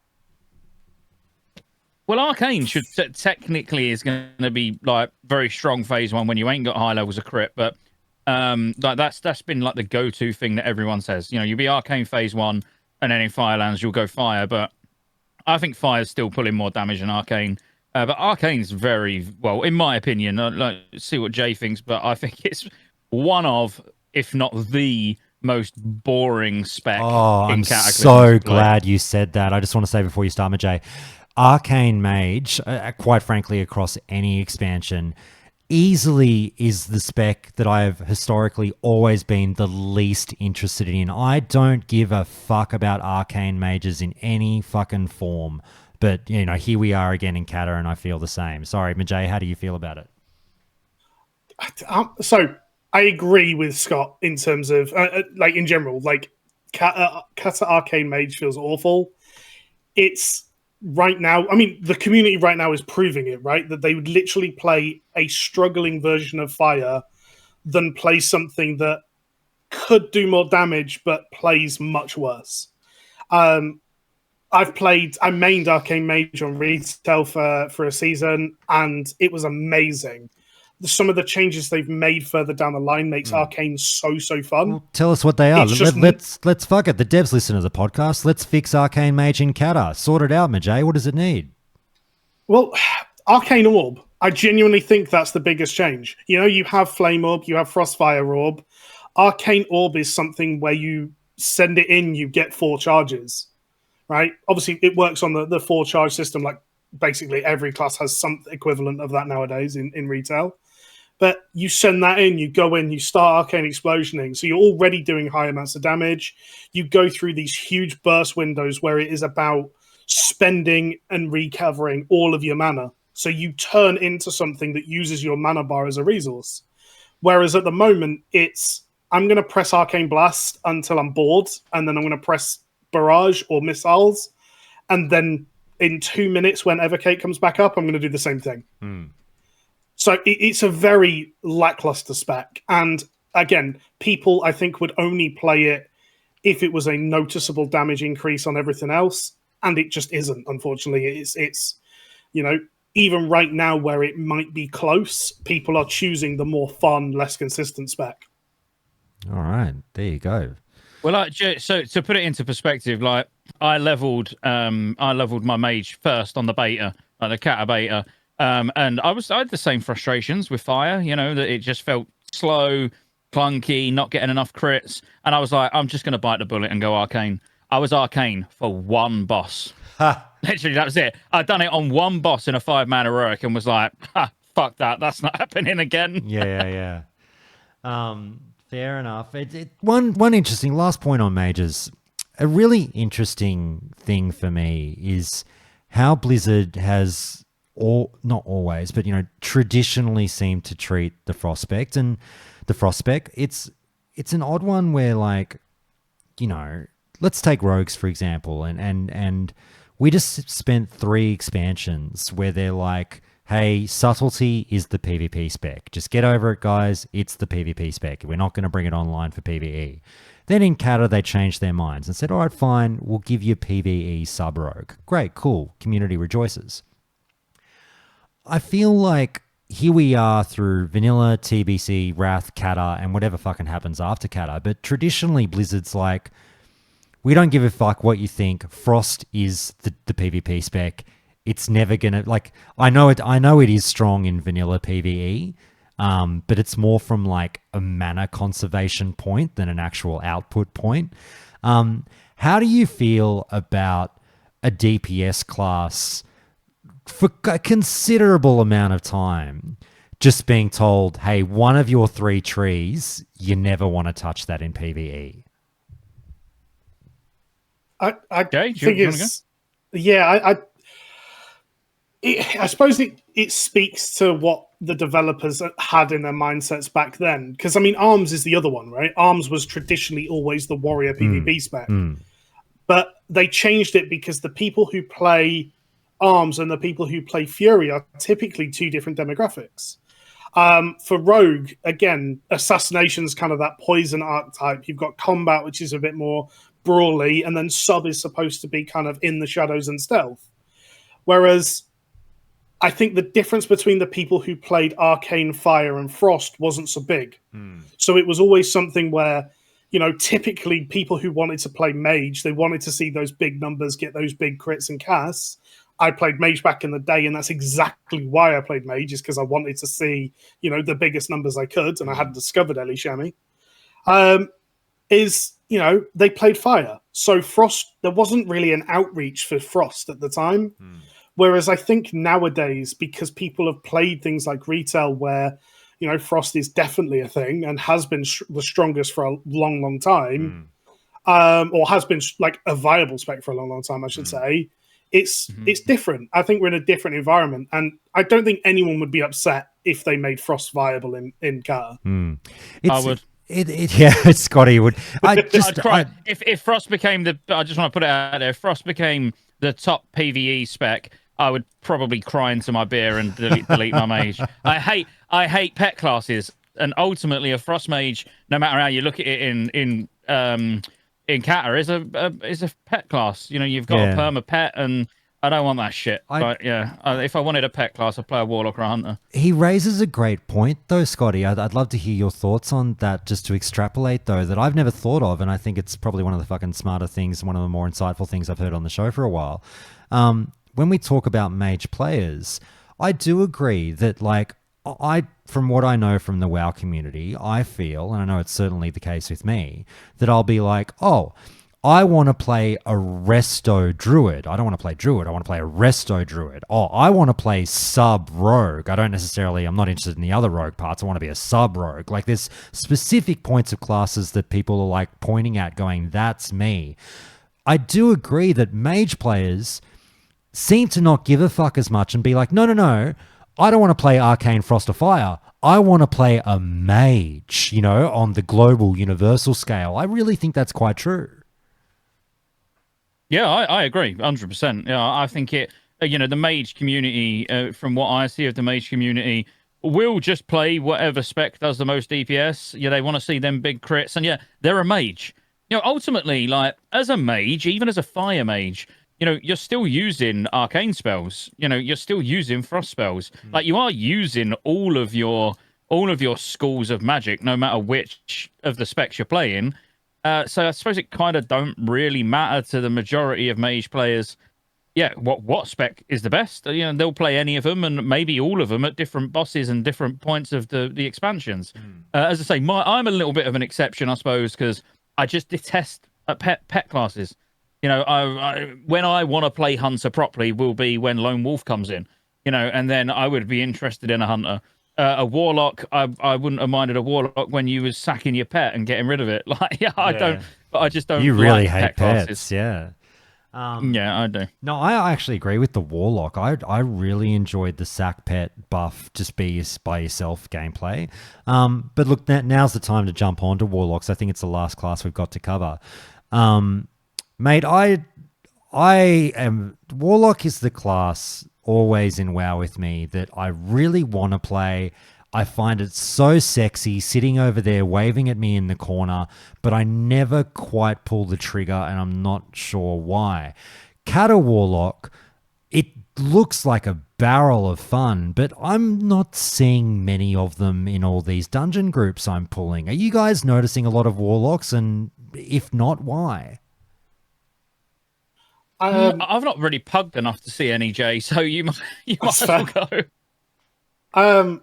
Well, Arcane should technically is going to be like very strong phase 1 when you ain't got high levels of crit, but like that's been like the go-to thing that everyone says. You know, you'll be Arcane phase 1, and then in Firelands you'll go Fire, but I think Fire's still pulling more damage than Arcane. But Arcane's very, well, in my opinion, like, see what Jay thinks, but I think it's one of, if not the most boring spec in I'm Cataclysm. So glad you said that. I just want to say before you start, Mijae, Arcane Mage, quite frankly, across any expansion, easily is the spec that I have historically always been the least interested in. I don't give a fuck about Arcane Mages in any fucking form. But, you know, here we are again in Cata, and I feel the same. Sorry, Mijae, how do you feel about it? So I agree with Scott in terms of, like, in general, like, Cata Arcane Mage feels awful. It's right now, I mean, the community right now is proving it, right? That they would literally play a struggling version of Fire than play something that could do more damage but plays much worse. I mained Arcane Mage on retail for a season, and it was amazing. Some of the changes they've made further down the line makes Arcane so fun. Well, tell us what they are. Let's fuck it. The devs listen to the podcast. Let's fix Arcane Mage in Cata. Sort it out, Mijae. What does it need? Well, Arcane Orb. I genuinely think that's the biggest change. You know, you have Flame Orb, you have Frostfire Orb. Arcane Orb is something where you send it in, you get 4 charges. Right? Obviously, it works on the 4-charge system. Like, basically, every class has some equivalent of that nowadays in retail. But you send that in, you go in, you start Arcane Explosioning. So you're already doing high amounts of damage. You go through these huge burst windows where it is about spending and recovering all of your mana. So you turn into something that uses your mana bar as a resource. Whereas at the moment, it's I'm going to press Arcane Blast until I'm bored, and then I'm going to press Barrage or Missiles. And then in 2 minutes, when Evercate comes back up, I'm going to do the same thing. So it's a very lackluster spec. And again, people, I think, would only play it if it was a noticeable damage increase on everything else. And it just isn't, unfortunately. It's even right now where it might be close, people are choosing the more fun, less consistent spec. All right, there you go. Well, so to put it into perspective, like I leveled my mage first on the beta, like the Cata beta. And I had the same frustrations with fire, that it just felt slow, clunky, not getting enough crits. And I was like, I'm just going to bite the bullet and go arcane. I was arcane for one boss. Literally, that was it. I'd done it on one boss in a 5-man heroic and was like, fuck that. That's not happening again. Yeah. Fair enough. One interesting last point on mages. A really interesting thing for me is how Blizzard has not always, but traditionally seem to treat the Frostspec. And the Frostspec, it's an odd one where, like, let's take Rogues for example, and we just spent 3 expansions where they're like, hey, subtlety is the PvP spec. Just get over it, guys. It's the PvP spec. We're not going to bring it online for PvE. Then in Cata, they changed their minds and said, all right, fine, we'll give you PvE sub-rogue. Great, cool. Community rejoices. I feel like here we are through Vanilla, TBC, Wrath, Cata, and whatever fucking happens after Cata. But traditionally, Blizzard's like, we don't give a fuck what you think. Frost is the PvP spec. It's never gonna, like, I know it is strong in vanilla PvE, but it's more from like a mana conservation point than an actual output point. How do you feel about a DPS class for a considerable amount of time just being told, hey, one of your 3 trees, you never want to touch that in PvE? I think it's... Yeah, I suppose it speaks to what the developers had in their mindsets back then. Because, I mean, ARMS is the other one, right? ARMS was traditionally always the warrior PvP spec. But they changed it because the people who play ARMS and the people who play Fury are typically 2 different demographics. For Rogue, again, Assassination's kind of that poison archetype. You've got Combat, which is a bit more brawly, and then Sub is supposed to be kind of in the shadows and stealth. Whereas I think the difference between the people who played Arcane, Fire, and Frost wasn't so big. So it was always something where, typically people who wanted to play Mage, they wanted to see those big numbers, get those big crits and casts. I played Mage back in the day, and that's exactly why I played Mage, is because I wanted to see, the biggest numbers I could, and I hadn't discovered Ellie Shami. They played Fire. So Frost, there wasn't really an outreach for Frost at the time. Whereas I think nowadays, because people have played things like Retail where, Frost is definitely a thing and has been the strongest for a long, long time, or has been like a viable spec for a long, long time, I should say, it's different. I think we're in a different environment. And I don't think anyone would be upset if they made Frost viable in Cata. I would. Scotty would. I'd cry. If Frost became I just want to put it out there, if Frost became the top PvE spec, I would probably cry into my beer and delete my mage. I hate pet classes, and ultimately a Frost mage, no matter how you look at it in Cata, is a pet class. You've got a perma pet, and I don't want that shit. If I wanted a pet class, I'd play a Warlock or a Hunter. He raises a great point, though, Scotty. I'd love to hear your thoughts on that, just to extrapolate, though, that I've never thought of, and I think it's probably one of the fucking smarter things, one of the more insightful things I've heard on the show for a while. When we talk about mage players, I do agree that, like, from what I know from the WoW community, I feel, and I know it's certainly the case with me, that I'll be like, oh, I want to play a resto druid. I don't want to play druid. I want to play a resto druid. Oh, I want to play sub rogue. I'm not interested in the other rogue parts. I want to be a sub rogue. Like, there's specific points of classes that people are like pointing at going, that's me. I do agree that mage players seem to not give a fuck as much and be like, no, I don't want to play Arcane Frost of Fire. I want to play a mage, on the global universal scale. I really think that's quite true. Yeah, I agree, 100%. Yeah, I think the mage community, from what I see of the mage community, will just play whatever spec does the most DPS. Yeah, they want to see them big crits, and yeah, they're a mage. Ultimately, like, as a mage, even as a fire mage, you're still using arcane spells. You're still using frost spells. Like, you are using all of your schools of magic, no matter which of the specs you're playing. So I suppose it kind of don't really matter to the majority of mage players. Yeah, what spec is the best? They'll play any of them and maybe all of them at different bosses and different points of the expansions. As I say, I'm a little bit of an exception, I suppose, because I just detest pet classes. When I want to play hunter properly will be when lone wolf comes in. And then I would be interested in a hunter. A warlock, I wouldn't have minded a warlock when you was sacking your pet and getting rid of it. Like, I just don't. You really like hate pet pets, classes. yeah. Yeah, I do. No, I actually agree with the warlock. I really enjoyed the sack pet buff, just be by yourself gameplay. But look, now's the time to jump on to warlocks. I think it's the last class we've got to cover. Mate, I am warlock is the class always in WoW with me that I really want to play. I find it so sexy sitting over there waving at me in the corner, but I never quite pull the trigger and I'm not sure why. Cata Warlock, it looks like a barrel of fun, but I'm not seeing many of them in all these dungeon groups I'm pulling. Are you guys noticing a lot of Warlocks, and if not, why? I've not really pugged enough to see any, Jay, so you might as well go.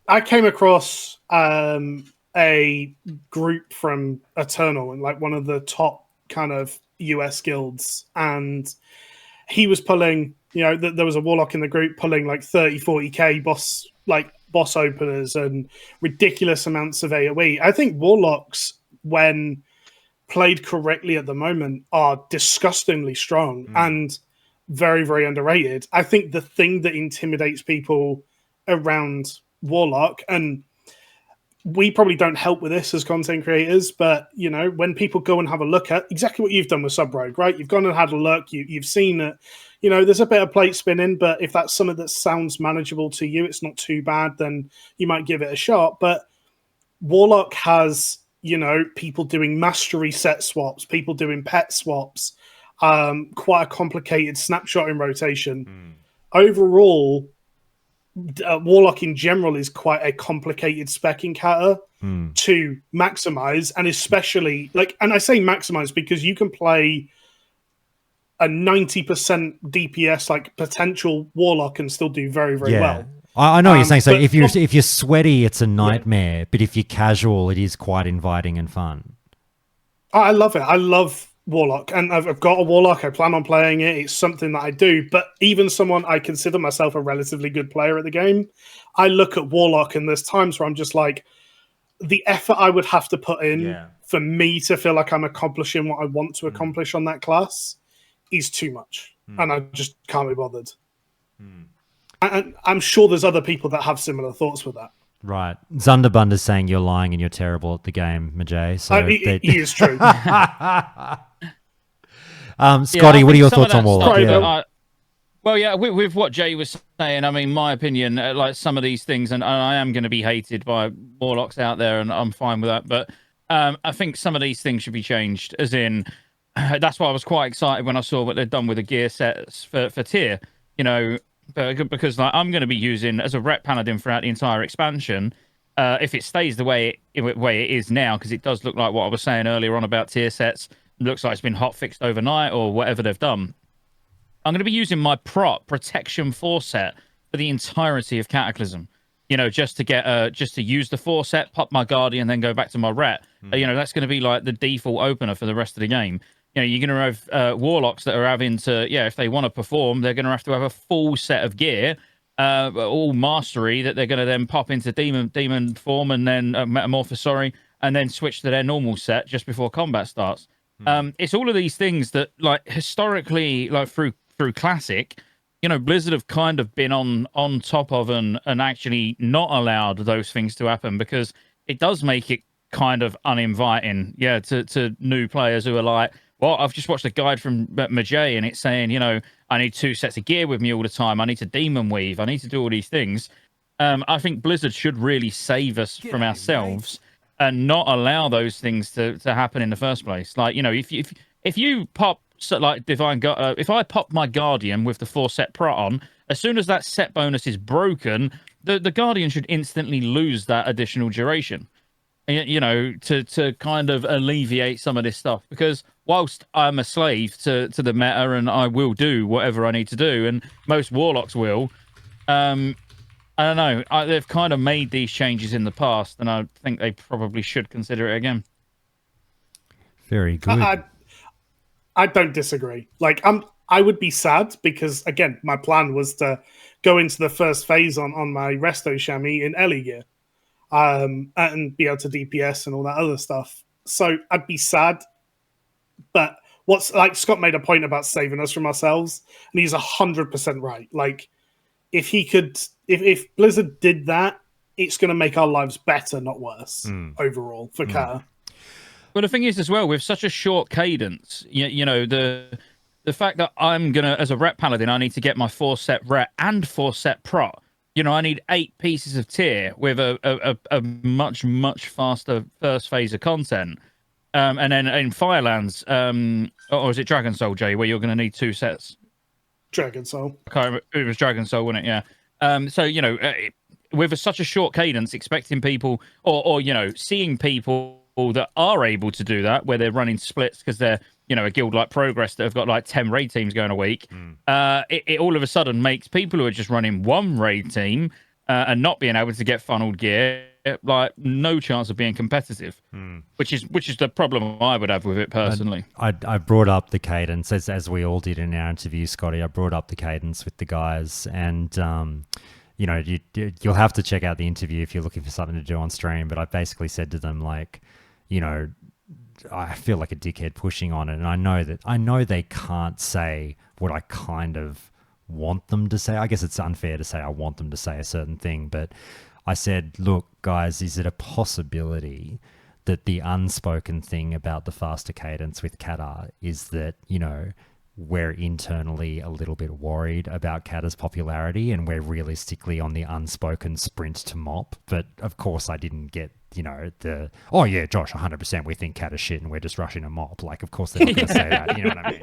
I came across a group from Eternal, and like one of the top kind of US guilds, and he was pulling, there was a warlock in the group pulling like 30-40k boss openers and ridiculous amounts of AoE. I think warlocks, when played correctly at the moment, are disgustingly strong and very, very underrated. I think the thing that intimidates people around warlock, and we probably don't help with this as content creators, but when people go and have a look at exactly what you've done with Sub Rogue, right? You've gone and had a look, you've seen it, there's a bit of plate spinning, but if that's something that sounds manageable to you, it's not too bad, then you might give it a shot. But warlock has people doing mastery set swaps, people doing pet swaps, quite a complicated snapshotting rotation. Overall, warlock in general is quite a complicated spec in Cata to maximize, and especially and I say maximize because you can play a 90% DPS potential warlock and still do very, very well. I know what you're saying. So if you're sweaty, it's a nightmare. Yeah. But if you're casual, it is quite inviting and fun. I love it. I love warlock, and I've got a warlock. I plan on playing it. It's something that I do. But even someone, I consider myself a relatively good player at the game, I look at warlock, and there's times where I'm just like, the effort I would have to put in for me to feel like I'm accomplishing what I want to accomplish on that class is too much, and I just can't be bothered. And I'm sure there's other people that have similar thoughts with that. Right. Zunderbunder's saying you're lying and you're terrible at the game, Mijae. So he is true. Scotty, what are your thoughts on Warlock? With what Jay was saying, I mean, my opinion, like some of these things, and I am going to be hated by Warlocks out there, and I'm fine with that, but I think some of these things should be changed, as in, that's why I was quite excited when I saw what they'd done with the gear sets for tier, because I'm going to be using as a rep paladin throughout the entire expansion. If it stays the way it is now, because it does look like what I was saying earlier on about tier sets, looks like it's been hot fixed overnight or whatever they've done. I'm going to be using my protection 4 set for the entirety of Cataclysm. Just to use the 4 set, pop my guardian, then go back to my rep. That's going to be like the default opener for the rest of the game. You're going to have warlocks that are having to, if they want to perform, they're going to have a full set of gear, all mastery that they're going to then pop into demon form and then metamorphosis, and then switch to their normal set just before combat starts. It's all of these things that, like, historically, like through Classic, Blizzard have kind of been on top of and actually not allowed those things to happen, because it does make it kind of uninviting, to new players who are like, well, I've just watched a guide from Mijae and it's saying, I need 2 sets of gear with me all the time. I need to demon weave. I need to do all these things. I think Blizzard should really save us from ourselves and not allow those things to happen in the first place. Like, if you pop, like if I pop my Guardian with the 4 set prot on, as soon as that set bonus is broken, the Guardian should instantly lose that additional duration. To kind of alleviate some of this stuff, because whilst I'm a slave to the meta and I will do whatever I need to do, and most warlocks will, I don't know, they've kind of made these changes in the past, and I think they probably should consider it again. Very good. I don't disagree. Like, I would be sad because, again, my plan was to go into the first phase on my Resto Chamois in Ellie gear. And be able to DPS and all that other stuff. So I'd be sad. But what's, like, Scott made a point about saving us from ourselves, and he's 100% right. Like, if Blizzard did that, it's going to make our lives better, not worse, overall, for Kata. Well, the thing is, as well, with such a short cadence, the fact that I'm going to, as a rep paladin, I need to get my 4 set rep and 4 set prot. I need 8 pieces of tier with a much, much faster first phase of content. And then in Firelands, or is it Dragon Soul, Jay, where you're going to need 2 sets? Dragon Soul. It was Dragon Soul, wasn't it? Yeah. So, with such a short cadence, expecting people, or seeing people that are able to do that, where they're running splits because they're, a guild like Progress that have got like 10 raid teams going a week, it all of a sudden makes people who are just running 1 raid team and not being able to get funneled gear, like, no chance of being competitive, which is the problem I would have with it personally. I brought up the cadence, as we all did in our interview, Scotty. I brought up the cadence with the guys, and you'll have to check out the interview if you're looking for something to do on stream, but I basically said to them, like, I feel like a dickhead pushing on it, and I know they can't say what I kind of want them to say. I guess it's unfair to say I want them to say a certain thing, but I said, look, guys, is it a possibility that the unspoken thing about the faster cadence with Kata is that, we're internally a little bit worried about Kata's popularity, and we're realistically on the unspoken sprint to mop? But of course I didn't get, oh yeah, Josh, 100%, we think Kata's shit and we're just rushing a mop. Like, of course they're not going to say that, you know what I mean?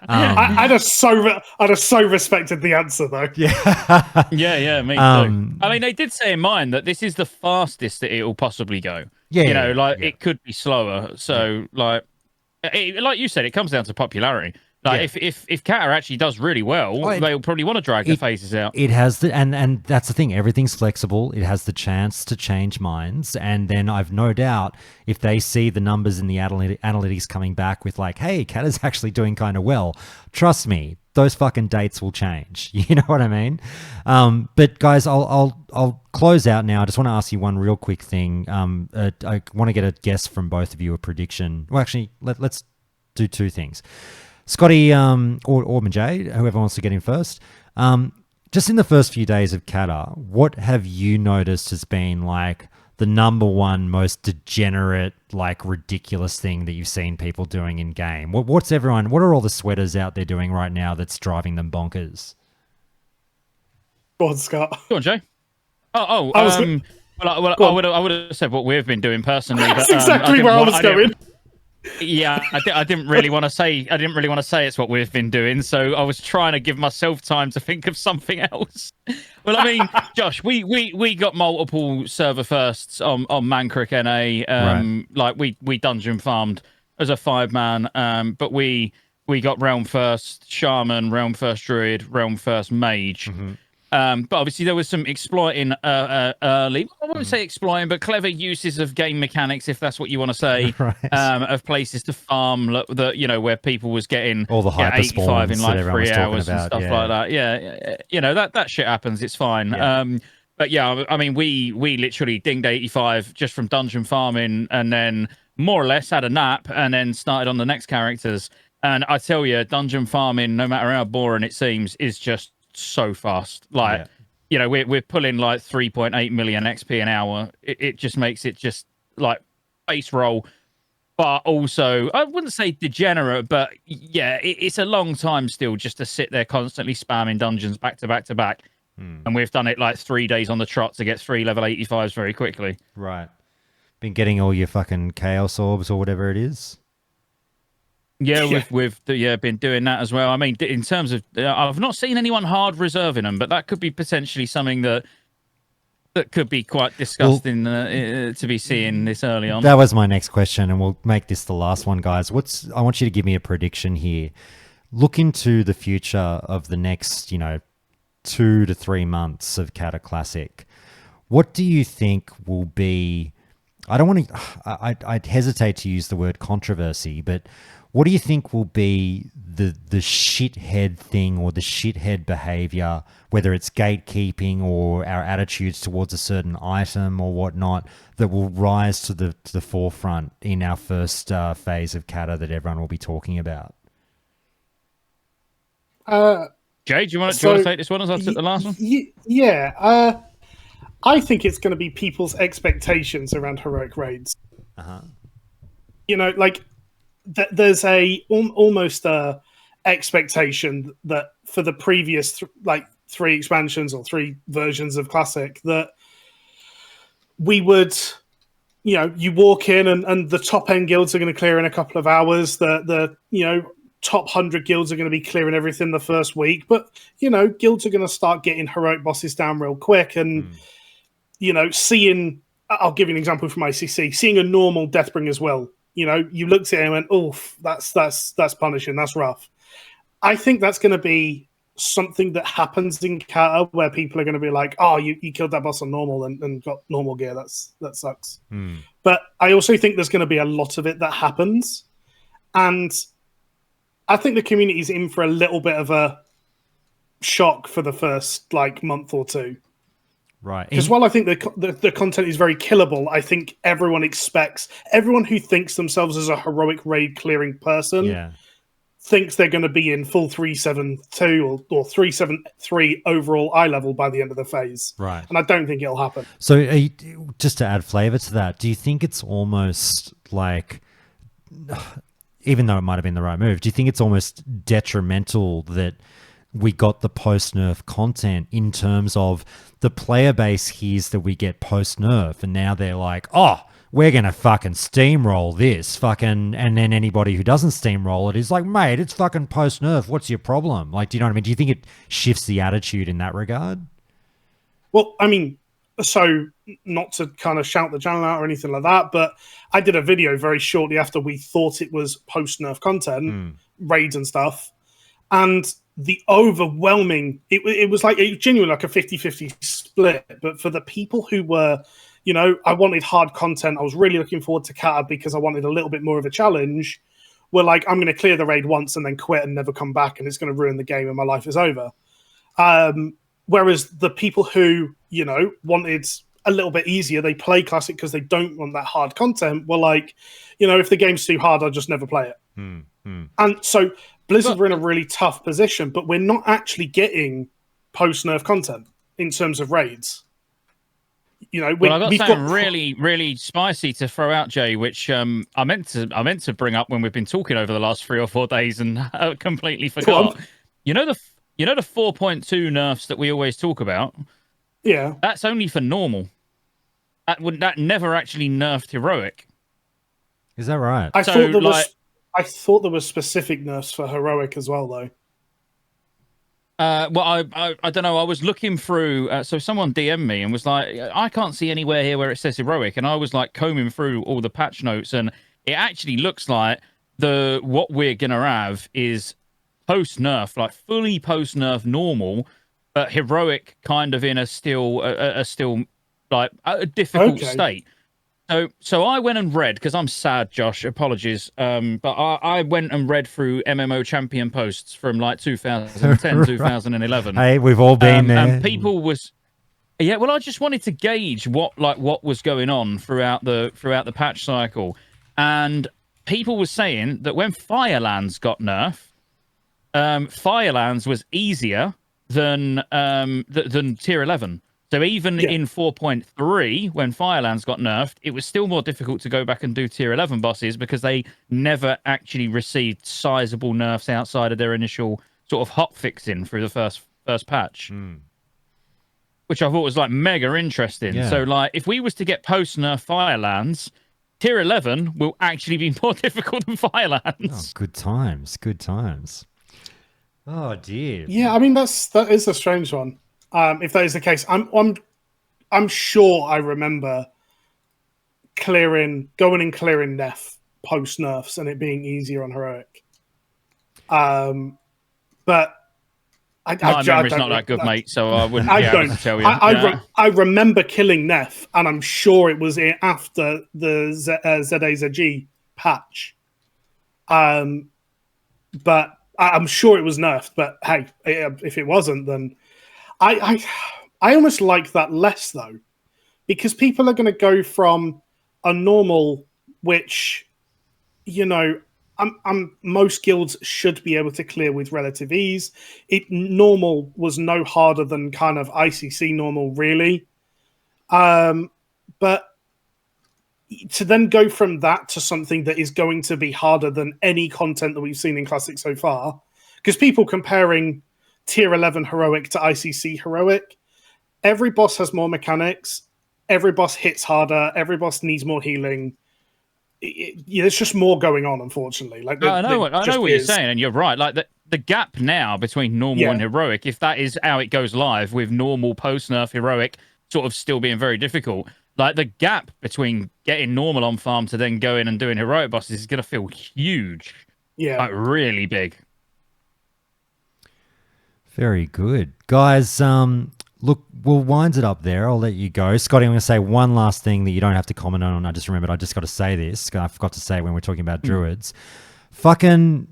I'd have so respected the answer, though. Yeah. yeah, me too. I mean, they did say in mine that this is the fastest that it will possibly go. Yeah, it could be slower. So, like you said, it comes down to popularity. Like, if Kata actually does really well, they'll probably want to drag their faces out. It has the, and that's the thing. Everything's flexible. It has the chance to change minds. And then I've no doubt if they see the numbers in the analytics coming back with like, hey, Kata's actually doing kind of well, trust me, those fucking dates will change. You know what I mean? But guys, I'll close out now. I just want to ask you one real quick thing. I want to get a guess from both of you, a prediction. Well, actually, let's do 2 things. Scotty or Mijae, whoever wants to get in first. Just in the first few days of Kata, what have you noticed has been like the number one most degenerate, like ridiculous thing that you've seen people doing in game? What are all the sweaters out there doing right now that's driving them bonkers? Go on, Scott. Go on, Jay. I would have said what we've been doing personally. That's but, exactly where I was going. Yeah, I didn't really want to say. I didn't really want to say it's what we've been doing. So I was trying to give myself time to think of something else. Well, I mean, Josh, we got multiple server firsts on Mancrick NA. Right. Like we dungeon farmed as a 5-man. But we got realm first shaman, realm first druid, realm first mage. Mm-hmm. But obviously there was some exploiting early. I wouldn't say exploiting, but clever uses of game mechanics, if that's what you want to say, Right. of places to farm that where people was getting All the hyper 85 in spawns like that everyone was 3 talking hours and about, stuff yeah. like that. Yeah, that shit happens. It's fine. Yeah. But yeah, I mean, we literally dinged 85 just from dungeon farming, and then more or less had a nap, and then started on the next characters. And I tell you, dungeon farming, no matter how boring it seems, is just so fast. Like, we're pulling like 3.8 million XP an hour. It just makes it just like base roll, but also I wouldn't say degenerate, but yeah, it's a long time still just to sit there constantly spamming dungeons back to back to back. And we've done it like 3 days on the trot to get 3 level 85s very quickly. Right. Been getting all your fucking chaos orbs or whatever it is. Yeah, we've been doing that as well. I mean, in terms of, I've not seen anyone hard reserving them, but that could be potentially something that could be quite disgusting to be seeing this early on. That was my next question, and we'll make this the last one, guys. I want you to give me a prediction here. Look into the future of the next, 2 to 3 months of Cataclsym. What do you think will be? I don't want to. I'd hesitate to use the word controversy, but what do you think will be the shithead thing or the shithead behavior, whether it's gatekeeping or our attitudes towards a certain item or whatnot, that will rise to the forefront in our first phase of Cata that everyone will be talking about? Jay, do you want to take this one as I took the last one? Yeah. I think it's going to be people's expectations around heroic raids. Uh-huh. Like there's almost a expectation that for the previous 3 expansions or 3 versions of Classic that we would, you walk in and the top end guilds are going to clear in a couple of hours. The top 100 guilds are going to be clearing everything the first week, but guilds are going to start getting heroic bosses down real quick, and seeing, I'll give you an example from ICC, seeing a normal Deathbringer's Will, you looked at it and went, oh, that's punishing, that's rough. I think that's going to be something that happens in Cata where people are going to be like, oh, you killed that boss on normal and got normal gear, that sucks. But I also think there's going to be a lot of it that happens, and I think the community is in for a little bit of a shock for the first month or two. Right. Because while I think the content is very killable, I think everyone who thinks themselves as a heroic raid clearing person thinks they're going to be in full 372 or 373 overall eye level by the end of the phase. Right. And I don't think it'll happen. So just to add flavor to that, do you think it's almost like, even though it might have been the right move, do you think it's almost detrimental that we got the post-nerf content in terms of the player base hears that we get post-nerf and now they're like, oh, we're going to fucking steamroll this fucking, and then anybody who doesn't steamroll it is like, mate, it's fucking post-nerf. What's your problem? Like, do you know what I mean? Do you think it shifts the attitude in that regard? Well, I mean, so not to kind of shout the channel out or anything like that, but I did a video very shortly after we thought it was post-nerf content, raids and stuff, and the overwhelming, it was genuinely like a 50-50 split, but for the people who were, I wanted hard content, I was really looking forward to Cata because I wanted a little bit more of a challenge, were like, I'm going to clear the raid once and then quit and never come back, and it's going to ruin the game and my life is over. Whereas the people who, wanted a little bit easier, they play Classic because they don't want that hard content, were like, if the game's too hard, I'll just never play it. And so Blizzard were in a really tough position, but we're not actually getting post-nerf content in terms of raids. I got something really, really spicy to throw out, Jay, which I meant to bring up when we've been talking over the last 3 or 4 days and completely forgot. The 4.2 nerfs that we always talk about. Yeah, that's only for normal. That never actually nerfed heroic. Is that right? I thought there was specific nerfs for heroic as well, though. Well, I don't know. I was looking through. So someone DM'd me and was like, I can't see anywhere here where it says heroic. And I was like combing through all the patch notes, and it actually looks like what we're gonna have is post nerf, like fully post nerf normal, but heroic kind of in a still like a difficult state. So I went and read, because I'm sad, Josh, apologies. But I went and read through MMO champion posts from like 2010, 2011. Hey, we've all been there. And people was, yeah. Well, I just wanted to gauge what was going on throughout the patch cycle, and people were saying that when Firelands got nerfed, Firelands was easier than Tier 11. So even in 4.3, when Firelands got nerfed, it was still more difficult to go back and do Tier 11 bosses because they never actually received sizable nerfs outside of their initial sort of hot fixing through the first patch. Which I thought was like mega interesting. Yeah. So like if we was to get post-nerf Firelands, Tier 11 will actually be more difficult than Firelands. Oh, good times. Good times. Oh, dear. Yeah, I mean, that is a strange one. If that is the case, I'm sure I remember going and clearing Neff post nerfs and it being easier on heroic. But my memory's not that good, mate. So I wouldn't be able to tell you. I remember killing Neff, and I'm sure it was after the ZAZG patch. But I'm sure it was nerfed. But hey, if it wasn't, then I almost like that less, though, because people are going to go from a normal, which, you know, most guilds should be able to clear with relative ease. Normal was no harder than kind of ICC normal, really. But to then go from that to something that is going to be harder than any content that we've seen in Classic so far, because people comparing Tier 11 heroic to ICC heroic, every boss has more mechanics, every boss hits harder, every boss needs more healing. There's just more going on, unfortunately. Like I know what you're saying, and you're right. Like the gap now between normal and heroic, if that is how it goes live, with normal post-nerf heroic sort of still being very difficult, like the gap between getting normal on farm to then going and doing heroic bosses is going to feel huge. Yeah. Like really big. Very good. Guys, look, we'll wind it up there. I'll let you go. Scotty, I'm going to say one last thing that you don't have to comment on. I just remembered I just got to say this. I forgot to say it when we're talking about druids. Fucking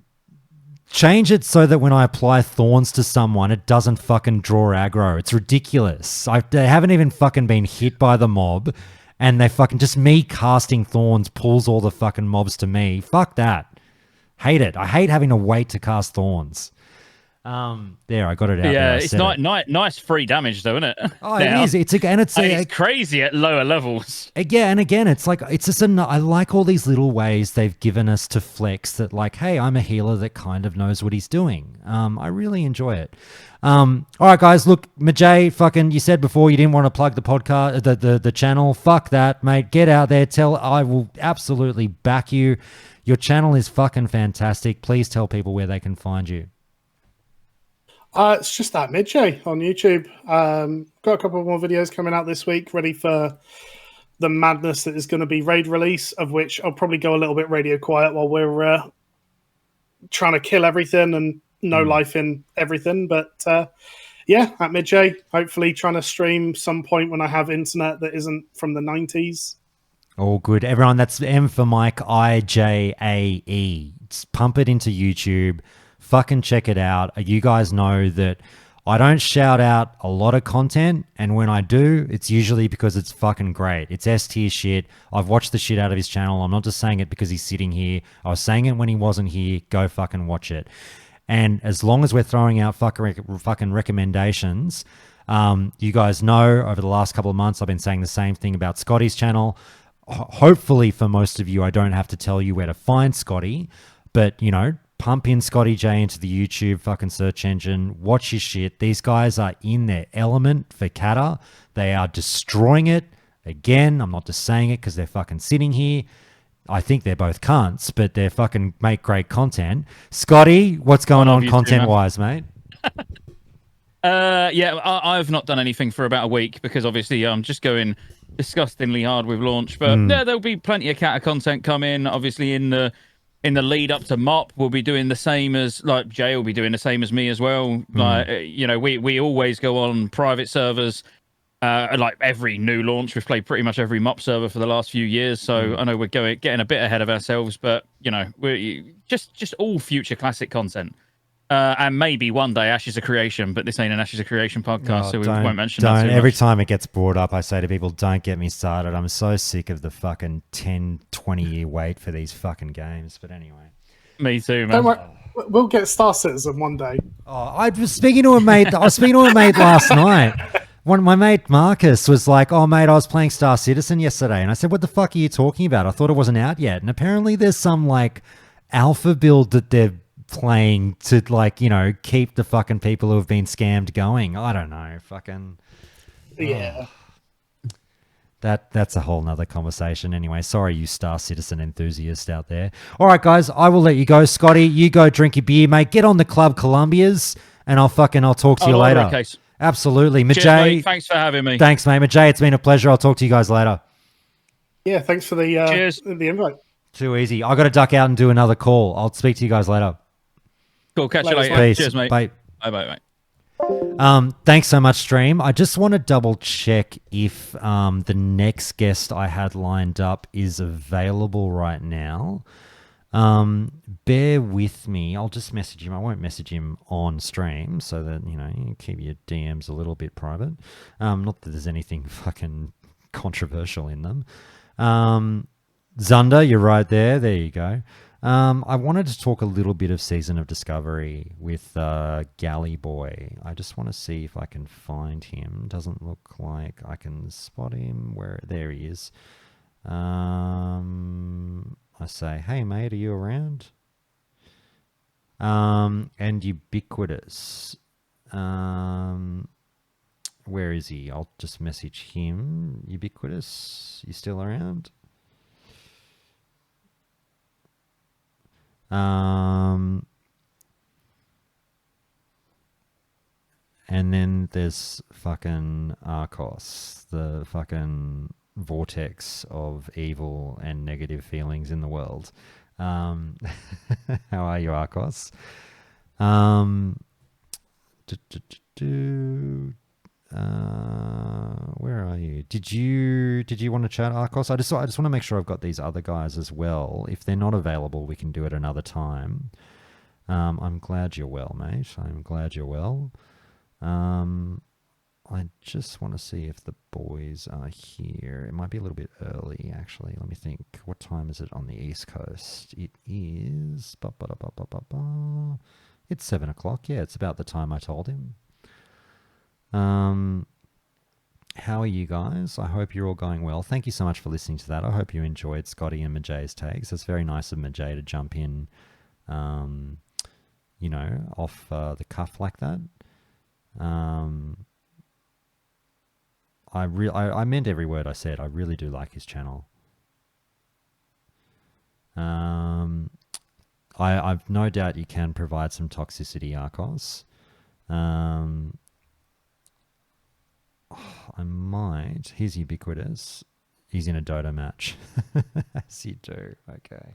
change it so that when I apply thorns to someone, it doesn't fucking draw aggro. It's ridiculous. They haven't even fucking been hit by the mob, and they fucking just me casting thorns pulls all the fucking mobs to me. Fuck that. Hate it. I hate having to wait to cast thorns. There, I got it out. Yeah, it's not nice free damage though, isn't it? Oh, it is. It's crazy at lower levels. Again, it's like it's just I like all these little ways they've given us to flex that, like, hey, I'm a healer that kind of knows what he's doing. I really enjoy it. All right, guys, look, Mijae, fucking, you said before you didn't want to plug the podcast, the channel. Fuck that, mate. Get out there. I will absolutely back you. Your channel is fucking fantastic. Please tell people where they can find you. It's just that Mijae on YouTube. Got a couple more videos coming out this week, ready for the madness that is going to be raid release, of which I'll probably go a little bit radio quiet while we're trying to kill everything and no life in everything. But yeah, at Mijae, hopefully trying to stream some point when I have internet that isn't from the 90s. All good. Everyone, that's M for Mike, IJAE. Just pump it into YouTube. Fucking check it out. You guys know that I don't shout out a lot of content, and when I do, it's usually because it's fucking great. It's S-tier shit. I've watched the shit out of his channel. I'm not just saying it because he's sitting here. I was saying it when he wasn't here. Go fucking watch it. And as long as we're throwing out fucking recommendations, you guys know over the last couple of months I've been saying the same thing about Scotty's channel. Hopefully for most of you, I don't have to tell you where to find Scotty, but, you know, pump in Scottejaye into the YouTube fucking search engine. Watch his shit. These guys are in their element for Cata. They are destroying it. Again, I'm not just saying it because they're fucking sitting here. I think they're both cunts, but they fucking make great content. Scotty, what's going on content-wise, mate? Yeah, I've not done anything for about a week because obviously I'm just going disgustingly hard with launch. But yeah, there'll be plenty of Cata content coming. Obviously in the in the lead up to MOP, we'll be doing the same as like Jay will be doing the same as me as well. Like we always go on private servers. Like every new launch, we've played pretty much every MOP server for the last few years. So I know we're getting a bit ahead of ourselves, but we're just all future classic content. And maybe one day Ashes of Creation, but this ain't an Ashes of Creation podcast, so we won't mention that too Every much. time it gets brought up, I say to people, don't get me started. I'm so sick of the fucking 10, 20-year wait for these fucking games. But anyway. Me too, man. Don't worry, we'll get Star Citizen one day. Oh, I was speaking to a mate. I was speaking to a mate last night. My mate Marcus was like, "Oh, mate, I was playing Star Citizen yesterday," and I said, "What the fuck are you talking about? I thought it wasn't out yet." And apparently, there's some like alpha build that they're playing to keep the fucking people who have been scammed going. I don't know, fucking Yeah. That's a whole nother conversation. Anyway, sorry, you Star Citizen enthusiast out there. All right, guys, I will let you go. Scotty, you go drink your beer, mate. Get on the Club Columbia's, and I'll talk to you later. Absolutely. Cheers, Mijae, mate. Thanks for having me. Thanks, mate. Mijae, it's been a pleasure. I'll talk to you guys later. Yeah, thanks for the Cheers. the invite. Too easy. I got to duck out and do another call. I'll speak to you guys later. Cool. Catch you later. Peace. Cheers, mate. Bye. Bye. Thanks so much, stream. I just want to double check if the next guest I had lined up is available right now. Bear with me. I'll just message him. I won't message him on stream so that, you keep your DMs a little bit private. Not that there's anything fucking controversial in them. Zunder, you're right there. There you go. I wanted to talk a little bit of Season of Discovery with Galley Boy. I just want to see if I can find him. Doesn't look like I can spot him. There he is. I say, hey mate, are you around? And Ubiquitous. Where is he? I'll just message him. Ubiquitous, you still around? And then there's fucking Arcos, the fucking vortex of evil and negative feelings in the world. How are you, Arcos? Where are you? Did you want to chat, Arcos? I just want to make sure I've got these other guys as well. If they're not available, we can do it another time. I'm glad you're well, mate. I'm glad you're well. I just want to see if the boys are here. It might be a little bit early, actually. Let me think. What time is it on the East Coast? It is... It's 7 o'clock. Yeah, it's about the time I told him. How are you guys? I hope you're all going well. Thank you so much for listening to that. I hope you enjoyed Scotty and Mijae's takes. It's very nice of Mijae to jump in, off the cuff like that. I meant every word I said. I really do like his channel. I've no doubt you can provide some toxicity, Arcos. I might. He's Ubiquitous. He's in a Dota match. As you do. Okay.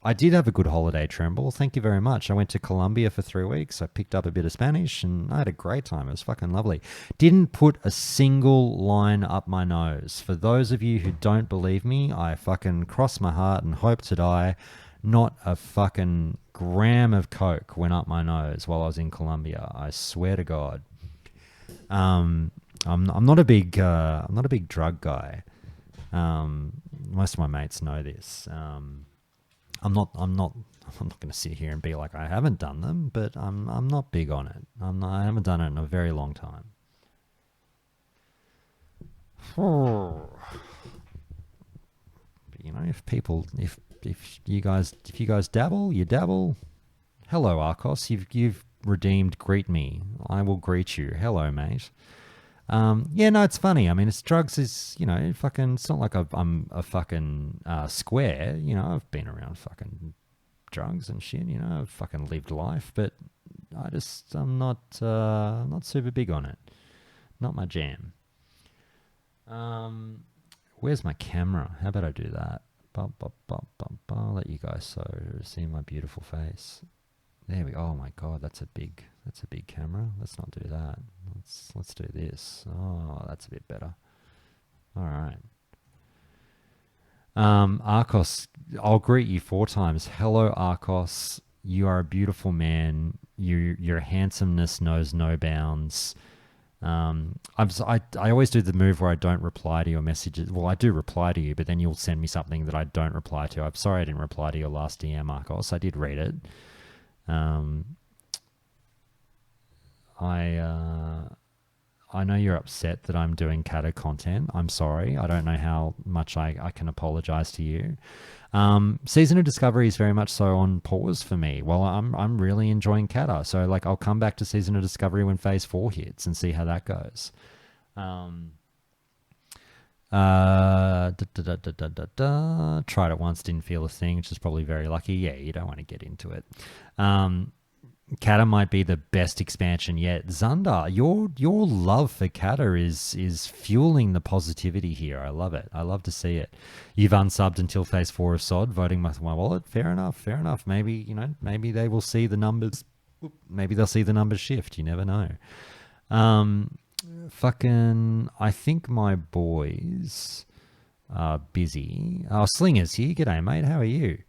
I did have a good holiday, Tremble. Thank you very much. I went to Colombia for 3 weeks. I picked up a bit of Spanish and I had a great time. It was fucking lovely. Didn't put a single line up my nose. For those of you who don't believe me, I fucking cross my heart and hope to die. Not a fucking gram of coke went up my nose while I was in Colombia. I swear to God. I'm not a big drug guy. Most of my mates know this. I'm not going to sit here and be like I haven't done them, but I'm not big on it. I haven't done it in a very long time. But, if you guys dabble, you dabble. Hello, Arcos. You've redeemed greet me. I will greet you. Hello, mate. Yeah, no, it's funny. I mean, drugs is, fucking, it's not like I'm a fucking square. I've been around fucking drugs and shit, I've fucking lived life, but I'm not super big on it. Not my jam. Where's my camera? How about I do that? I'll let you guys see my beautiful face. There we go. Oh my god, that's a big camera. Let's not do that. Let's do this. Oh, that's a bit better. All right. Arcos, I'll greet you 4 times. Hello, Arcos. You are a beautiful man. Your handsomeness knows no bounds. I always do the move where I don't reply to your messages. Well, I do reply to you, but then you'll send me something that I don't reply to. I'm sorry I didn't reply to your last DM, Marcos. I did read it. I know you're upset that I'm doing Cata content. I'm sorry. I don't know how much I can apologize to you. Season of Discovery is very much so on pause for me. Well, I'm really enjoying Cata, so like I'll come back to Season of Discovery when Phase 4 hits and see how that goes. Tried it once, didn't feel a thing, which is probably very lucky. Yeah, you don't want to get into it. Cata might be the best expansion yet. Zunda, your love for Cata is fueling the positivity here. I love it. I love to see it. You've unsubbed until Phase 4 of SOD, voting my wallet. Fair enough. Maybe, maybe they will see the numbers. Maybe they'll see the numbers shift. You never know. I think my boys are busy. Oh, Slinger's here. G'day, mate. How are you?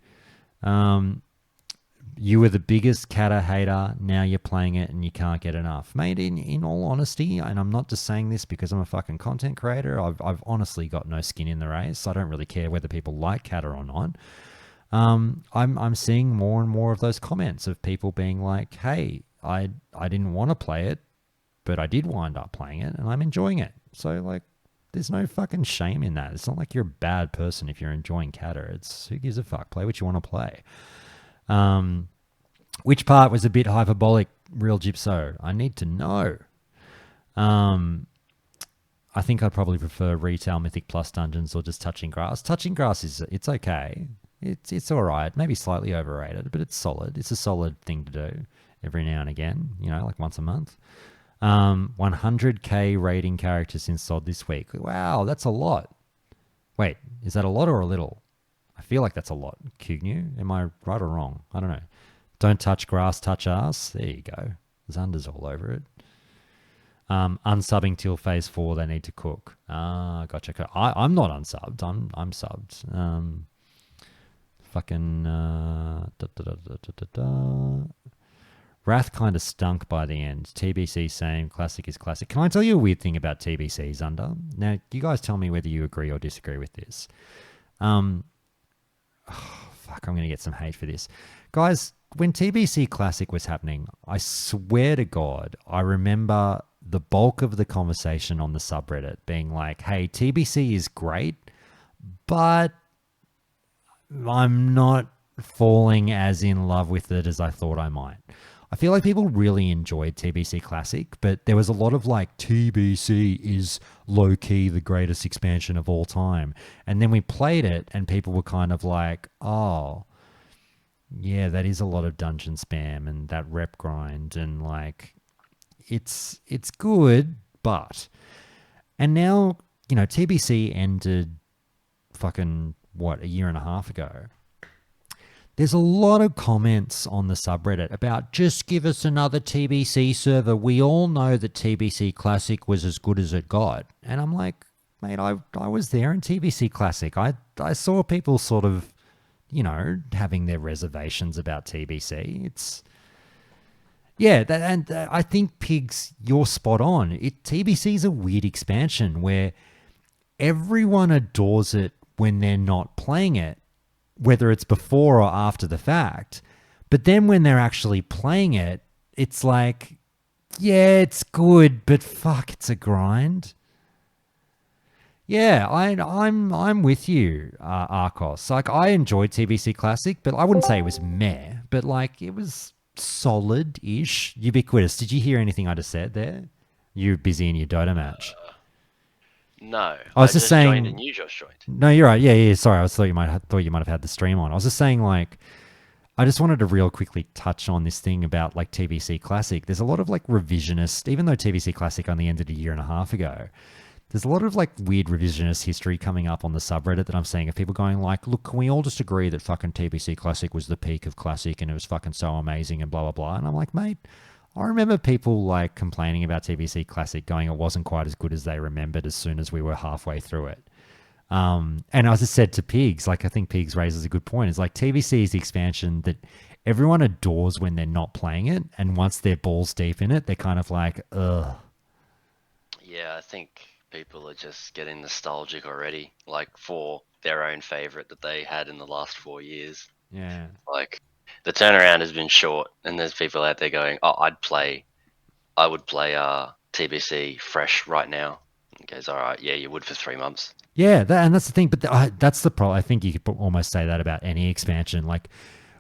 You were the biggest Cata hater. Now you're playing it and you can't get enough. Mate, in all honesty, and I'm not just saying this because I'm a fucking content creator, I've honestly got no skin in the race. I don't really care whether people like Cata or not. I'm seeing more and more of those comments of people being like, hey, I didn't want to play it, but I did wind up playing it and I'm enjoying it. So like, there's no fucking shame in that. It's not like you're a bad person if you're enjoying Cata. It's who gives a fuck? Play what you want to play. Which part was a bit hyperbolic, Real Gypso? I need to know. I think I'd probably prefer retail Mythic Plus dungeons or just Touching Grass. Touching Grass it's okay. It's all right. Maybe slightly overrated, but it's solid. It's a solid thing to do every now and again, like once a month. 100k rating characters in SOD this week. Wow, that's a lot. Wait, is that a lot or a little? I feel like that's a lot. Kugnu, am I right or wrong? I don't know. Don't touch grass, touch ass. There you go. Zunda's all over it. Unsubbing till Phase 4, they need to cook. Gotcha. I'm not unsubbed. I'm subbed. Wrath kind of stunk by the end. TBC same. Classic is classic. Can I tell you a weird thing about TBC, Zunda? Now, you guys tell me whether you agree or disagree with this. I'm going to get some hate for this. Guys, when TBC Classic was happening, I swear to God, I remember the bulk of the conversation on the subreddit being like, hey, TBC is great, but I'm not falling as in love with it as I thought I might. I feel like people really enjoyed TBC Classic, but there was a lot of like, TBC is low-key the greatest expansion of all time. And then we played it and people were kind of like, oh, yeah, that is a lot of dungeon spam and that rep grind and like, it's good, but... And now, TBC ended fucking, a year and a half ago. There's a lot of comments on the subreddit about just give us another TBC server. We all know that TBC Classic was as good as it got. And I'm like, mate, I was there in TBC Classic. I saw people sort of, having their reservations about TBC. It's... Yeah, I think, Pigs, you're spot on. TBC is a weird expansion where everyone adores it when they're not playing it, whether it's before or after the fact. But then when they're actually playing it, it's like, yeah, it's good, but fuck, it's a grind. Yeah, I'm with you, Arcos. Like, I enjoyed TBC Classic, but I wouldn't say it was meh, but like, it was solid-ish. Ubiquitous. Did you hear anything I just said there? You're busy in your Dota match. No, I was just saying. Joined and you just joined. No, you're right. Yeah. Sorry, I thought you might have had the stream on. I was just saying, like, I just wanted to real quickly touch on this thing about like TBC Classic. There's a lot of like revisionist, even though TBC Classic only ended a year and a half ago. There's a lot of like weird revisionist history coming up on the subreddit that I'm seeing of people going like, look, can we all just agree that fucking TBC Classic was the peak of Classic and it was fucking so amazing and blah, blah, blah. And I'm like, mate, I remember people like complaining about TBC Classic going it wasn't quite as good as they remembered as soon as we were halfway through it. And as I said to Pigs, like I think Pigs raises a good point. It's like TBC is the expansion that everyone adores when they're not playing it. And once they're balls deep in it, they're kind of like, ugh. Yeah, I think people are just getting nostalgic already, like for their own favorite that they had in the last 4 years. Yeah. Like the turnaround has been short, and there's people out there going, "Oh, I would play TBC fresh right now." And goes, "All right, yeah, you would for 3 months." Yeah, and that's the thing. But that's the problem. I think you could almost say that about any expansion. Like,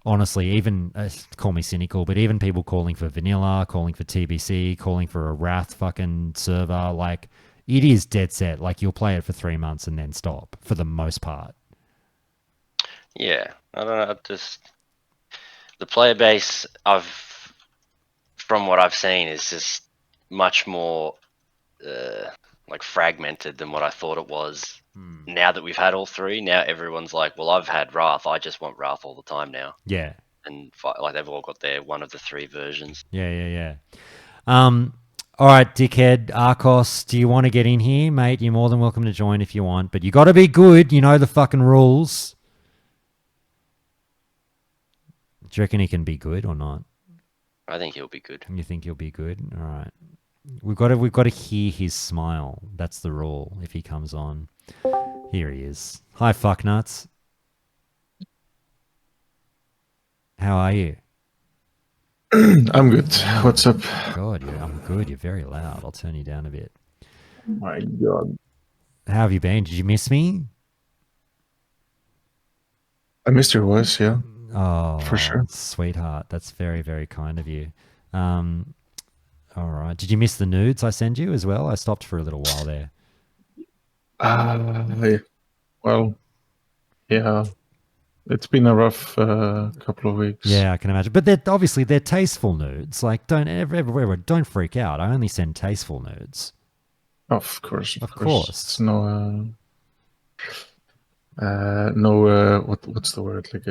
honestly, even call me cynical, but even people calling for vanilla, calling for TBC, calling for a Wrath fucking server, like it is dead set. Like you'll play it for 3 months and then stop for the most part. Yeah, I don't know. Just the player base from what I've seen, is just much more like fragmented than what I thought it was. Now that we've had all three, now everyone's like, well, I've had Wrath, I just want Wrath all the time now. Yeah. And like they've all got their one of the three versions. Yeah. All right, dickhead Arcos, do you want to get in here, mate? You're more than welcome to join if you want, but you got to be good. You know the fucking rules. Do you reckon he can be good or not? I think he'll be good. You think he'll be good? All right. We've got to hear his smile. That's the rule. If he comes on, here he is. Hi, fucknuts. How are you? I'm good. What's up? God, I'm good. You're very loud. I'll turn you down a bit. My God. How have you been? Did you miss me? I missed your voice, yeah. Oh, for sure. Sweetheart. That's very, very kind of you. All right. Did you miss the nudes I sent you as well? I stopped for a little while there. Well, yeah. It's been a rough couple of weeks. Yeah, I can imagine. But they're tasteful nudes. Like, don't freak out. I only send tasteful nudes. Of course. Of course. It's no what's the word? Like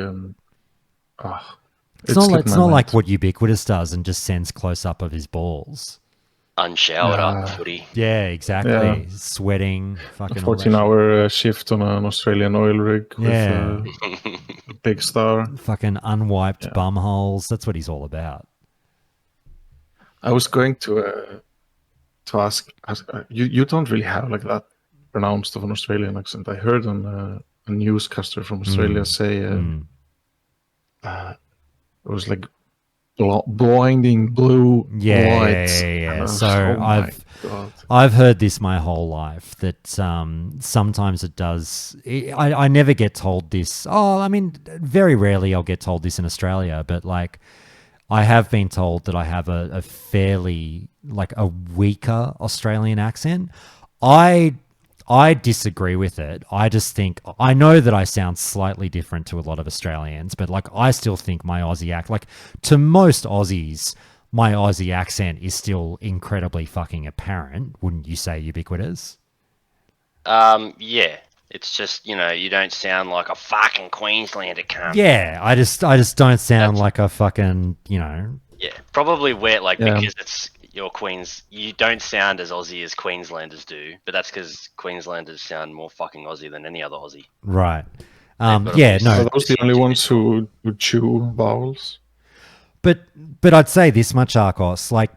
it's not like what Ubiquitous does and just sends close up of his balls. Unshowered up footy. Yeah, exactly. Yeah. Sweating, fucking. A 14-hour shift on an Australian oil rig with a big star. Fucking unwiped bum holes. That's what he's all about. I was going to ask you don't really have like that pronounced of an Australian accent. I heard on a newscaster from Australia say it was like blinding blue lights. Yeah. So I've heard this my whole life that sometimes it does. I never get told this. Oh, I mean, very rarely I'll get told this in Australia, but like I have been told that I have a fairly like a weaker Australian accent. I disagree with it. I just think, I know that I sound slightly different to a lot of Australians, but like I still think my Aussie like to most Aussies, my Aussie accent is still incredibly fucking apparent. Wouldn't you say, Ubiquitous? Yeah. It's just, you don't sound like a fucking Queenslander cunt. Yeah, I just don't sound like a fucking, Yeah, probably because it's your Queens, you don't sound as Aussie as Queenslanders do, but that's because Queenslanders sound more fucking Aussie than any other Aussie. Right. Are those the only ones who chew vowels? But I'd say this much, Arcos, like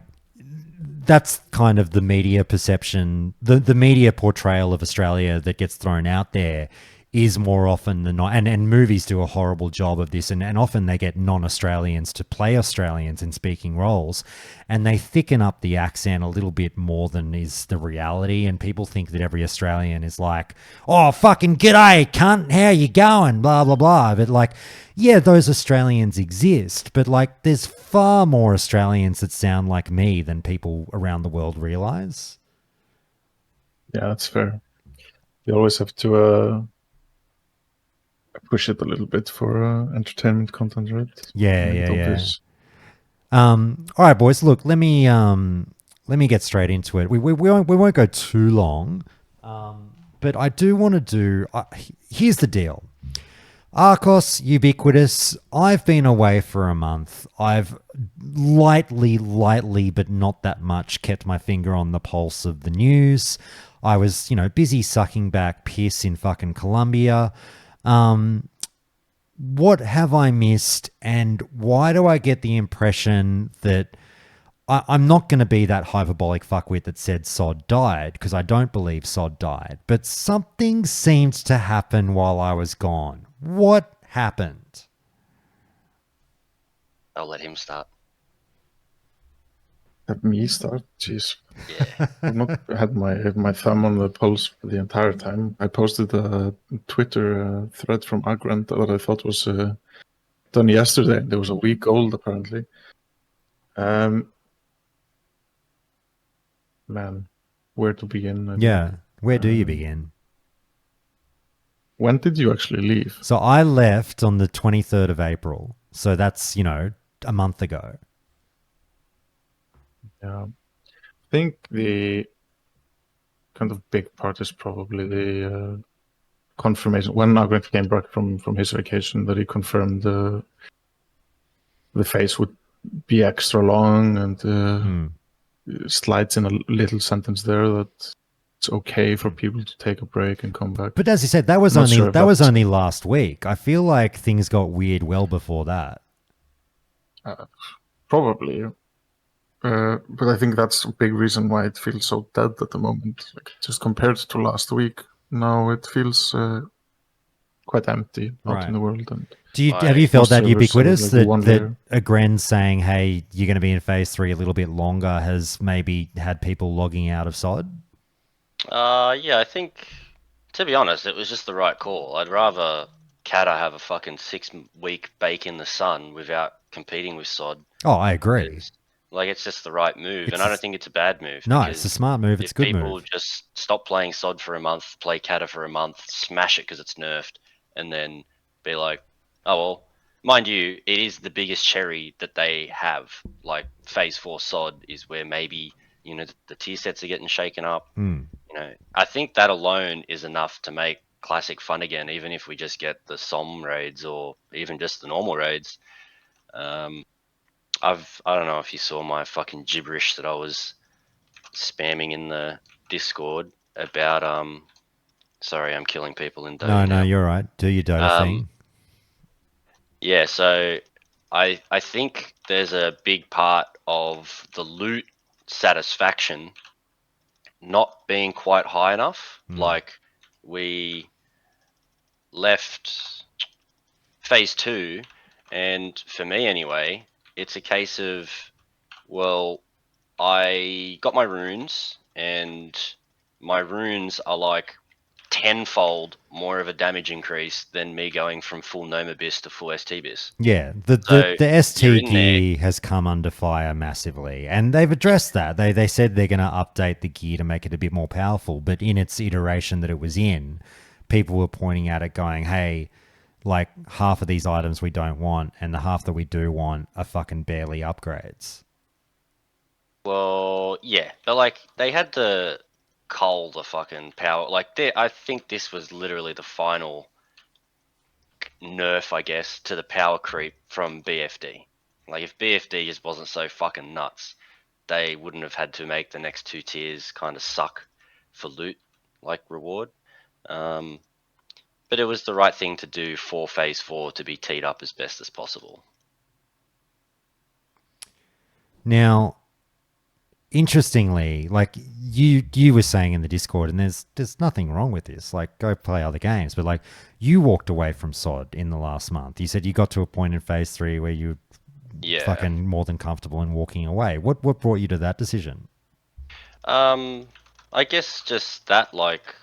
that's kind of the media perception, the media portrayal of Australia that gets thrown out there is more often than not, and movies do a horrible job of this, and often they get non-Australians to play Australians in speaking roles, and they thicken up the accent a little bit more than is the reality, and people think that every Australian is like, oh, fucking g'day, cunt, how you going, blah, blah, blah, but like, yeah, those Australians exist, but like, there's far more Australians that sound like me than people around the world realise. Yeah, that's fair. You always have to push it a little bit for entertainment content, right? Yeah. All right, boys. Look, let me get straight into it. We won't go too long. But I do want to do. Here's the deal. Arcos, Ubiquitous, I've been away for a month. I've lightly, but not that much, kept my finger on the pulse of the news. I was, busy sucking back piss in fucking Colombia. What have I missed, and why do I get the impression that I'm not going to be that hyperbolic fuckwit that said Sod died, because I don't believe Sod died, but something seemed to happen while I was gone. What happened? I'll let him start. Let me start. Jeez. Yeah. I've not had my thumb on the pulse for the entire time. I posted a Twitter thread from Agrant that I thought was done yesterday. There was a week old, apparently. Man, where to begin? I think. Where do you begin? When did you actually leave? So I left on the 23rd of April. So that's, a month ago. Yeah. I think the kind of big part is probably the confirmation. When Agrant came back from his vacation, that he confirmed the phase would be extra long, and slides in a little sentence there that it's okay for people to take a break and come back. But as you said, that was only last week. I feel like things got weird well before that. Probably. But I think that's a big reason why it feels so dead at the moment. Like, just compared to last week, now it feels quite empty out in the world. And have you felt that Ubiquitous, like that Agren saying, hey, you're going to be in phase 3 a little bit longer, has maybe had people logging out of SOD? Yeah, I think, to be honest, it was just the right call. I'd rather Kata have a fucking 6-week bake in the sun without competing with SOD. Oh, I agree. Like, it's just the right move, and I don't think it's a bad move. No, it's a smart move. It's a good move. If people just stop playing SOD for a month, play Kata for a month, smash it because it's nerfed, and then be like, oh, well, mind you, it is the biggest cherry that they have. Like, phase 4 SOD is where maybe, the tier sets are getting shaken up. I think that alone is enough to make Classic fun again, even if we just get the SOM raids or even just the normal raids. I don't know if you saw my fucking gibberish that I was spamming in the Discord about sorry, I'm killing people in Dota. No, you're right. Do your Dota thing. Yeah, so I think there's a big part of the loot satisfaction not being quite high enough. Like, we left phase 2, and for me anyway, it's a case of, well, I got my runes, and my runes are like tenfold more of a damage increase than me going from full Noma Bis to full ST Bis. Yeah, the ST gear has come under fire massively, and they've addressed that. They said they're going to update the gear to make it a bit more powerful, but in its iteration that it was in, people were pointing at it going, hey, like, half of these items we don't want, and the half that we do want are fucking barely upgrades. Well, yeah, but like, they had to cull the fucking power. Like, I think this was literally the final nerf, I guess, to the power creep from BFD. Like, if BFD just wasn't so fucking nuts, they wouldn't have had to make the next 2 tiers kind of suck for loot, like reward. But it was the right thing to do for phase 4 to be teed up as best as possible. Now, interestingly, like you were saying in the Discord, and there's nothing wrong with this. Like, go play other games, but like, you walked away from SOD in the last month. You said you got to a point in phase 3 where you fucking more than comfortable in walking away. What brought you to that decision? I guess just that, like,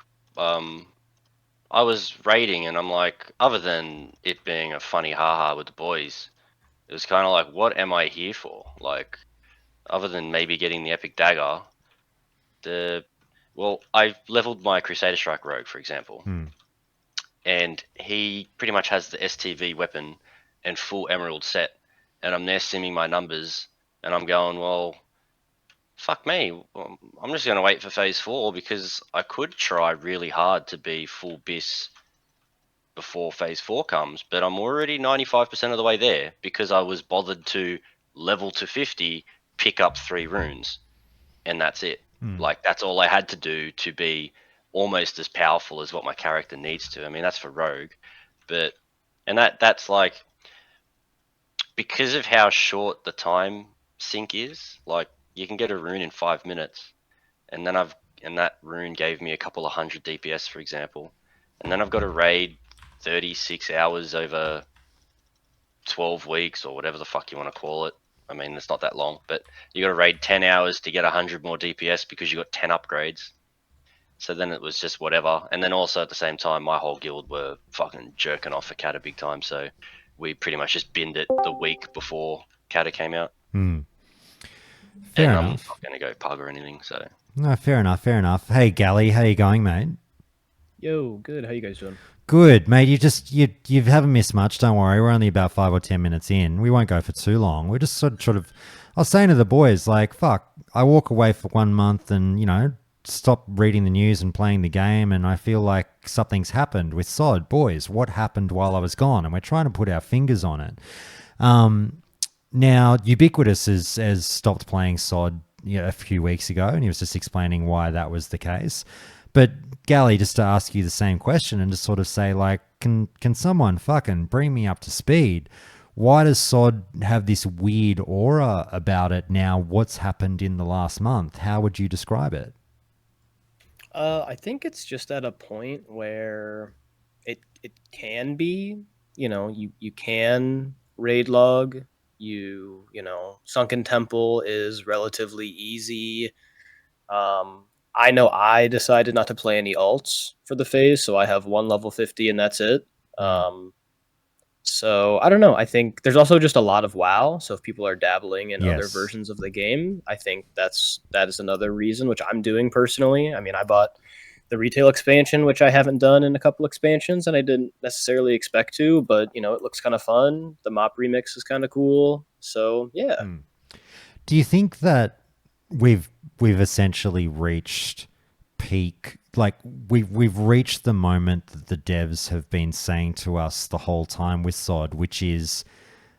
I was raiding, and I'm like, other than it being a funny haha with the boys, it was kind of like, what am I here for? Like, other than maybe getting the epic dagger, I leveled my Crusader Strike Rogue, for example, and he pretty much has the STV weapon and full Emerald set, and I'm there simming my numbers, and I'm going, well, fuck me. I'm just going to wait for phase 4 because I could try really hard to be full BIS before phase 4 comes, but I'm already 95% of the way there because I was bothered to level to 50, pick up 3 runes, and that's it. Like, that's all I had to do to be almost as powerful as what my character needs to. I mean, that's for rogue, but and that's like, because of how short the time sync is, like, you can get a rune in 5 minutes, and then that rune gave me a couple of 100 DPS, for example, and then I've got to raid 36 hours over 12 weeks or whatever the fuck you want to call it. I mean, it's not that long, but you got to raid 10 hours to get 100 more DPS because you got 10 upgrades. So then it was just whatever. And then also at the same time, my whole guild were fucking jerking off for Cata big time. So we pretty much just binned it the week before Cata came out. Fair and enough. I'm not going to go pug or anything. So No, fair enough, fair enough. Hey, Gally, how you going, mate? Yo, good. How you guys doing? Good, mate. You haven't missed much. Don't worry. We're only about 5 or 10 minutes in. We won't go for too long. We're just sort of. I was saying to the boys, like, fuck. I walk away for 1 month and stop reading the news and playing the game, and I feel like something's happened with SOD. Boys, what happened while I was gone? And we're trying to put our fingers on it. Now, Ubiquitous has stopped playing SOD a few weeks ago, and he was just explaining why that was the case. But Gally, just to ask you the same question and just sort of say, like, can someone fucking bring me up to speed? Why does SOD have this weird aura about it now? What's happened in the last month? How would you describe it? I think it's just at a point where it can be, you can raid log, Sunken Temple is relatively easy. I know I decided not to play any alts for the phase, so I have 1 level 50 and that's it. So I don't know. I think there's also just a lot of WoW. So if people are dabbling in other versions of the game, I think that is another reason, which I'm doing personally. I mean, I bought the retail expansion, which I haven't done in a couple expansions, and I didn't necessarily expect to, but it looks kind of fun. The mop remix is kind of cool. So yeah. Do you think that we've essentially reached peak? Like we've reached the moment that the devs have been saying to us the whole time with SOD, which is,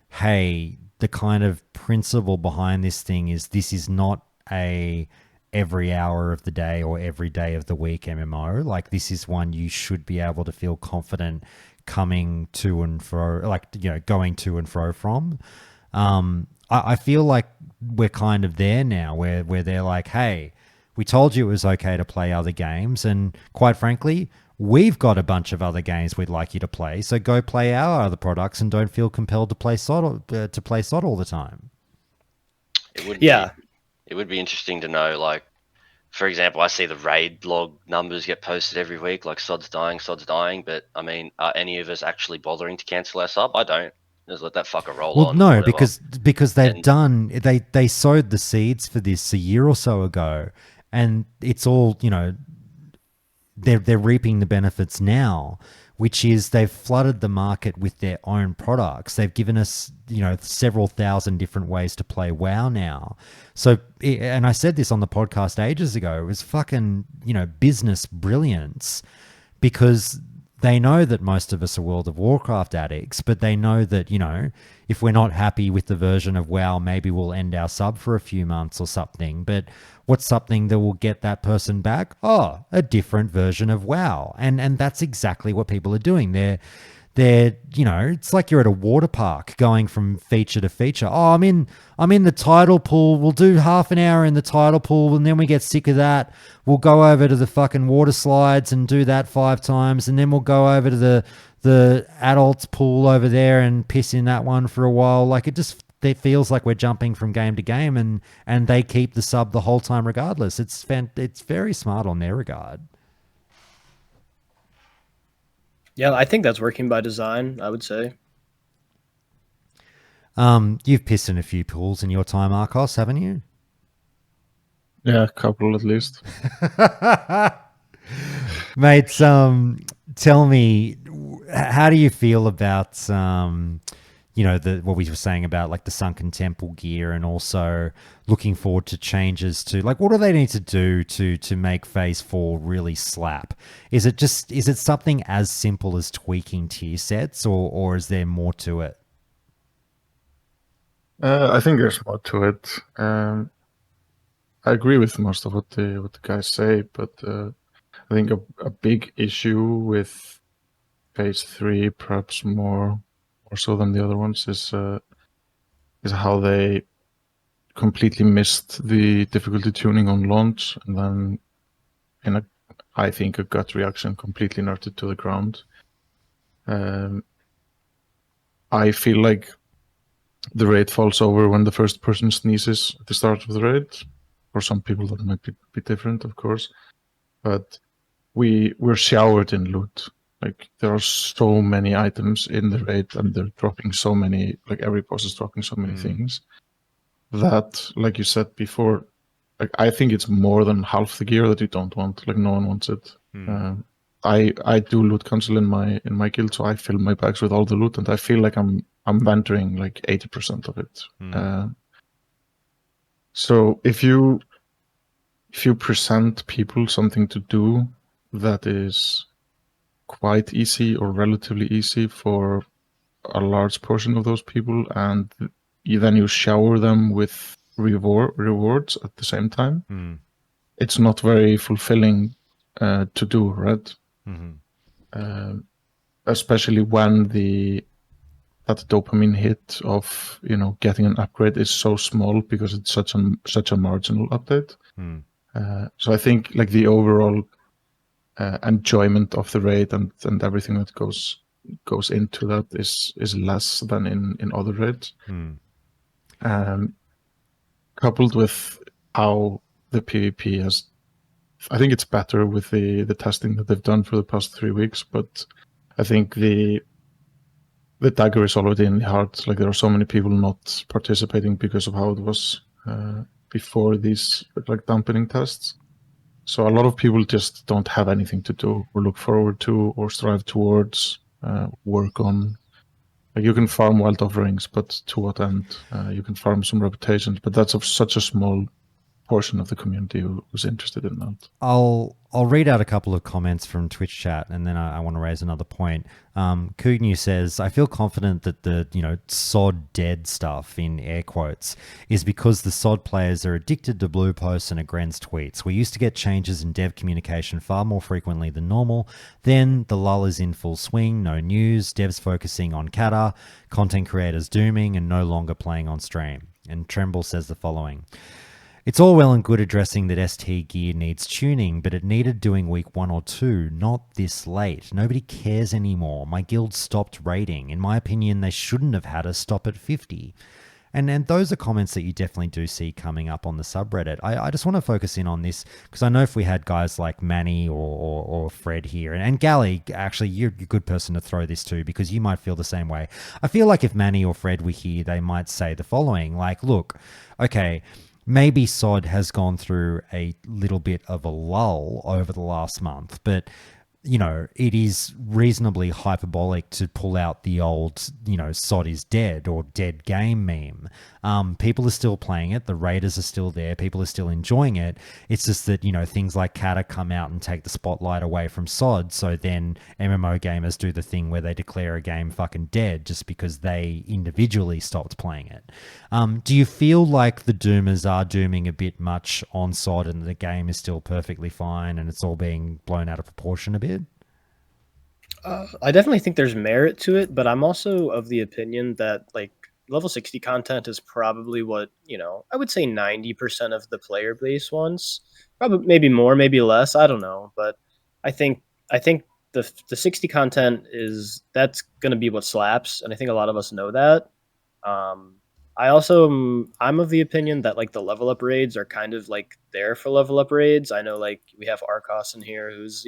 hey, the kind of principle behind this thing is this is not a every hour of the day or every day of the week MMO. Like, this is one you should be able to feel confident coming to and fro, like, going to and fro from. I feel like we're kind of there now where they're like, hey, we told you it was okay to play other games, and quite frankly, we've got a bunch of other games we'd like you to play, so go play our other products and don't feel compelled to play SOD all the time. It would be interesting to know, like, for example, I see the raid log numbers get posted every week, like SOD's dying, but I mean, are any of us actually bothering to cancel our sub? I don't. Just let that fucker roll on. Well, no, whatever. because they sowed the seeds for this a year or so ago, and it's all, they're reaping the benefits now, which is they've flooded the market with their own products. They've given us, several thousand different ways to play WoW now. So, and I said this on the podcast ages ago, it was fucking, business brilliance, because they know that most of us are World of Warcraft addicts, but they know that, if we're not happy with the version of WoW, maybe we'll end our sub for a few months or something. But what's something that will get that person back? Oh, a different version of WoW. And that's exactly what people are doing. They're it's like you're at a water park going from feature to feature. Oh, I'm in the tidal pool. We'll do half an hour in the tidal pool, and then we get sick of that. We'll go over to the fucking water slides and do that 5 times, and then we'll go over to the adults pool over there and piss in that one for a while. Like, it feels like we're jumping from game to game, and they keep the sub the whole time regardless. It's very smart on their regard. Yeah, I think that's working by design, I would say. You've pissed in a few pools in your time, Arcos, haven't you? Yeah, a couple at least. Mate, tell me, how do you feel about you know, what we were saying about like the Sunken Temple gear, and also looking forward to changes to like, what do they need to do to make Phase 4 really slap? Is it something as simple as tweaking tier sets, or is there more to it? I think there's more to it. I agree with most of what the guys say, but I think a big issue with Phase 3, perhaps more so than the other ones, is how they completely missed the difficulty tuning on launch, and then I think a gut reaction, completely nerfed it to the ground. I feel like the raid falls over when the first person sneezes at the start of the raid. For some people that might be different, of course, but we're showered in loot. Like, there are so many items in the raid, and they're dropping so many, like every boss is dropping so many things, that, like you said before, like I think it's more than half the gear that you don't want. Like, no one wants it. I do loot cancel in my guild, so I fill my bags with all the loot, and I feel like I'm vendoring like 80% of it. So if you present people something to do that is quite easy or relatively easy for a large portion of those people, and then you shower them with rewards at the same time, it's not very fulfilling to do, right? Especially when that dopamine hit of, you know, getting an upgrade is so small because it's such a marginal update. So I think like the overall enjoyment of the raid and everything that goes into that is less than in other raids. Coupled with how the PvP has, I think it's better with the testing that they've done for the past 3 weeks, but I think the dagger is already in the heart. Like, there are so many people not participating because of how it was before these like dampening tests. So a lot of people just don't have anything to do or look forward to or strive towards, work on. Like, you can farm wild offerings, but to what end? You can farm some reputations, but that's of such a small portion of the community who's interested in that. I'll read out a couple of comments from Twitch chat, and then I want to raise another point. Kugnu says, I feel confident that the sod dead stuff in air quotes is because the sod players are addicted to blue posts and Agren's tweets. We used to get changes in dev communication far more frequently than normal. Then the lull is in full swing, no news, devs focusing on Cata, content creators dooming and no longer playing on stream. And Tremble says the following. It's all well and good addressing that ST gear needs tuning, but it needed doing week 1 or 2, not this late. Nobody cares anymore. My guild stopped raiding. In my opinion, they shouldn't have had us stop at 50. And those are comments that you definitely do see coming up on the subreddit. I just want to focus in on this because I know if we had guys like Manny or Fred here, and Gally, actually, you're a good person to throw this to because you might feel the same way. I feel like if Manny or Fred were here, they might say the following, like, look, okay, maybe SOD has gone through a little bit of a lull over the last month, but it is reasonably hyperbolic to pull out the old, SOD is dead or dead game meme. People are still playing it. The raiders are still there. People are still enjoying it. It's just that, things like Cata come out and take the spotlight away from SOD. So then MMO gamers do the thing where they declare a game fucking dead just because they individually stopped playing it. Do you feel like the doomers are dooming a bit much on SOD and the game is still perfectly fine and it's all being blown out of proportion a bit? I definitely think there's merit to it, but I'm also of the opinion that like level 60 content is probably what, I would say 90% of the player base wants. Probably maybe more, maybe less, I don't know, but I think the 60 content that's going to be what slaps, and I think a lot of us know that. I'm of the opinion that like the level up raids are kind of like there for level up raids. I know like we have Arcos in here who's,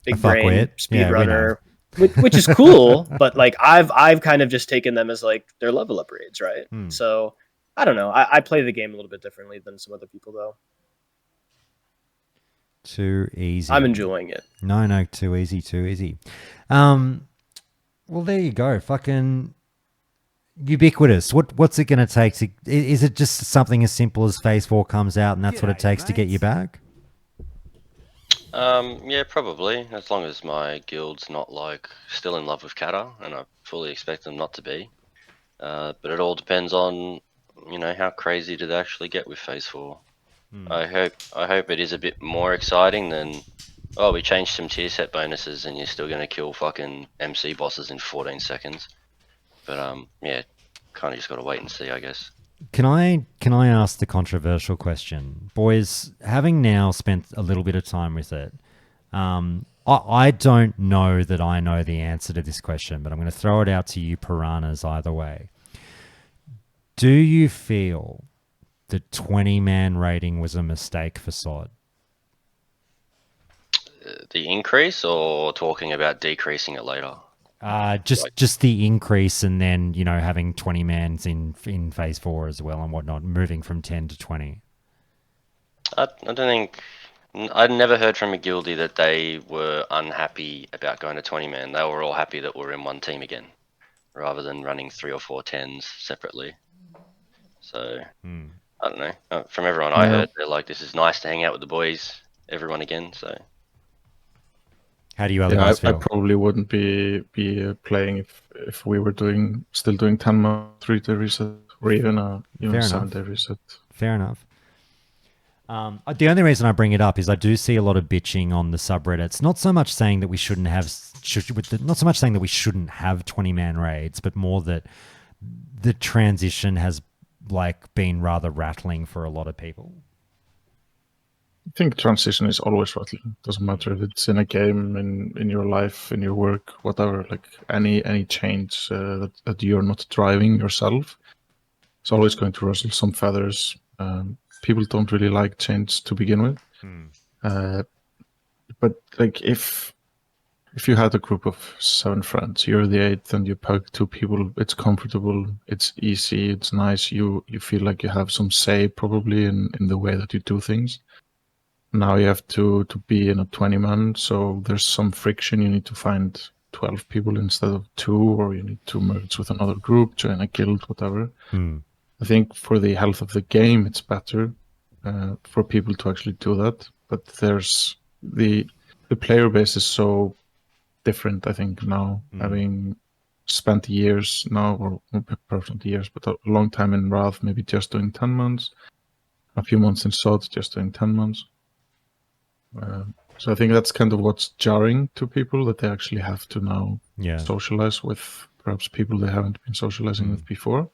big brain speedrunner, which is cool, but like I've kind of just taken them as like their level up raids, right? So I don't know. I play the game a little bit differently than some other people though. Too easy. I'm enjoying it. No, too easy. Well, there you go. Fucking Ubiquitous. What's it going to take to? Is it just something as simple as Phase 4 comes out and that's what it takes to get you back? Yeah, probably. As long as my guild's not like still in love with Kata, and I fully expect them not to be. But it all depends on, how crazy do they actually get with Phase 4. I hope it is a bit more exciting than, oh, we changed some tier set bonuses and you're still gonna kill fucking MC bosses in 14 seconds. But yeah, kind of just gotta wait and see, I guess. Can I ask the controversial question, boys? Having now spent a little bit of time with it, I don't know that I know the answer to this question, but I'm going to throw it out to you, piranhas. Either way, do you feel the 20-man rating was a mistake for SOD? The increase, or talking about decreasing it later? Just the increase, and then having 20 mans in Phase 4 as well and whatnot, moving from 10 to 20. I don't think I'd never heard from a guildie that they were unhappy about going to 20 man. They were all happy that we're in one team again, rather than running 3 or 4 10s separately. So I don't know. From everyone I heard, they're like, "This is nice to hang out with the boys, everyone again." So. How do you other guys feel? I probably wouldn't be playing if we were still doing 10-month 3-day reset or even a 7-day reset. Fair enough. The only reason I bring it up is I do see a lot of bitching on the subreddits. Not so much saying that we shouldn't have 20-man raids, but more that the transition has been rather rattling for a lot of people. I think transition is always rattling. Doesn't matter if it's in a game, in your life, in your work, whatever. Like any change that you're not driving yourself, it's always going to rustle some feathers. People don't really like change to begin with. But like if you had a group of 7 friends, you're the 8th, and you poke 2 people, it's comfortable, it's easy, it's nice. You feel like you have some say probably in the way that you do things. Now you have to be in a 20-man, so there's some friction. You need to find 12 people instead of 2, or you need to merge with another group, join a guild, whatever. I think for the health of the game, it's better for people to actually do that. But there's the player base is so different, I think, now, having spent years now, or perhaps not years, but a long time in Wrath, maybe just doing 10 months, a few months in SOD, just doing 10 months. So I think that's kind of what's jarring to people, that they actually have to now socialize with perhaps people they haven't been socializing with before.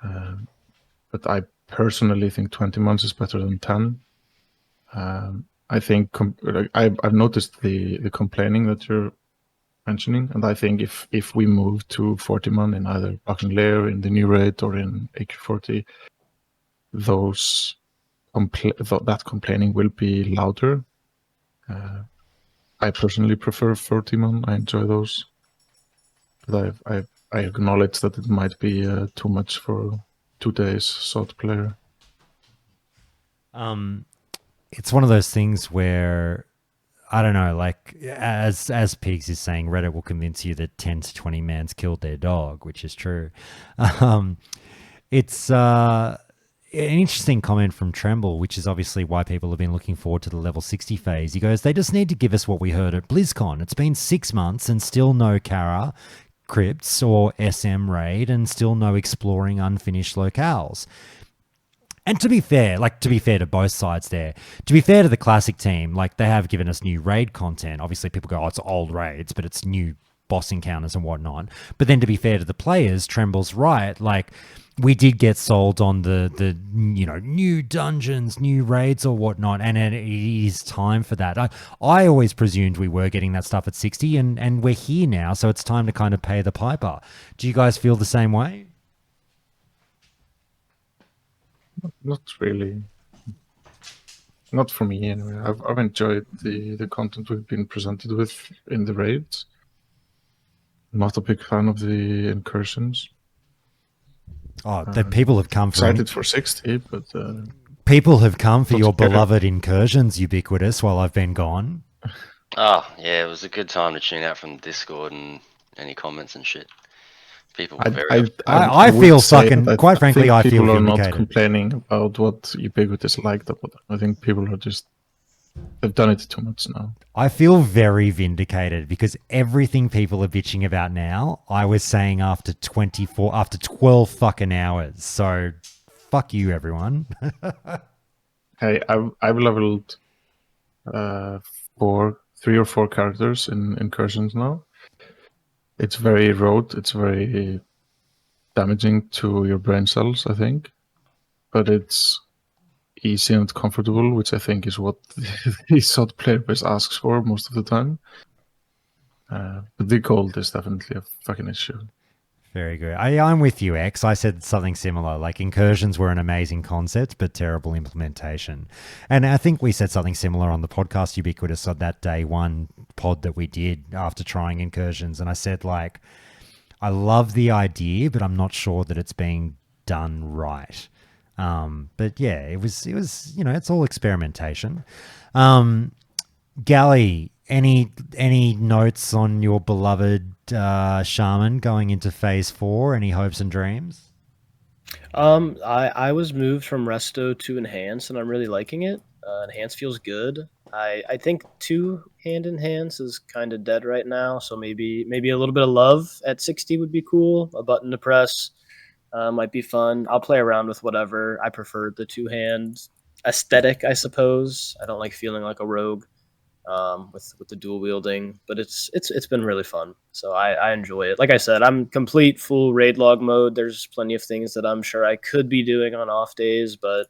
But I personally think 20 months is better than 10. I think I've noticed the complaining that you're mentioning, and I think if we move to 40 man in either Bucking Lair, in the new raid, or in AQ40, that complaining will be louder. I personally prefer 40 man. I enjoy those, but I acknowledge that it might be too much for 2 days SOD player. It's one of those things where, I don't know, like as Pigs is saying, Reddit will convince you that 10 to 20 mans killed their dog, which is true. It's an interesting comment from Tremble, which is obviously why people have been looking forward to the level 60 phase. He goes, they just need to give us what we heard at BlizzCon. It's been 6 months and still no Kara, crypts, or SM raid, and still no exploring unfinished locales. And to be fair to both sides there, to be fair to the Classic team, like, they have given us new raid content. Obviously people go, oh, it's old raids, but it's new boss encounters and whatnot. But then to be fair to the players, Tremble's right. Like, we did get sold on the new dungeons, new raids or whatnot, and it is time for that. I always presumed we were getting that stuff at 60, and we're here now, so it's time to kind of pay the piper. Do you guys feel the same way? Not really. Not for me, anyway. I've enjoyed the content we've been presented with in the raids. Not a big fan of the incursions. Oh, the people have come for excited for 60, but people have come for your beloved incursions, Ubiquitous, while I've been gone. Oh yeah, it was a good time to tune out from Discord and any comments and shit. People were very upset. I would feel say fucking. that Quite frankly, I feel people are not vindicated. complaining about what Ubiquitous liked about them. I think people are just they've done it too much now. I feel very vindicated because everything people are bitching about now, I was saying after 12 fucking hours. So, fuck you, everyone. Hey, I've leveled 3 or 4 characters in incursions now. It's very rote. It's very damaging to your brain cells, I think. But it's easy and comfortable, which I think is what the SOD player base asks for most of the time. But the gold is definitely a fucking issue. Very good. I'm with you, X. I said something similar. Like incursions were an amazing concept, but terrible implementation. And I think we said something similar on the podcast Ubiquitous on that day one pod that we did after trying incursions. And I said, like, I love the idea, but I'm not sure that it's being done right. But yeah, it was, it's all experimentation. Gally, any notes on your beloved shaman going into phase 4? Any hopes and dreams? I was moved from resto to enhance, and I'm really liking it. Enhance feels good. I think 2-hand enhance is kind of dead right now, so maybe a little bit of love at 60 would be cool. A button to press might be fun. I'll play around with whatever. I prefer the 2-hand aesthetic, I suppose. I don't like feeling like a rogue with the dual wielding, but it's been really fun. So I enjoy it. Like I said, I'm complete full raid log mode. There's plenty of things that I'm sure I could be doing on off days, but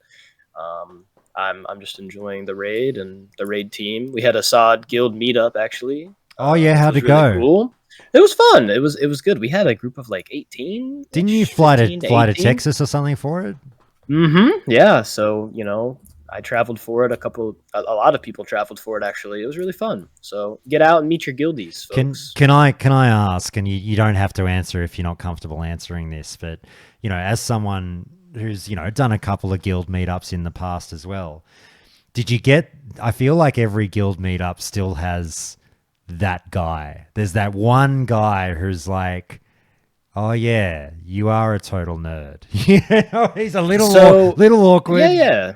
I'm just enjoying the raid and the raid team. We had a SOD guild meetup actually. Oh yeah, how'd it really go? Cool. It was fun. It was good. We had a group of like 18. Didn't you fly to Texas or something for it? Mm-hmm. Yeah. So I traveled for it. A lot of people traveled for it. Actually, it was really fun. So get out and meet your guildies, folks. Can I ask? And you don't have to answer if you're not comfortable answering this, but as someone who's done a couple of guild meetups in the past as well, did you get? I feel like every guild meetup still has that guy. There's that one guy who's like, oh yeah, you are a total nerd. He's a little awkward. Yeah.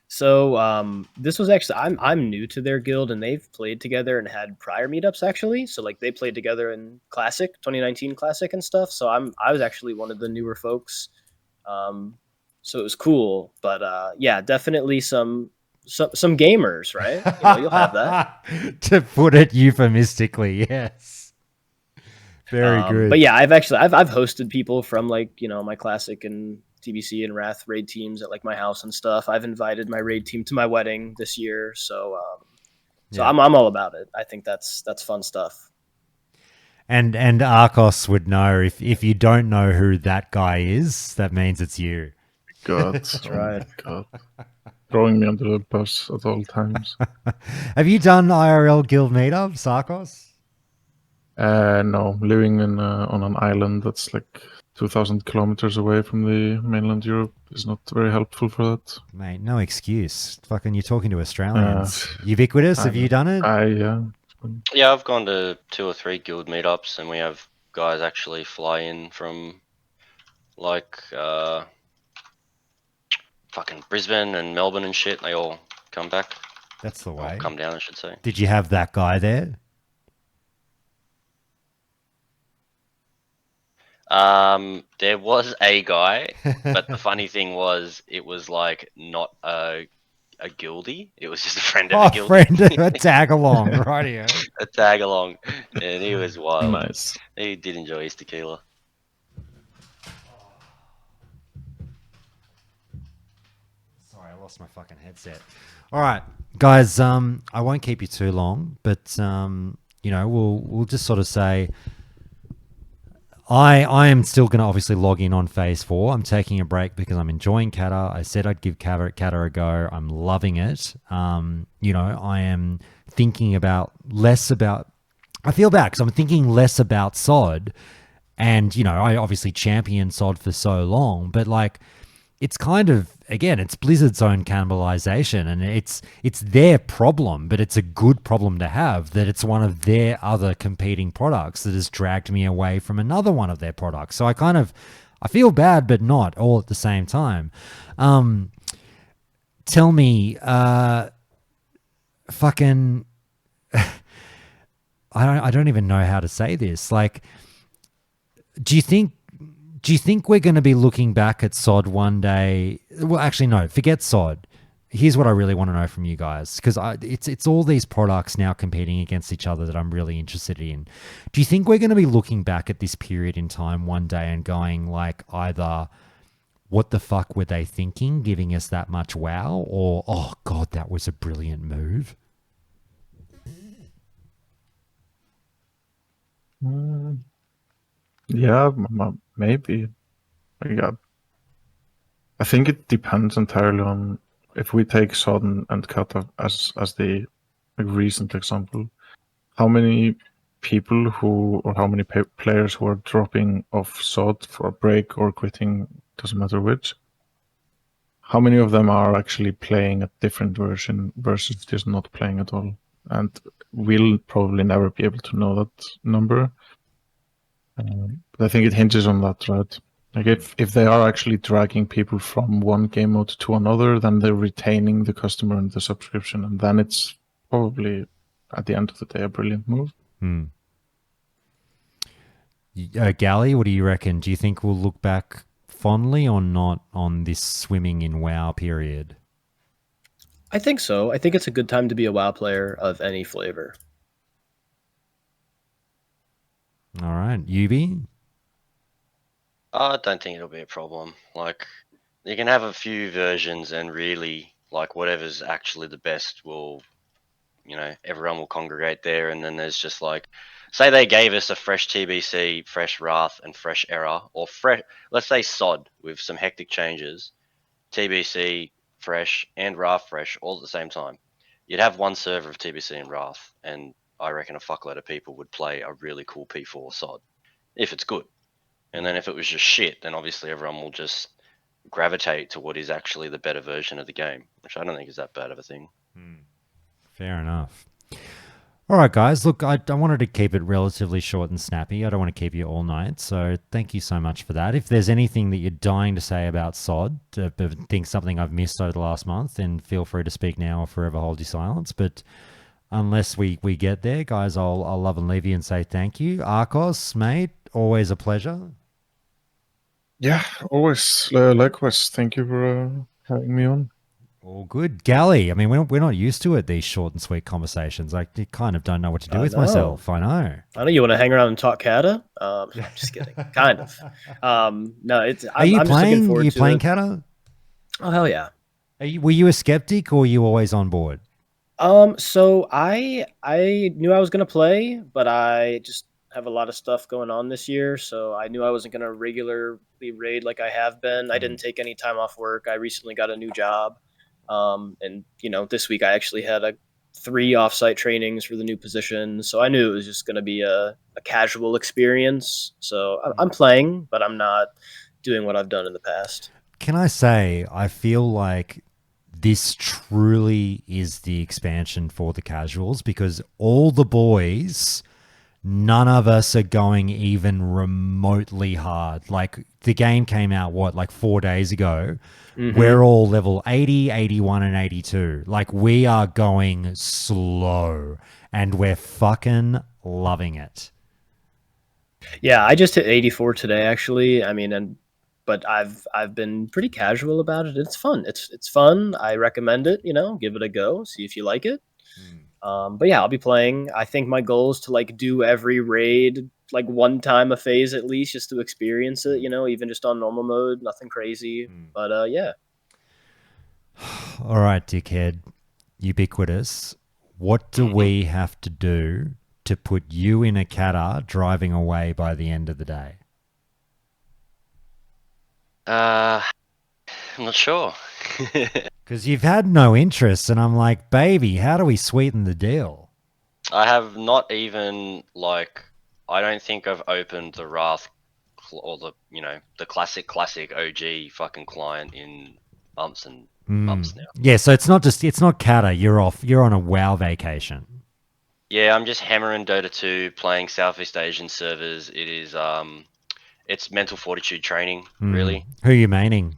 So this was actually I'm new to their guild, and they've played together and had prior meetups actually. So like they played together in Classic 2019 Classic and stuff. So I was actually one of the newer folks. So it was cool, but yeah, definitely some gamers, right? You'll have that. To put it euphemistically, yes. Very good. But yeah, I've hosted people from like my Classic and TBC and Wrath raid teams at like my house and stuff. I've invited my raid team to my wedding this year, so yeah. I'm all about it. I think that's fun stuff. And Arcos would know if you don't know who that guy is, that means it's you. God, that's right. God, throwing me under the bus at all times. Have you done IRL guild meetups, Arcos? No, living on an island that's like 2,000 kilometers away from the mainland Europe is not very helpful for that. Mate, no excuse. Fucking, you're talking to Australians. Ubiquitous, have you done it? Yeah, I've gone to 2 or 3 guild meetups, and we have guys actually fly in from like fucking Brisbane and Melbourne and shit. They all come back. That's the way. Or come down, I should say. Did you have that guy there? There was a guy, but the funny thing was, it was like not a guildie. It was just a friend of a guildie. A tag along, right here. A tag along, and he was wild. Nice. He did enjoy his tequila. Sorry, I lost my fucking headset. All right, guys. I won't keep you too long, but we'll just sort of say. I am still going to obviously log in on phase 4. I'm taking a break because I'm enjoying Cata. I said I'd give Cata a go. I'm loving it. I am thinking less about. I feel bad because I'm thinking less about SOD, and I obviously championed SOD for so long. But like, it's kind of, again, it's Blizzard's own cannibalization, and it's their problem, but it's a good problem to have that it's one of their other competing products that has dragged me away from another one of their products. So I feel bad, but not all at the same time. Tell me, fucking, I don't even know how to say this. Like, do you think we're going to be looking back at SOD one day? Well, actually, no, forget SOD. Here's what I really want to know from you guys, because it's all these products now competing against each other that I'm really interested in. Do you think we're going to be looking back at this period in time one day and going like either, what the fuck were they thinking, giving us that much WoW, or, oh God, that was a brilliant move? Yeah, maybe. Yeah. I think it depends entirely on, if we take Sodden and Kata as the recent example, how many people or how many players who are dropping off Sod for a break or quitting, doesn't matter which, how many of them are actually playing a different version versus just not playing at all? And we'll probably never be able to know that number. But I think it hinges on that, right? Like if they are actually dragging people from one game mode to another, then they're retaining the customer and the subscription, and then it's probably at the end of the day a brilliant move. Gally, what do you reckon? Do you think we'll look back fondly or not on this swimming in WoW period? I think so. I think it's a good time to be a WoW player of any flavor. All right, Yubi? I don't think it'll be a problem. Like, you can have a few versions, and really, like, whatever's actually the best will, everyone will congregate there. And then there's just like, say they gave us a fresh TBC, fresh Wrath, and fresh Era, or let's say SOD with some hectic changes, TBC fresh and Wrath fresh all at the same time. You'd have one server of TBC and Wrath, and I reckon a fuckload of people would play a really cool P4 SOD if it's good. And then if it was just shit, then obviously everyone will just gravitate to what is actually the better version of the game, which I don't think is that bad of a thing. Fair enough. All right, guys. Look, I wanted to keep it relatively short and snappy. I don't want to keep you all night. So thank you so much for that. If there's anything that you're dying to say about SOD, think something I've missed over the last month, then feel free to speak now or forever hold your silence. But unless we get there, guys, I'll love and leave you and say thank you. Arcos, mate, always a pleasure. Yeah, always. Likewise. Thank you for having me on. All good. Gally, I mean, we're not used to it, these short and sweet conversations. I kind of don't know what to do with myself. I know. I know you want to hang around and talk Kata. Just kidding. Kind of. No, it's. Are you I'm playing? Just looking forward Are you to playing it. Kata? Oh hell yeah. Were you a skeptic or were you always on board? So I knew I was gonna play, but I just have a lot of stuff going on this year, so I knew I wasn't gonna regularly raid like I have been. I didn't take any time off work. I recently got a new job. And this week I actually had 3 offsite trainings for the new position, so I knew it was just going to be a casual experience. So I'm playing, but I'm not doing what I've done in the past. Can I say, I feel like this truly is the expansion for the casuals, because all the boys, none of us are going even remotely hard. Like, the game came out, like 4 days ago. Mm-hmm. We're all level 80, 81, and 82. Like, we are going slow, and we're fucking loving it. Yeah, I just hit 84 today, actually. I mean, but I've been pretty casual about it. It's fun. It's fun. I recommend it. Give it a go. See if you like it. But yeah, I'll be playing. I think my goal is to like do every raid like one time a phase at least, just to experience it, even just on normal mode, nothing crazy. But yeah. All right, dickhead, ubiquitous. What do we have to do to put you in a Kata driving away by the end of the day? I'm not sure. Because you've had no interest, and I'm like, baby, how do we sweeten the deal? I have not even, I don't think I've opened the Wrath or the the classic OG fucking client in months and Mm. months now. Yeah, so it's not Kata. You're off. You're on a WoW vacation. Yeah, I'm just hammering Dota 2, playing Southeast Asian servers. It is it's mental fortitude training, really. Who are you maining?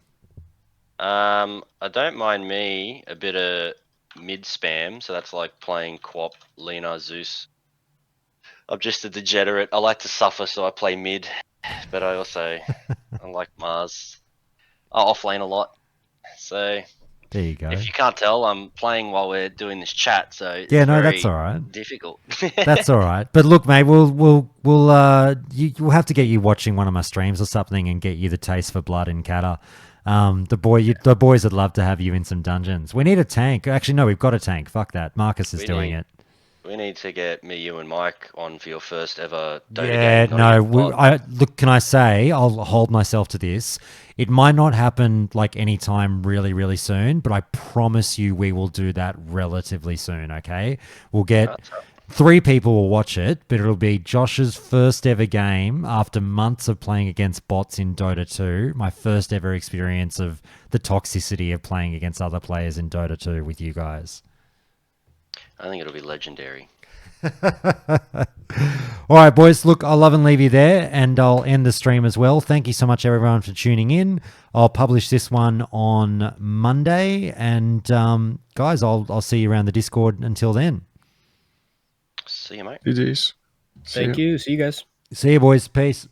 I don't mind me a bit of mid spam, so that's like playing Quap, Lina, Zeus. I'm just a degenerate. I like to suffer, so I play mid, but I like Mars. I offlane a lot, so There you go. if you can't tell, I'm playing while we're doing this chat, so it's that's all right. difficult. That's all right. But look, mate, we'll have to get you watching one of my streams or something and get you the taste for blood in Kata. The boys would love to have you in some dungeons. We need a tank. Actually, no, we've got a tank. Fuck that. Marcus is doing it. We need to get me, you, and Mike on for your first ever Dota Yeah, game. no. Look, can I say I'll hold myself to this. It might not happen like anytime really, really soon, but I promise you we will do that relatively soon. Okay, we'll get 3 people will watch it, but it'll be Josh's first ever game after months of playing against bots in Dota 2. My first ever experience of the toxicity of playing against other players in Dota 2 with you guys. I think it'll be legendary. All right, boys. Look, I'll love and leave you there, and I'll end the stream as well. Thank you so much, everyone, for tuning in. I'll publish this one on Monday, and guys, I'll see you around the Discord until then. See you, mate. GG's. Thank you. See you guys. See you, boys. Peace.